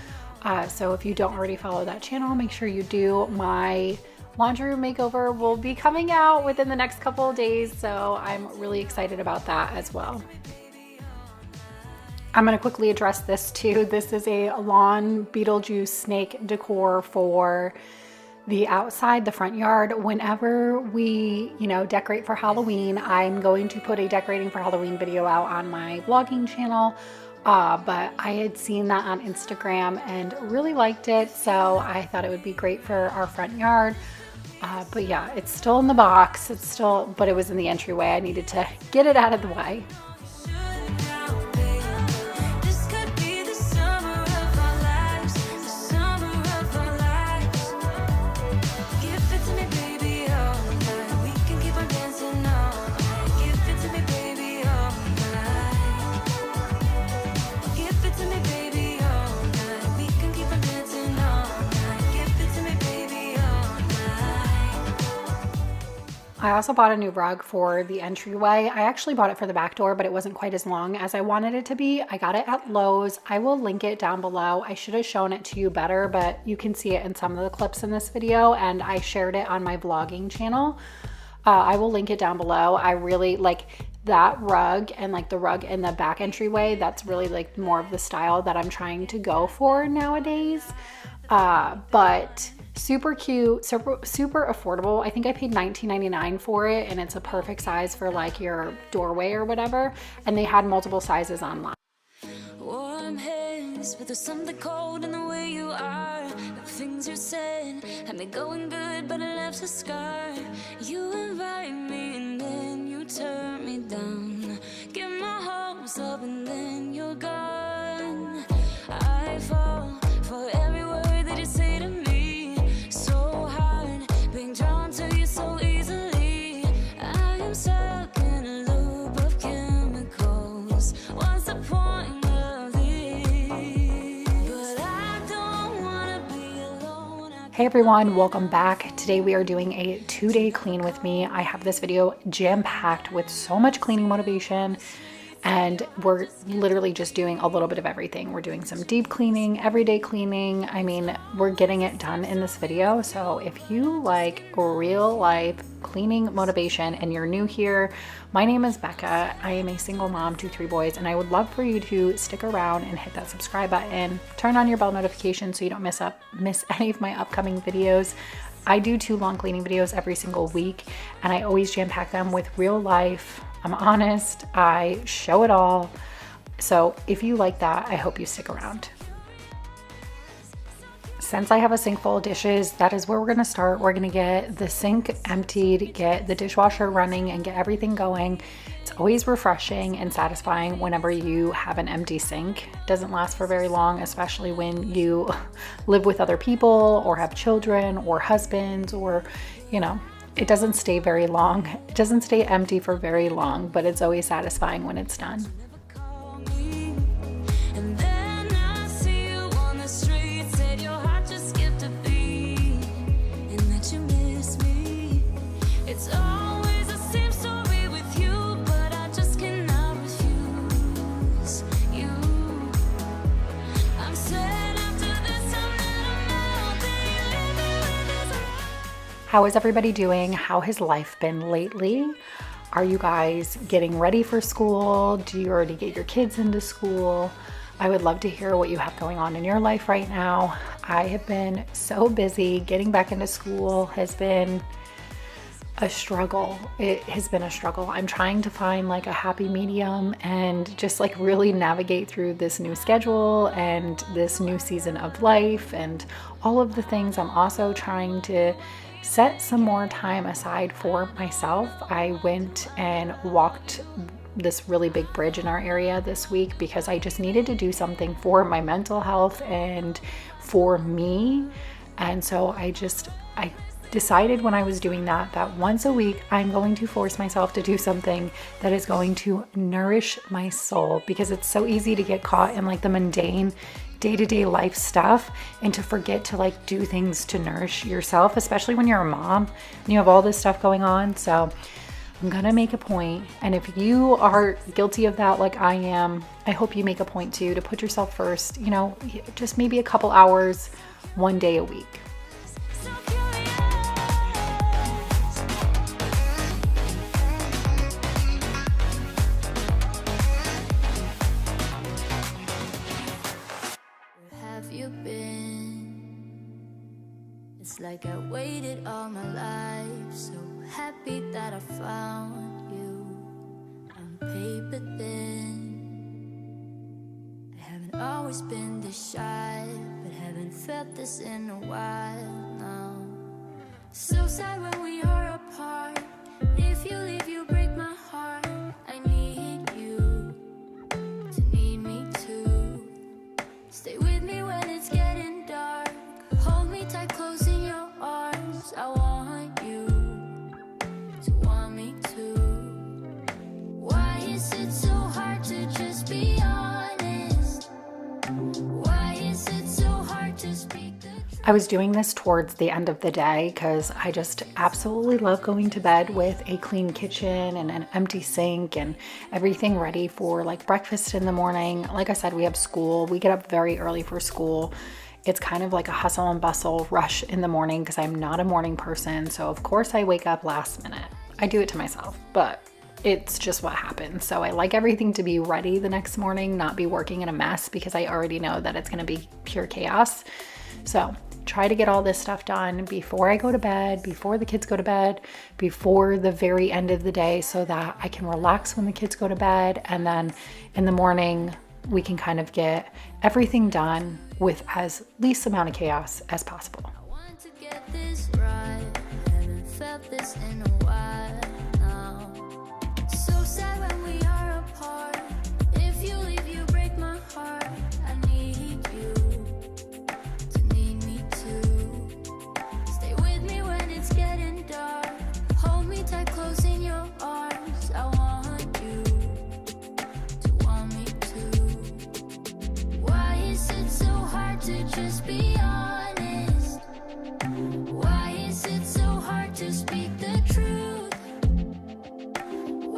So if you don't already follow that channel, make sure you do. My laundry room makeover will be coming out within the next couple of days. So I'm really excited about that as well. I'm going to quickly address this too. This is a lawn Beetlejuice snake decor for the outside, the front yard. Whenever we, you know, decorate for Halloween, I'm going to put a decorating for Halloween video out on my vlogging channel. But I had seen that on Instagram and really liked it. So I thought it would be great for our front yard. But yeah, it's still in the box. But it was in the entryway. I needed to get it out of the way. I also bought a new rug for the entryway. I actually bought it for the back door, but it wasn't quite as long as I wanted it to be. I got it at Lowe's. I will link it down below. I should have shown it to you better, but you can see it in some of the clips in this video, and I shared it on my vlogging channel. I will link it down below. I really like that rug, and like the rug in the back entryway. That's really like more of the style that I'm trying to go for nowadays. But super cute, super affordable. I think I paid $19.99 for it, and it's a perfect size for like your doorway or whatever. And they had multiple sizes online. Warm hands, but there's something cold in the way you are. The things you said had me going good, but it left a scar. You invite me and then you turn me down. Get my hopes up and then you're gone. I fall for every word that you say to me. So hard, being drawn to you so easily. I am stuck in a loop of chemicals. What's the point of this? But I don't wanna be alone. Hey everyone, welcome back. Today we are doing a 2-day clean with me. I have this video jam-packed with so much cleaning motivation, and we're literally just doing a little bit of everything. We're doing some deep cleaning, everyday cleaning. I mean, we're getting it done in this video. So if you like real life cleaning motivation and you're new here, my name is Becca. I am a single mom to 3 boys, and I would love for you to stick around and hit that subscribe button, turn on your bell notification so you don't miss any of my upcoming videos. I do 2 long cleaning videos every single week, and I always jam pack them with real life. I'm honest, I show it all. So if you like that, I hope you stick around. Since I have a sink full of dishes, that is where we're gonna start. We're gonna get the sink emptied, get the dishwasher running, and get everything going. It's always refreshing and satisfying whenever you have an empty sink. It doesn't last for very long, especially when you live with other people or have children or husbands, or, you know, it doesn't stay very long. It doesn't stay empty for very long, but it's always satisfying when it's done. And then I see you on the street, said your heart just skipped a beat, and that you miss me. It's always the same story with you, but I just cannot refuse you. I'm sad after this time that I'm out there, you leave me with this. How is everybody doing? How has life been lately? Are you guys getting ready for school? Do you already get your kids into school? I would love to hear what you have going on in your life right now. I have been so busy. Getting back into school has been a struggle. It has been a struggle. I'm trying to find like a happy medium and just like really navigate through this new schedule and this new season of life and all of the things. I'm also trying to set some more time aside for myself. I went and walked this really big bridge in our area this week because I just needed to do something for my mental health and for me. And so I decided when I was doing that once a week, I'm going to force myself to do something that is going to nourish my soul, because it's so easy to get caught in like the mundane day-to-day life stuff and to forget to like do things to nourish yourself, especially when you're a mom and you have all this stuff going on. So I'm gonna make a point, and if you are guilty of that like I am, I hope you make a point too, to put yourself first, you know, just maybe a couple hours one day a week. So curious. Where have you been? It's like I waited all my life, so happy that I found you. On paper thin, I haven't always been this shy, but haven't felt this in a while now. So sad when we are apart. If you leave, you break my heart. I need you to need me too. Stay with me when it's getting dark. Hold me tight, close in your arms. I want you to want me too. Why is it so hard to just be honest? Why is it so hard to speak the truth? I was doing this towards the end of the day because I just absolutely love going to bed with a clean kitchen and an empty sink and everything ready for like breakfast in the morning. Like I said, we have school. We get up very early for school. It's kind of like a hustle and bustle rush in the morning because I'm not a morning person. So of course I wake up last minute. I do it to myself, but it's just what happens. So I like everything to be ready the next morning, not be working in a mess, because I already know that it's going to be pure chaos. So try to get all this stuff done before I go to bed, before the kids go to bed, before the very end of the day, so that I can relax when the kids go to bed. And then in the morning, we can kind of get everything done with as least amount of chaos as possible. I want to get this right. Haven't felt this in a while now. So sad when we are apart. If you leave, you break my heart. I need you to need me too. Stay with me when it's getting dark. Hold me tight, close in your arms. I want you to want me too. Why is it so hard to just be honest? Why is it so hard to speak the truth?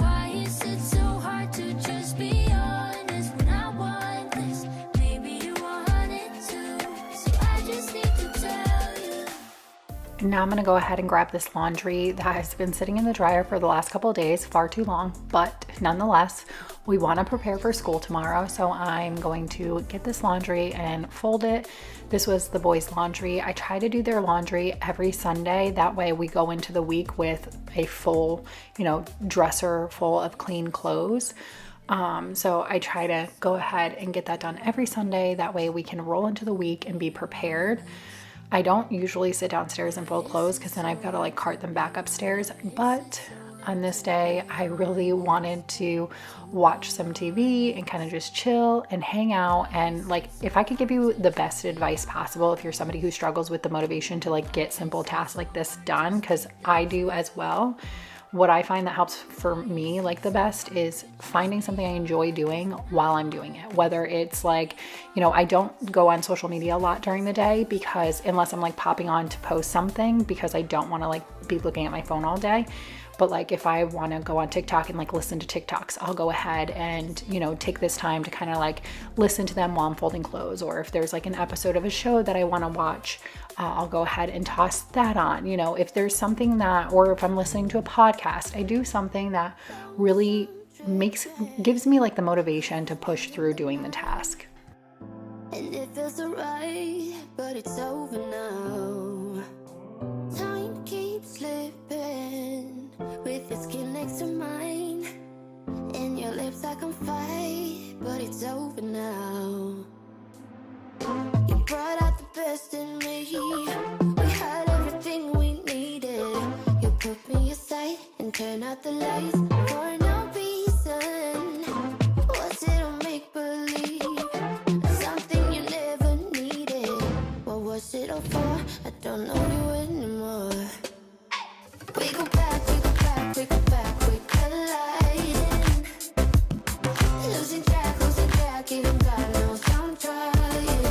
Why is it so hard to just be honest when I want this? Maybe you want it too, so I just need to tell you. Now I'm gonna go ahead and grab this laundry that has been sitting in the dryer for the last couple of days, far too long, but nonetheless, we wanna prepare for school tomorrow. So I'm going to get this laundry and fold it. This was the boys' laundry. I try to do their laundry every Sunday. That way we go into the week with a full, dresser full of clean clothes. So I try to go ahead and get that done every Sunday. That way we can roll into the week and be prepared. I don't usually sit downstairs and fold clothes because then I've got to like cart them back upstairs, but on this day. I really wanted to watch some TV and kind of just chill and hang out. And like, if I could give you the best advice possible, if you're somebody who struggles with the motivation to like get simple tasks like this done, because I do as well, what I find that helps for me like the best is finding something I enjoy doing while I'm doing it. Whether it's like, you know, I don't go on social media a lot during the day, because unless I'm like popping on to post something, because I don't want to like be looking at my phone all day. But like if I want to go on TikTok and like listen to TikToks, I'll go ahead and, you know, take this time to kind of like listen to them while I'm folding clothes. Or if there's like an episode of a show that I want to watch, I'll go ahead and toss that on. You know, if there's something that, or if I'm listening to a podcast, I do something that really gives me like the motivation to push through doing the task. And it feels alright, but it's over now. Time keeps slipping with your skin next to mine, and your lips I can fight, but it's over now. You brought out the best in me. We had everything we needed. You put me aside and turned out the lights for no reason. Was it a make believe? Something you never needed. What was it all for? I don't know you anymore. We go back, we go back, we go back, we colliding. Losing track, even God knows I'm trying.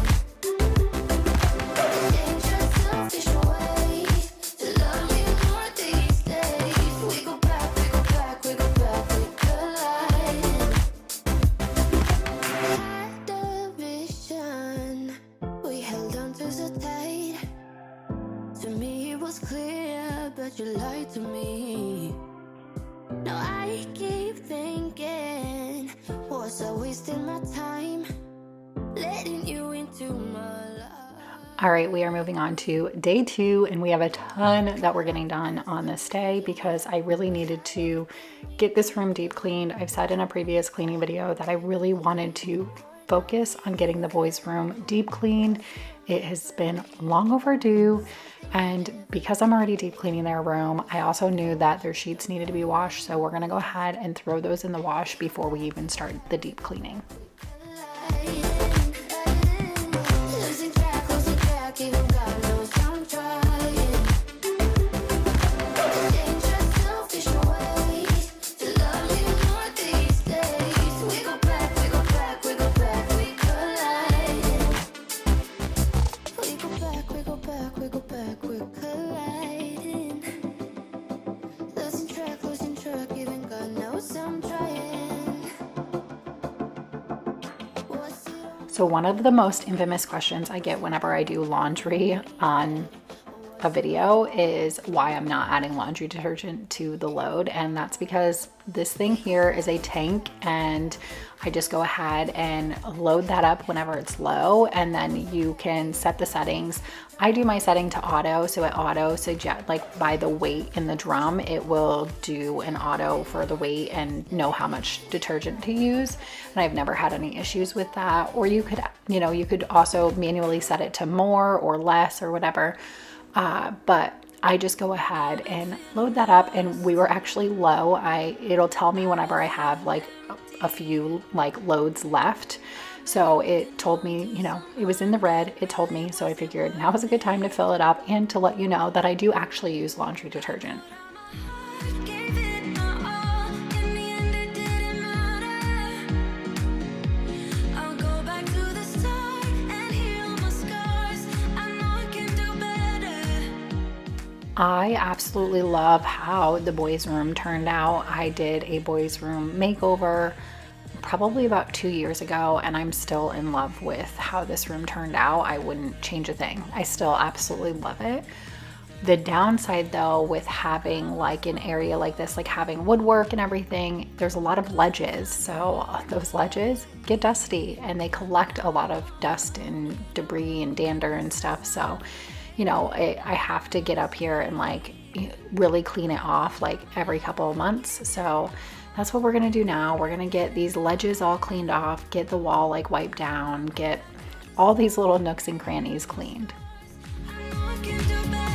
Dangerous, selfish ways to love you more these days. We go back, we go back, we go back, we colliding. Had a vision, we held on to so tight. To me it was clear, but you lied to me. Now I keep thinking, was I wasting my time letting you into my life? All right, we are moving on to day 2, and we have a ton that we're getting done on this day because I really needed to get this room deep cleaned. I've said in a previous cleaning video that I really wanted to focus on getting the boys' room deep cleaned. It has been long overdue, and because I'm already deep cleaning their room, I also knew that their sheets needed to be washed, so we're gonna go ahead and throw those in the wash before we even start the deep cleaning. Losing track, even God knows I'm trying. Dangerous, selfish ways to love you more these days. We go back, we go back, we go back, we colliding. We go back, we go back, we go back, we're colliding. Losing track, even God knows I'm trying. What's it all? So one of the most infamous questions I get whenever I do laundry on a video is why I'm not adding laundry detergent to the load, and that's because this thing here is a tank, and I just go ahead and load that up whenever it's low, and then you can set the settings. I do my setting to auto, so it auto suggest like by the weight in the drum, it will do an auto for the weight and know how much detergent to use, and I've never had any issues with that. Or you could, you know, you could also manually set it to more or less or whatever. But I just go ahead and load that up, and we were actually low. It'll tell me whenever I have like a few like loads left. So it told me, you know, it was in the red, it told me. So I figured now is a good time to fill it up and to let you know that I do actually use laundry detergent. Gave it my all, in the end it didn't matter. I'll go back to the start and heal my scars. I know I can do better. I absolutely love how the boys' room turned out. I did a boys' room makeover probably about 2 years ago, and I'm still in love with how this room turned out. I wouldn't change a thing. I still absolutely love it. The downside though with having like an area like this, like having woodwork and everything, there's a lot of ledges. So those ledges get dusty and they collect a lot of dust and debris and dander and stuff. So, you know, I have to get up here and like really clean it off like every couple of months. So that's what we're gonna do now. We're gonna get these ledges all cleaned off, get the wall like wiped down, get all these little nooks and crannies cleaned. I know I can do better.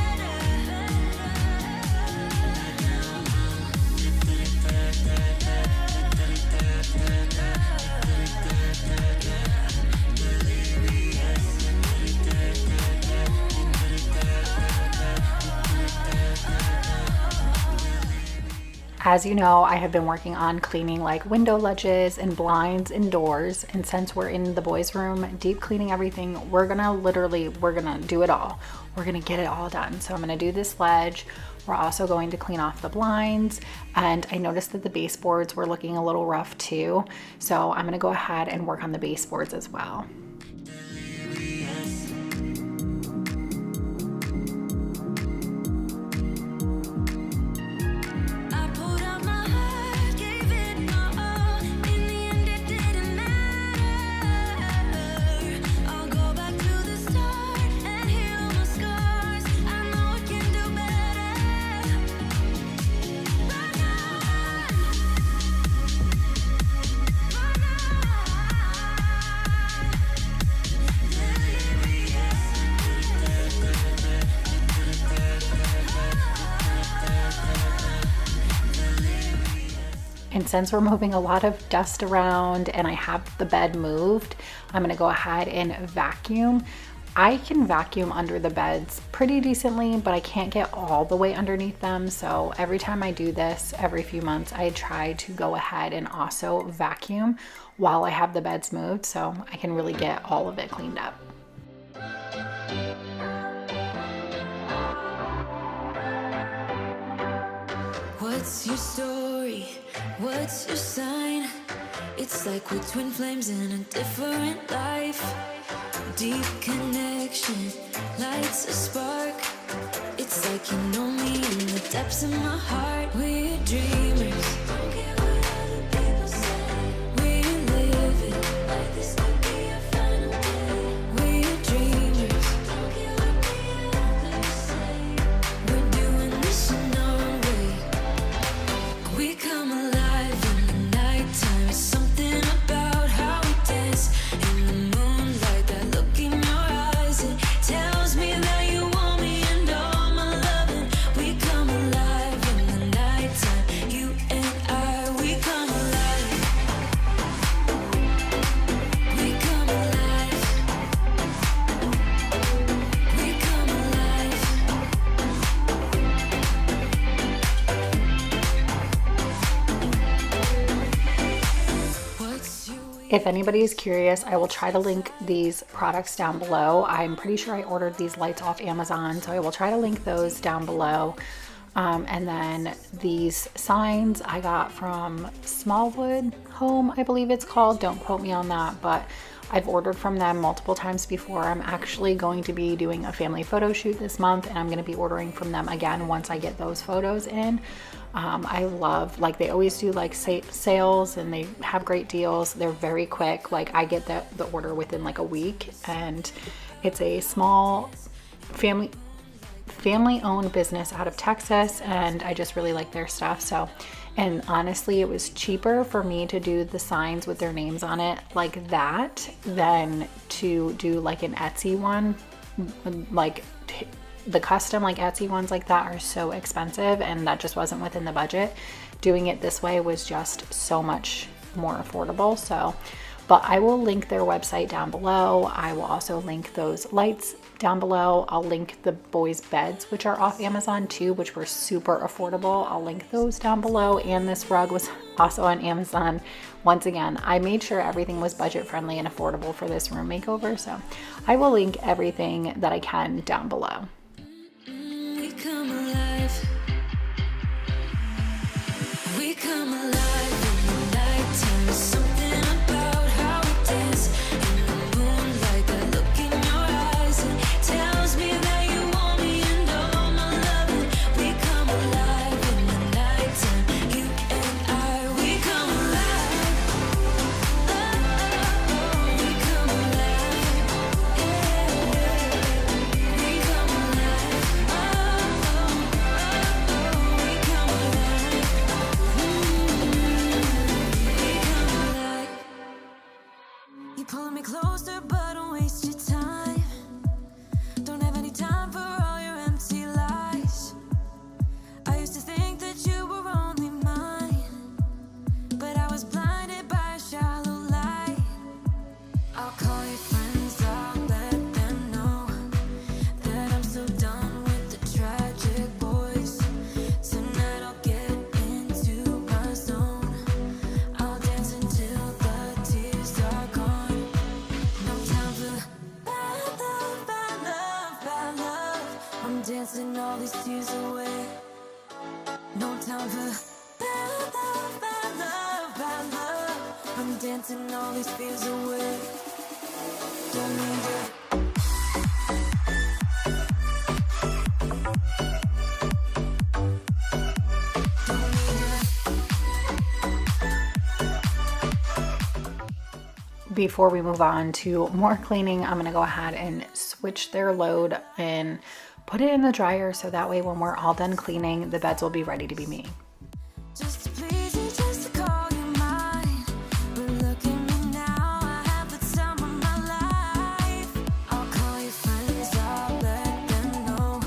As you know, I have been working on cleaning like window ledges and blinds and doors. And since we're in the boys' room, deep cleaning everything, we're gonna do it all. We're gonna get it all done. So I'm gonna do this ledge. We're also going to clean off the blinds. And I noticed that the baseboards were looking a little rough too. So I'm gonna go ahead and work on the baseboards as well. And since we're moving a lot of dust around and I have the bed moved, I'm gonna go ahead and vacuum. I can vacuum under the beds pretty decently, but I can't get all the way underneath them. So every time I do this, every few months, I try to go ahead and also vacuum while I have the beds moved so I can really get all of it cleaned up. What's your story? What's your sign? It's like we're twin flames in a different life. Deep connection lights a spark. It's like you know me in the depths of my heart. We're dreamers. Don't care what other people say. We live it like this could be our final day. We're dreamers. Don't care what the others say. We're doing this in our way. We come alive in the nighttime. It's something about how we dance in the moonlight. That look in your eyes, it tells me that you want me and all my loving. We come alive in the nighttime. You and I, we come alive. We come alive. We come alive. What's your If anybody is curious, I will try to link these products down below. I'm pretty sure I ordered these lights off Amazon, so I will try to link those down below. And then these signs I got from Smallwood Home, I believe it's called. Don't quote me on that, but I've ordered from them multiple times before. I'm actually going to be doing a family photo shoot this month, and I'm going to be ordering from them again once I get those photos in. I love, like, they always do like sales and they have great deals. They're very quick. Like, I get the order within like a week, and it's a small family owned business out of Texas, and I just really like their stuff. So, and honestly, it was cheaper for me to do the signs with their names on it like that than to do like an Etsy one. Like the custom like Etsy ones like that are so expensive, and that just wasn't within the budget. Doing it this way was just so much more affordable. So, but I will link their website down below. I will also link those lights down below. I'll link the boys' beds, which are off Amazon too, which were super affordable. I'll link those down below. And this rug was also on Amazon. Once again, I made sure everything was budget friendly and affordable for this room makeover. So I will link everything that I can down below. we come alive. We come alive in the nighttime. There's something about how we dance in the moonlight. That look in your eyes, it tells me that you want me and all my loving. We come alive in the nighttime. You and I, we come alive. Oh, oh, oh, we come alive. Yeah, we come alive. Oh, oh, oh, we come alive. dancing all these tears away. No time for bad love, bad love, bad love. I'm dancing all these fears away. Don't need it. Before we move on to more cleaning, I'm going to go ahead and switch their load and put it in the dryer so that way when we're all done cleaning, the beds will be ready to be made. Just to please you, just to call you mine. But look at me now, I have the time of my life. I'll call your friends, I'll let them know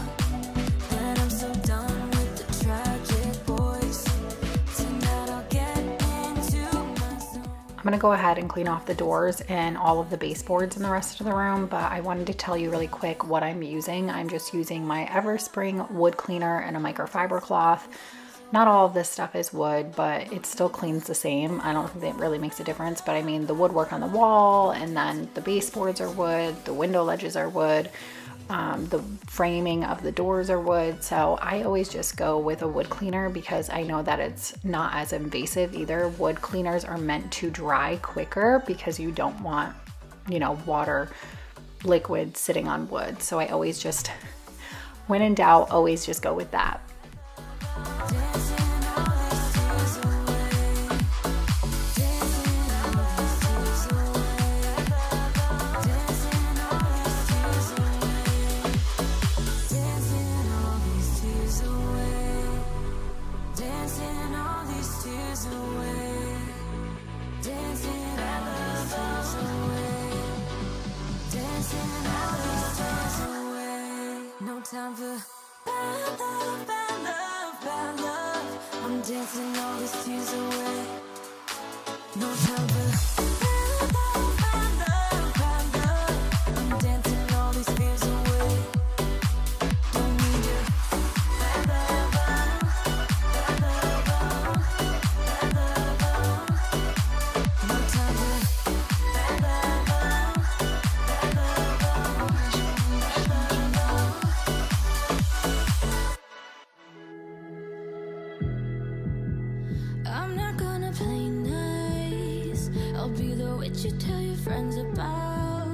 that I'm so done with the tragic boys. Tonight I'll get into my zone. I'm going to go ahead and clean off the doors and all of the baseboards in the rest of the room, but I wanted to tell you really quick what I'm using. I'm just using my Everspring wood cleaner and a microfiber cloth. Not all of this stuff is wood, but it still cleans the same. I don't think it really makes a difference, but I mean the woodwork on the wall, and then the baseboards are wood, the window ledges are wood, the framing of the doors are wood. So I always just go with a wood cleaner because I know that it's not as invasive either. Wood cleaners are meant to dry quicker because you don't want, you know, water liquid sitting on wood. So I always just, when in doubt, always just go with that. Dancing all these tears away. Dancing all these tears away. Dancing all these tears away. Dancing all these tears away. Dancing all these tears away. Dancing all these tears away. Dancing all these tears away. No time for bad love, bad love, bad love. I'm dancing all these tears away. No time for bad love, bad love, bad love. I'm dancing all these fears away. Don't need you. Bad love, bad love, bad love. No time for bad love, bad love, bad love. I'm not gonna play nice. I'll be the witch you tell your friends about.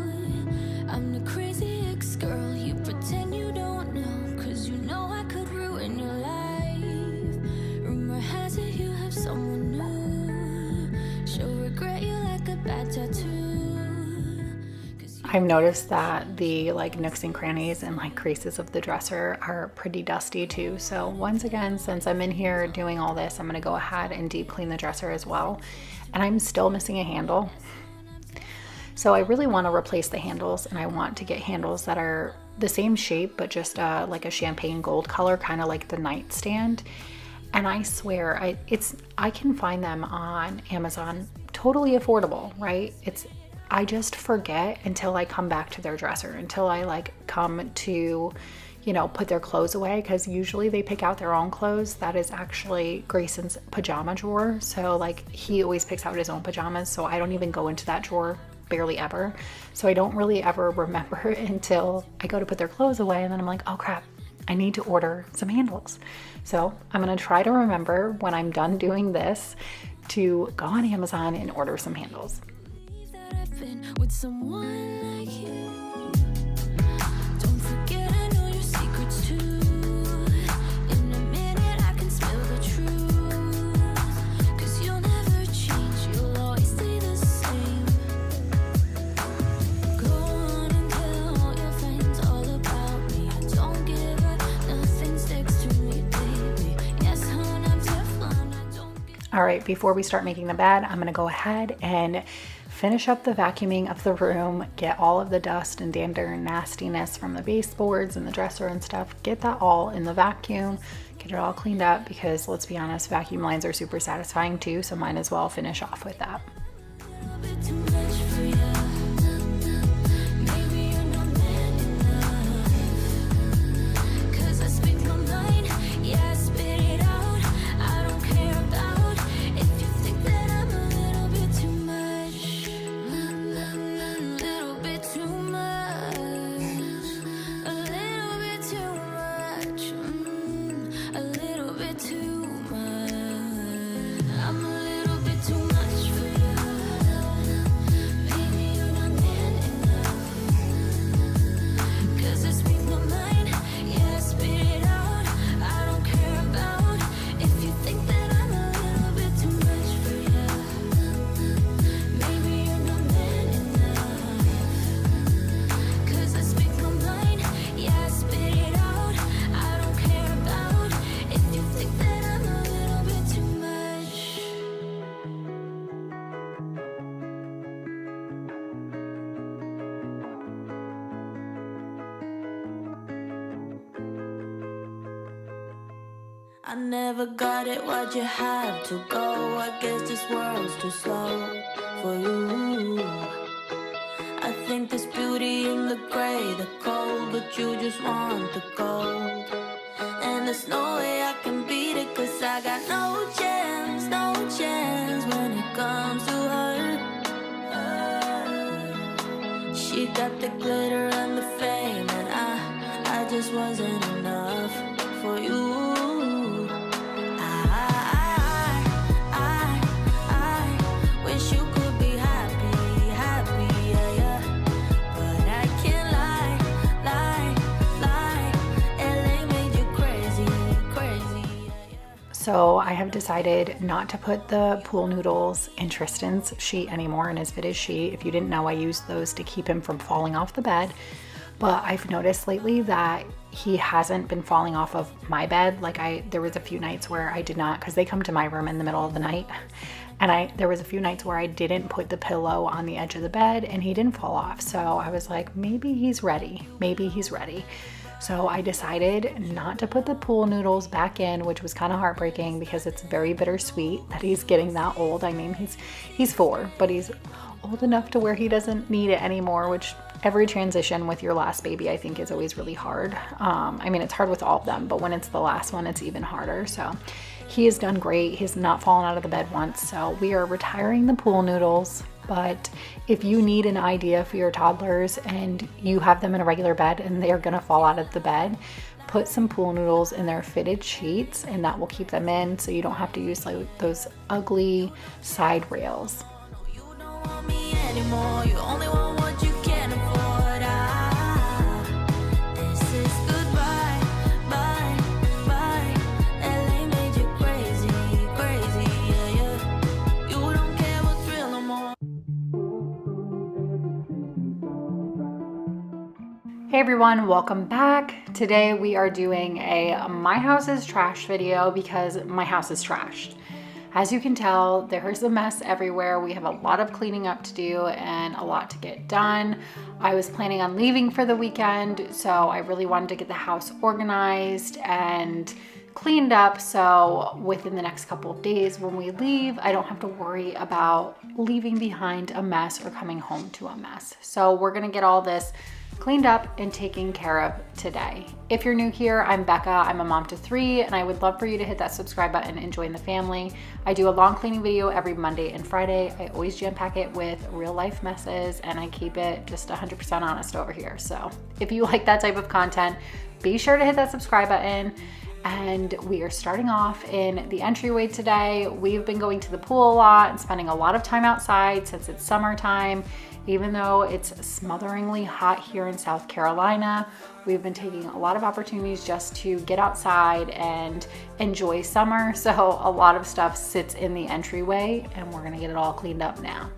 I'm the crazy ex-girl you pretend you don't know, 'cause you know I could ruin your life. Rumor has it you have someone new. She'll regret you like a bad tattoo. 'Cause you I've noticed that the like nooks and crannies and like creases of the dresser are pretty dusty too. So once again, since I'm in here doing all this, I'm going to go ahead and deep clean the dresser as well. And I'm still missing a handle. So I really want to replace the handles, and I want to get handles that are the same shape but just like a champagne gold color, kind of like the nightstand. And I swear I can find them on Amazon totally affordable, right? I just forget until I come back to their dresser, until I like come to, you know, put their clothes away, because usually they pick out their own clothes. That is actually Grayson's pajama drawer. So like he always picks out his own pajamas, so I don't even go into that drawer barely ever. So I don't really ever remember until I go to put their clothes away, and then I'm like, oh crap, I need to order some handles. So I'm gonna try to remember when I'm done doing this to go on Amazon and order some handles. believe that I've been with someone like you. Don't forget I know your secrets too. In a minute I can spill the truth. 'Cause you'll never change, you'll always stay the same. Go on and tell all your friends all about me. I don't give up, nothing sticks to me, baby. Yes, hon, I'm Teflon, I don't give All right, before we start making the bed, I'm gonna go ahead and finish up the vacuuming of the room, get all of the dust and dander and nastiness from the baseboards and the dresser and stuff, get that all in the vacuum, get it all cleaned up, because let's be honest, vacuum lines are super satisfying too, so might as well finish off with that. a bit too much for you. Maybe you're not man enough. 'Cause I speak my mind, yeah, I spit it out. I don't care about if you think that I'm a little bit too much. Little bit too much. A little bit too much. I never got it, why'd you have to go? I guess this world's too slow for you. I think there's beauty in the gray, the cold, but you just want the gold. And there's no way I can beat it, cause I got no chance, no chance when it comes to her. She got the glitter and the fame, and I just wasn't enough for you. I wish you could be happy, happy, yeah, yeah. But I can't lie. LA made you crazy, crazy, yeah, yeah. So I have decided not to put the pool noodles in Tristan's sheet anymore, in his fitted sheet. If you didn't know, I used those to keep him from falling off the bed. But I've noticed lately that he hasn't been falling off of my bed. There was a few nights where I did not, because they come to my room in the middle of the night. And there was a few nights where I didn't put the pillow on the edge of the bed and he didn't fall off. So I was like, maybe he's ready. Maybe he's ready. So I decided not to put the pool noodles back in, which was kind of heartbreaking because it's very bittersweet that he's getting that old. I mean, he's 4, but he's old enough to where he doesn't need it anymore, which every transition with your last baby, I think, is always really hard. I mean, it's hard with all of them, but when it's the last one, it's even harder. So he has done great. He's not fallen out of the bed once. So we are retiring the pool noodles. But if you need an idea for your toddlers and you have them in a regular bed and they're gonna fall out of the bed, put some pool noodles in their fitted sheets and that will keep them in, so you don't have to use like those ugly side rails. You don't want me anymore, you only want what you can afford. This is goodbye, bye. LA made you crazy, crazy, yeah, yeah. You don't care what's real no more. Hey everyone, welcome back. Today we are doing a My House is Trash video because my house is trashed. As you can tell, there's a mess everywhere. We have a lot of cleaning up to do and a lot to get done. I was planning on leaving for the weekend, so I really wanted to get the house organized and cleaned up, so within the next couple of days when we leave, I don't have to worry about leaving behind a mess or coming home to a mess. So we're gonna get all this cleaned up and taken care of today. If you're new here, I'm Becca. I'm a mom to 3, and I would love for you to hit that subscribe button and join the family. I do a long cleaning video every Monday and Friday. I always jam pack it with real life messes, and I keep it just 100% honest over here. So if you like that type of content, be sure to hit that subscribe button. And we are starting off in the entryway today. We've been going to the pool a lot and spending a lot of time outside since it's summertime. Even though it's smotheringly hot here in South Carolina, we've been taking a lot of opportunities just to get outside and enjoy summer. So a lot of stuff sits in the entryway and we're gonna get it all cleaned up now.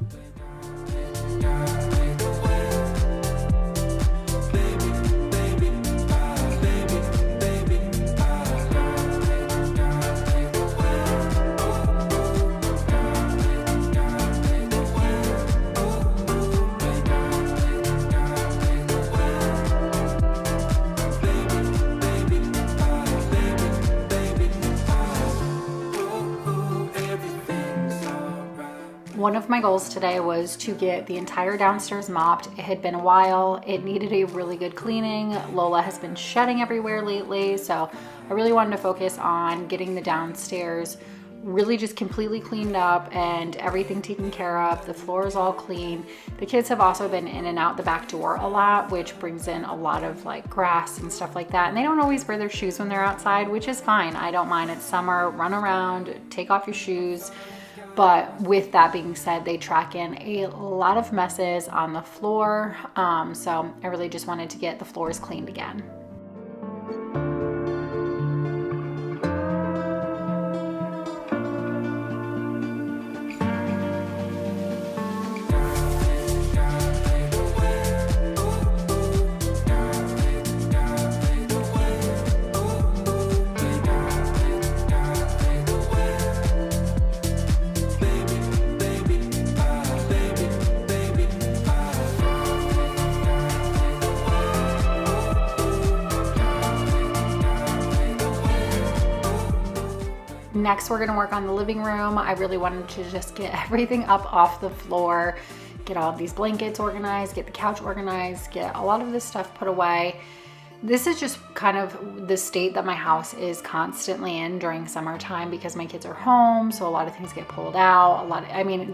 One of my goals today was to get the entire downstairs mopped. It had been a while. It needed a really good cleaning. Lola has been shedding everywhere lately, so I really wanted to focus on getting the downstairs really just completely cleaned up and everything taken care of. The floor is all clean. The kids have also been in and out the back door a lot, which brings in a lot of like grass and stuff like that. And they don't always wear their shoes when they're outside, which is fine. I don't mind. It's summer, run around, take off your shoes. But with that being said, they track in a lot of messes on the floor. So I really just wanted to get the floors cleaned again. Next, we're gonna work on the living room. I really wanted to just get everything up off the floor, get all of these blankets organized, get the couch organized, get a lot of this stuff put away. This is just kind of the state that my house is constantly in during summertime because my kids are home, so a lot of things get pulled out.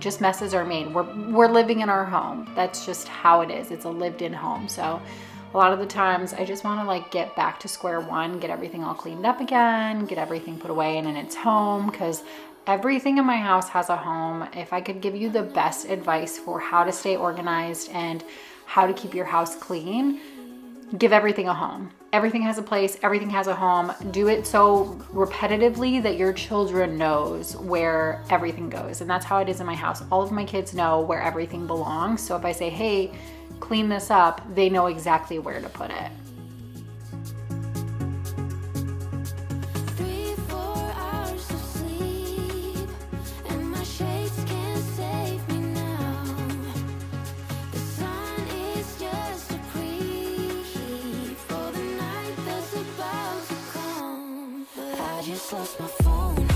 Just messes are made. We're living in our home. That's just how it is. It's a lived-in home. So a lot of the times I just want to like get back to square one, get everything all cleaned up again, get everything put away and in its home, because everything in my house has a home. If I could give you the best advice for how to stay organized and how to keep your house clean, give everything a home. Everything has a place, everything has a home. Do it so repetitively that your children knows where everything goes. And that's how it is in my house. All of my kids know where everything belongs. So if I say, hey, clean this up, they know exactly where to put it. 3-4 hours of sleep, and my shades can't save me now. The sun is just a preheat for the night that's about to come. But I just lost my phone,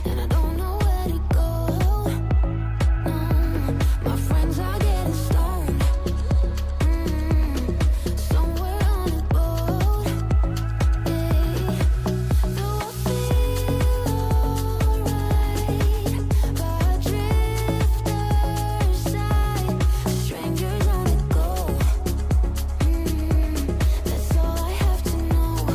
and I don't know where to go. My friends are getting stoned, somewhere on a boat. Though I feel alright, by a drifter's side, strangers on the go. That's all I have to know.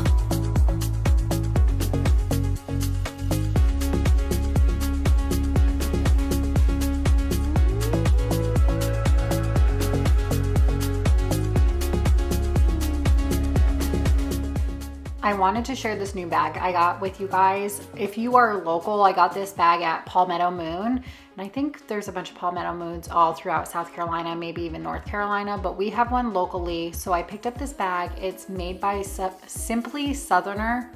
I wanted to share this new bag I got with you guys. If you are local, I got this bag at Palmetto Moon. And I think there's a bunch of Palmetto Moons all throughout South Carolina, maybe even North Carolina, but we have one locally. So I picked up this bag. It's made by Simply Southerner.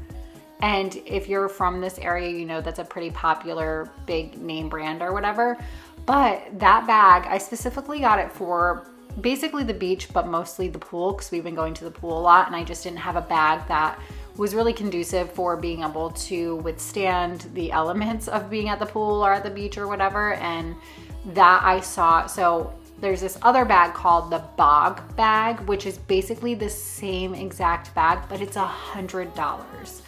And if you're from this area, you know that's a pretty popular big name brand or whatever. But that bag, I specifically got it for basically the beach, but mostly the pool, because we've been going to the pool a lot, and I just didn't have a bag that was really conducive for being able to withstand the elements of being at the pool or at the beach or whatever. And that I saw, so there's this other bag called the Bog bag, which is basically the same exact bag, but it's $100.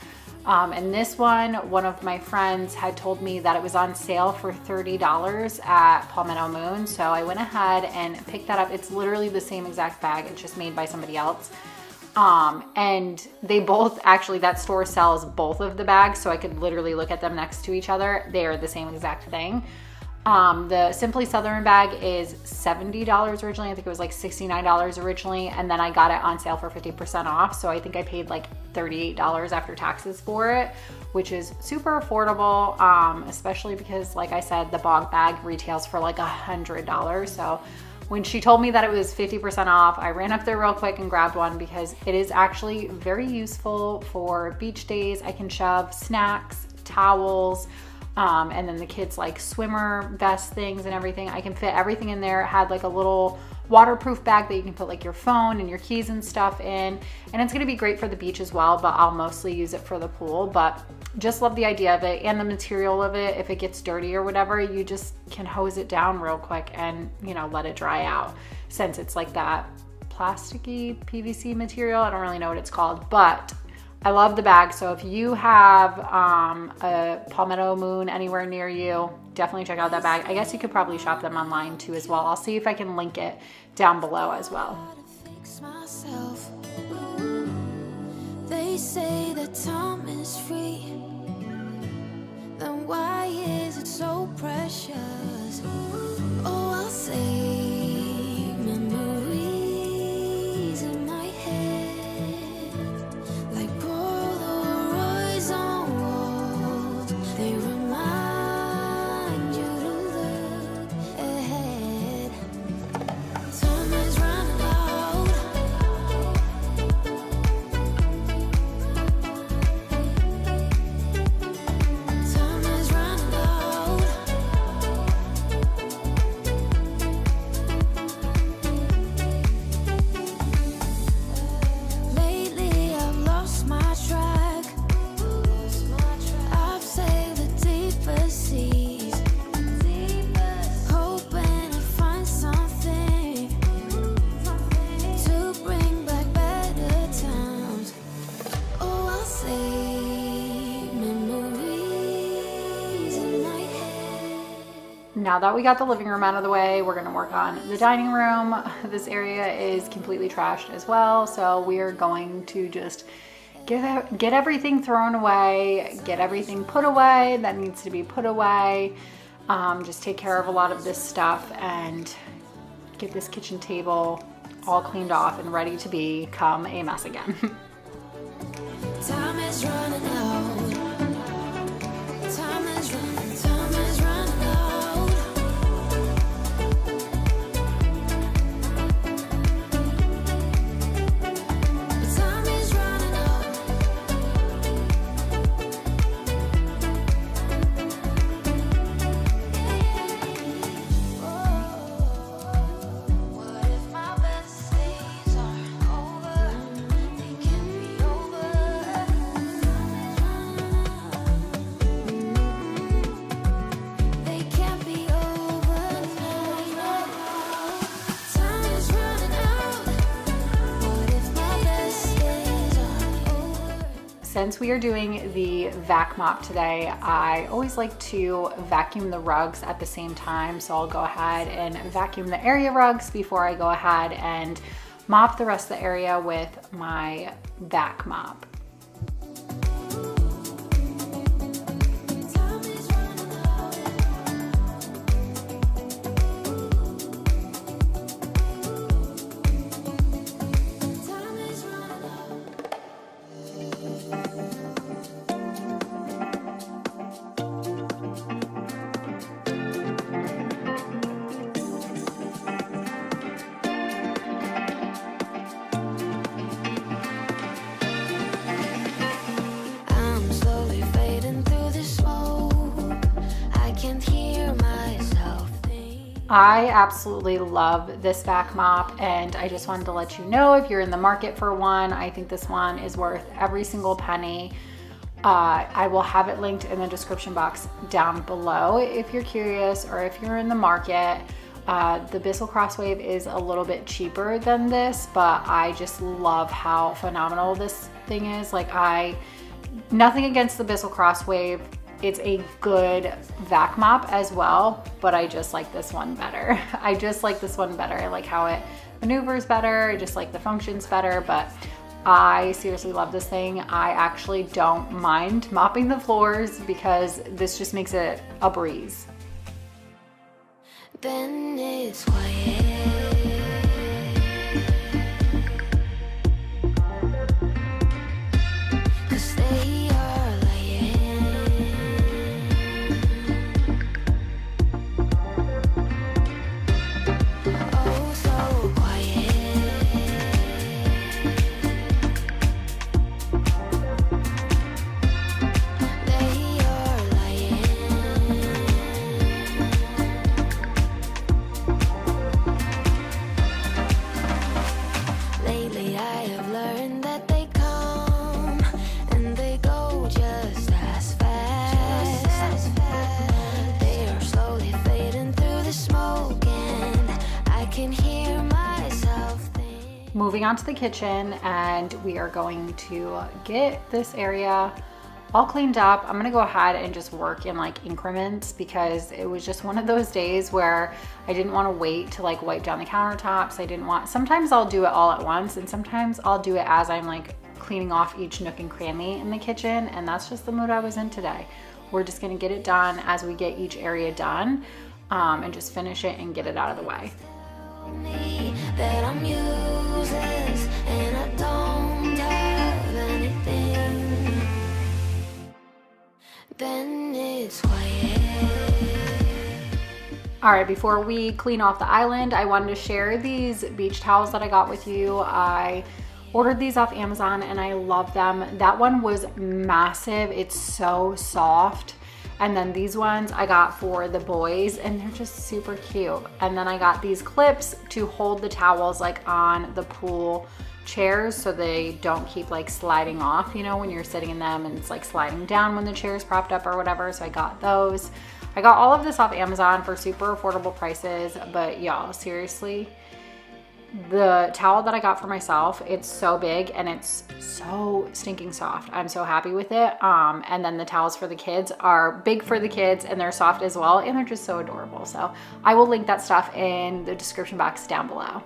And this one of my friends had told me that it was on sale for $30 at Palmetto Moon. So I went ahead and picked that up. It's literally the same exact bag. It's just made by somebody else. And they both, actually that store sells both of the bags. So I could literally look at them next to each other. They are the same exact thing. The Simply Southern bag is $70 originally. I think it was like $69 originally. And then I got it on sale for 50% off. So I think I paid like $38 after taxes for it, which is super affordable. Especially because, like I said, the Bog bag retails for like $100. So when she told me that it was 50% off, I ran up there real quick and grabbed one because it is actually very useful for beach days. I can shove snacks, towels, and then the kids like swimmer vest things and everything. I can fit everything in there. It had like a little waterproof bag that you can put like your phone and your keys and stuff in. And it's gonna be great for the beach as well, but I'll mostly use it for the pool. But just love the idea of it and the material of it. If it gets dirty or whatever, you just can hose it down real quick and, you know, let it dry out, since it's like that plasticky PVC material. I don't really know what it's called, but I love the bag. So if you have a Palmetto Moon anywhere near you, definitely check out that bag. I guess you could probably shop them online too as well. I'll see if I can link it down below as well. They say that time is free, then why is it so precious? Oh, I'll say memories in my head, like Polaroids on walls. They remind you to look ahead. Time is running out. Time is running out. now that we got the living room out of the way, we're gonna work on the dining room. This area is completely trashed as well, so we are going to just get everything thrown away, get everything put away that needs to be put away, just take care of a lot of this stuff and get this kitchen table all cleaned off and ready to become a mess again. Time is running out. Time is running out. Time is running out. What if my best days are over? They can be over. They can't be over now. Time is running out. What if my best days are over? Since we are doing the vac mop today, I always like to vacuum the rugs at the same time. So I'll go ahead and vacuum the area rugs before I go ahead and mop the rest of the area with my vac mop. Time is running out. Time is running out. I'm slowly fading through the smoke. I can't hear myself think. I absolutely love this vac mop, and I just wanted to let you know, if you're in the market for one, I think this one is worth every single penny. I will have it linked in the description box down below if you're curious, or if you're in the market. The Bissell Crosswave is a little bit cheaper than this, but I just love how phenomenal this thing is. Like, nothing against the Bissell Crosswave. It's a good vac mop as well, but I just like this one better. I just like this one better. I like how it maneuvers better. I just like the functions better, but I seriously love this thing. I actually don't mind mopping the floors because this just makes it a breeze. Then it's quiet. 'Cause they are lying. Oh, so quiet. They are lying. Lately I have learned that they come and they go just as fast. They are slowly fading through the smoke, and I can hear myself think. Moving on to the kitchen, and we are going to get this area all cleaned up. I'm gonna go ahead and just work in like increments because it was just one of those days where I didn't want to wait to like wipe down the countertops. Sometimes I'll do it all at once, and sometimes I'll do it as I'm like cleaning off each nook and cranny in the kitchen, and that's just the mood I was in today. We're just gonna get it done as we get each area done, and just finish it and get it out of the way. Me that I'm useless and I don't have anything. Then it's quiet. All right, before we clean off the island, I wanted to share these beach towels that I got with you. I ordered these off Amazon and I love them. That one was massive. It's so soft. And then these ones I got for the boys, and they're just super cute. And then I got these clips to hold the towels like on the pool chairs so they don't keep like sliding off, you know, when you're sitting in them and it's like sliding down when the chair's propped up or whatever. So I got those. I got all of this off Amazon for super affordable prices, but y'all, seriously, The towel that I got for myself, it's so big and it's so stinking soft. I'm so happy with it. And then the towels for the kids are big for the kids and they're soft as well, and they're just so adorable. So I will link that stuff in the description box down below.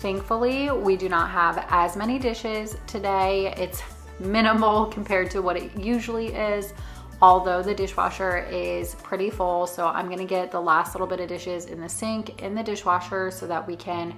Thankfully, we do not have as many dishes today. It's minimal compared to what it usually is, although the dishwasher is pretty full. So I'm gonna get the last little bit of dishes in the sink, in the dishwasher, so that we can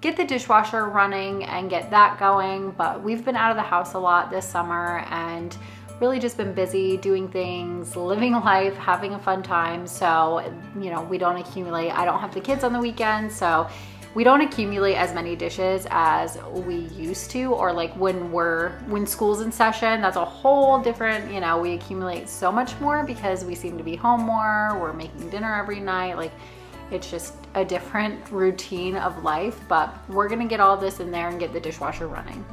get the dishwasher running and get that going. But we've been out of the house a lot this summer and really just been busy doing things, living life, having a fun time. So, you know, we don't accumulate. I don't have the kids on the weekends, so we don't accumulate as many dishes as we used to, or like when school's in session, that's a whole different, you know, we accumulate so much more because we seem to be home more, we're making dinner every night, like it's just a different routine of life. But we're gonna get all this in there and get the dishwasher running.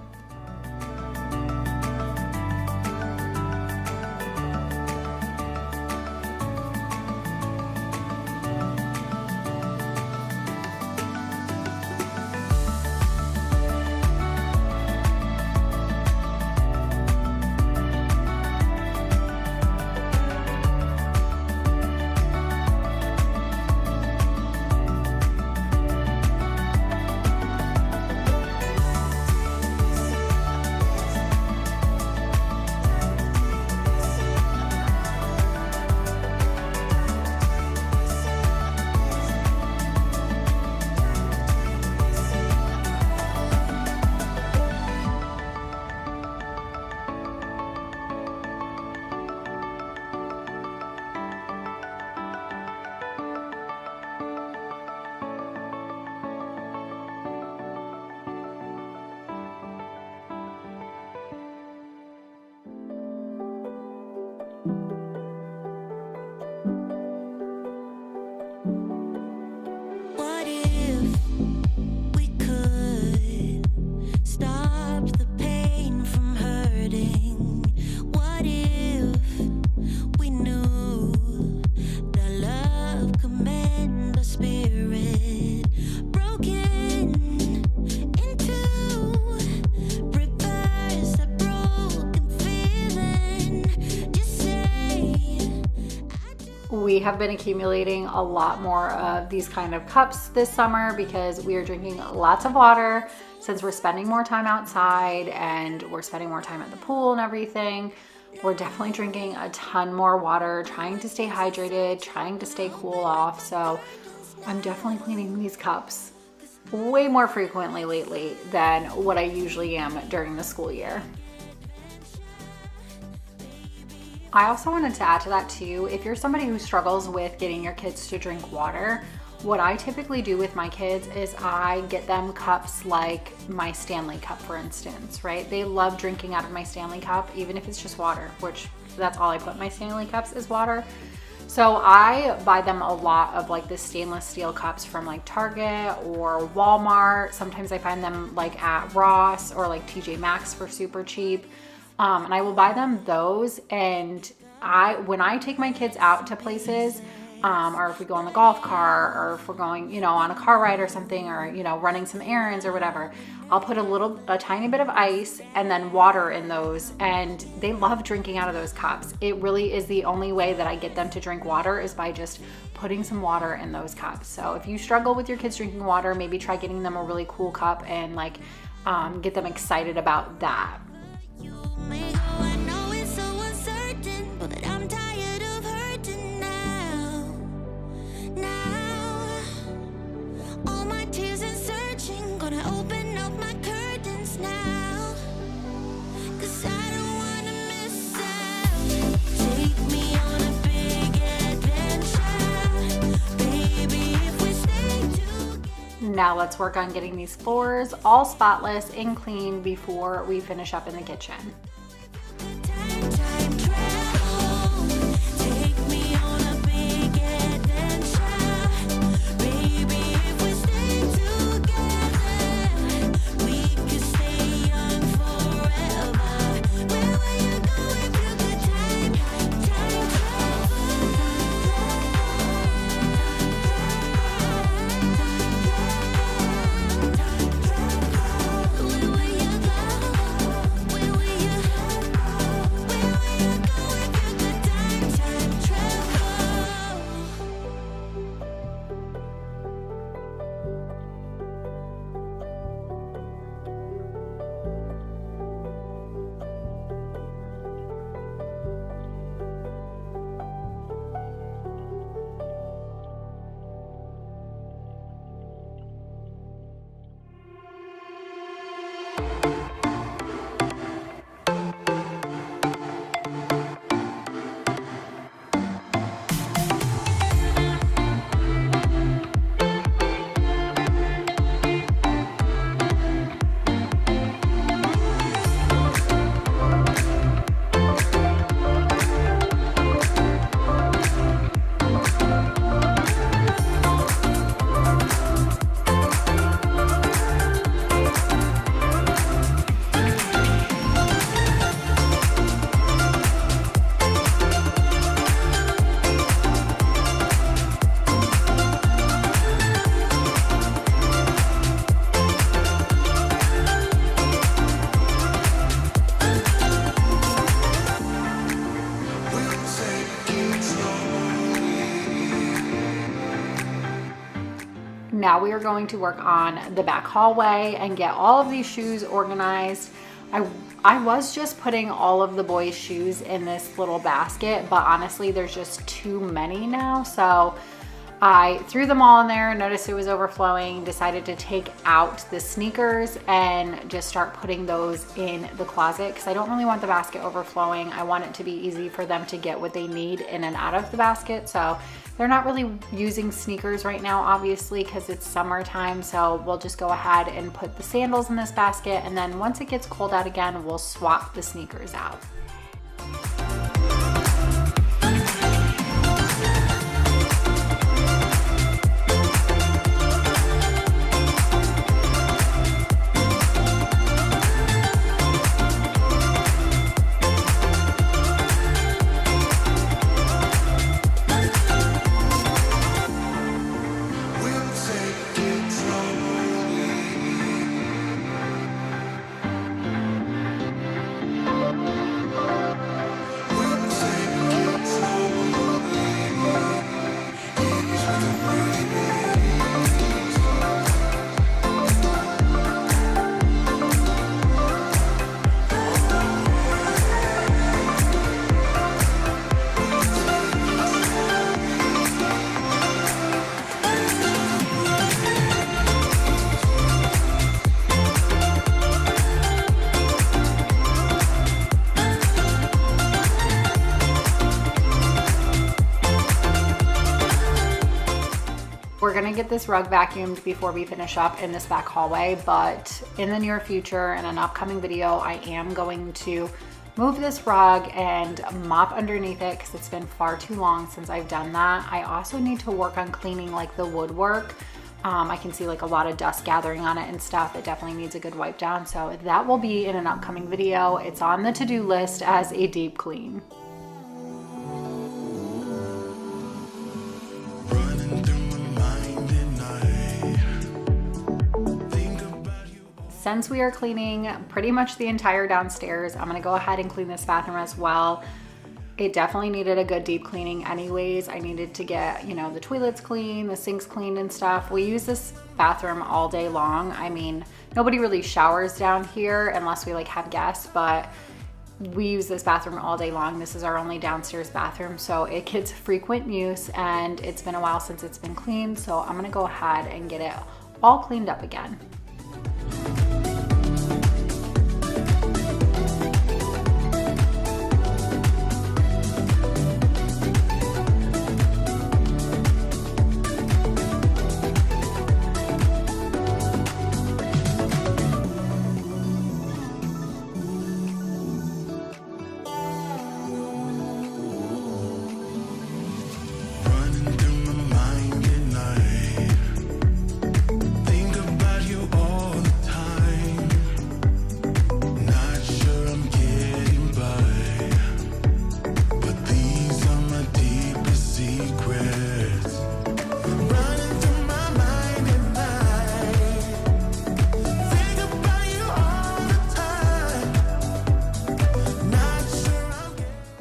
What if we could stop the pain from hurting? What if we knew that love could mend the spirit? Broken into reverse a broken feeling. Just say I do. We have been accumulating a lot more of these kind of cups this summer because we are drinking lots of water since we're spending more time outside and we're spending more time at the pool and everything. We're definitely drinking a ton more water, trying to stay hydrated, trying to stay cool off. So I'm definitely cleaning these cups way more frequently lately than what I usually am during the school year. I also wanted to add to that too, if you're somebody who struggles with getting your kids to drink water, what I typically do with my kids is I get them cups like my Stanley cup, for instance, right? They love drinking out of my Stanley cup, even if it's just water, which that's all I put in my Stanley cups is water. So I buy them a lot of like the stainless steel cups from like Target or Walmart. Sometimes I find them like at Ross or like TJ Maxx for super cheap. And I will buy them those. And when I take my kids out to places, or if we go on the golf car, or if we're going, you know, on a car ride or something, or, you know, running some errands or whatever, I'll put a tiny bit of ice and then water in those. And they love drinking out of those cups. It really is the only way that I get them to drink water is by just putting some water in those cups. So if you struggle with your kids drinking water, maybe try getting them a really cool cup and like, get them excited about that. You may go, I know it's so uncertain, but I'm tired of hurting now. wanna open up my curtains now, 'cause I don't wanna miss out. Take me on a big adventure, baby, if we stay together. Now let's work on getting these floors all spotless and clean before we finish up in the kitchen. Time travel, take me on a big adventure, baby, if we stay together, we could stay young forever. Where will you go if you could time travel? Where will you go? Where will you go? Where will you go if you could time travel? Now we are going to work on the back hallway and get all of these shoes organized. I was just putting all of the boys' shoes in this little basket, but honestly, there's just too many now. So I threw them all in there, noticed it was overflowing, decided to take out the sneakers and just start putting those in the closet because I don't really want the basket overflowing. I want it to be easy for them to get what they need in and out of the basket. So they're not really using sneakers right now, obviously, because it's summertime. So we'll just go ahead and put the sandals in this basket. And then once it gets cold out again, we'll swap the sneakers out. We're gonna get this rug vacuumed before we finish up in this back hallway, but in the near future, in an upcoming video, I am going to move this rug and mop underneath it because it's been far too long since I've done that. I also need to work on cleaning like the woodwork. I can see like a lot of dust gathering on it and stuff. It definitely needs a good wipe down. So that will be in an upcoming video. It's on the to-do list as a deep clean. Running through my mind at night. Think about you. Since we are cleaning pretty much the entire downstairs, I'm gonna go ahead and clean this bathroom as well. It definitely needed a good deep cleaning anyways. I needed to get, the toilets clean, the sinks cleaned and stuff. We use this bathroom all day long. I mean, nobody really showers down here unless we like have guests, but we use this bathroom all day long. This is our only downstairs bathroom, so it gets frequent use and it's been a while since it's been cleaned. So I'm gonna go ahead and get it all cleaned up again.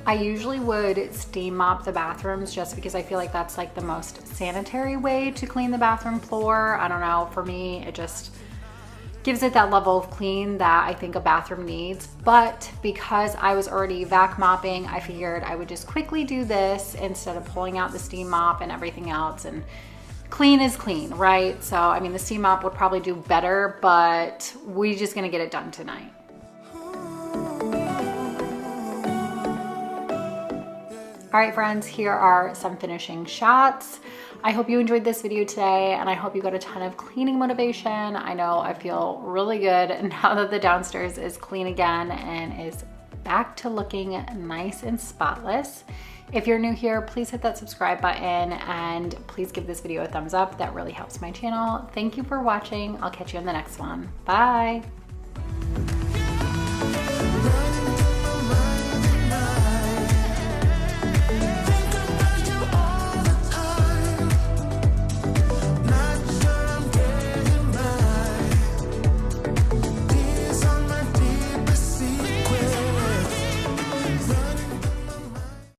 I usually would steam mop the bathrooms just because I feel like that's like the most sanitary way to clean the bathroom floor. I don't know, for me, it just gives it that level of clean that I think a bathroom needs. But because I was already vac mopping, I figured I would just quickly do this instead of pulling out the steam mop and everything else. And clean is clean, right? So, I mean, the steam mop would probably do better, but we're just gonna get it done tonight. All right, friends, here are some finishing shots. I hope you enjoyed this video today, and I hope you got a ton of cleaning motivation. I know I feel really good now that the downstairs is clean again and is back to looking nice and spotless. If you're new here, please hit that subscribe button and please give this video a thumbs up. That really helps my channel. Thank you for watching. I'll catch you in the next one. Bye.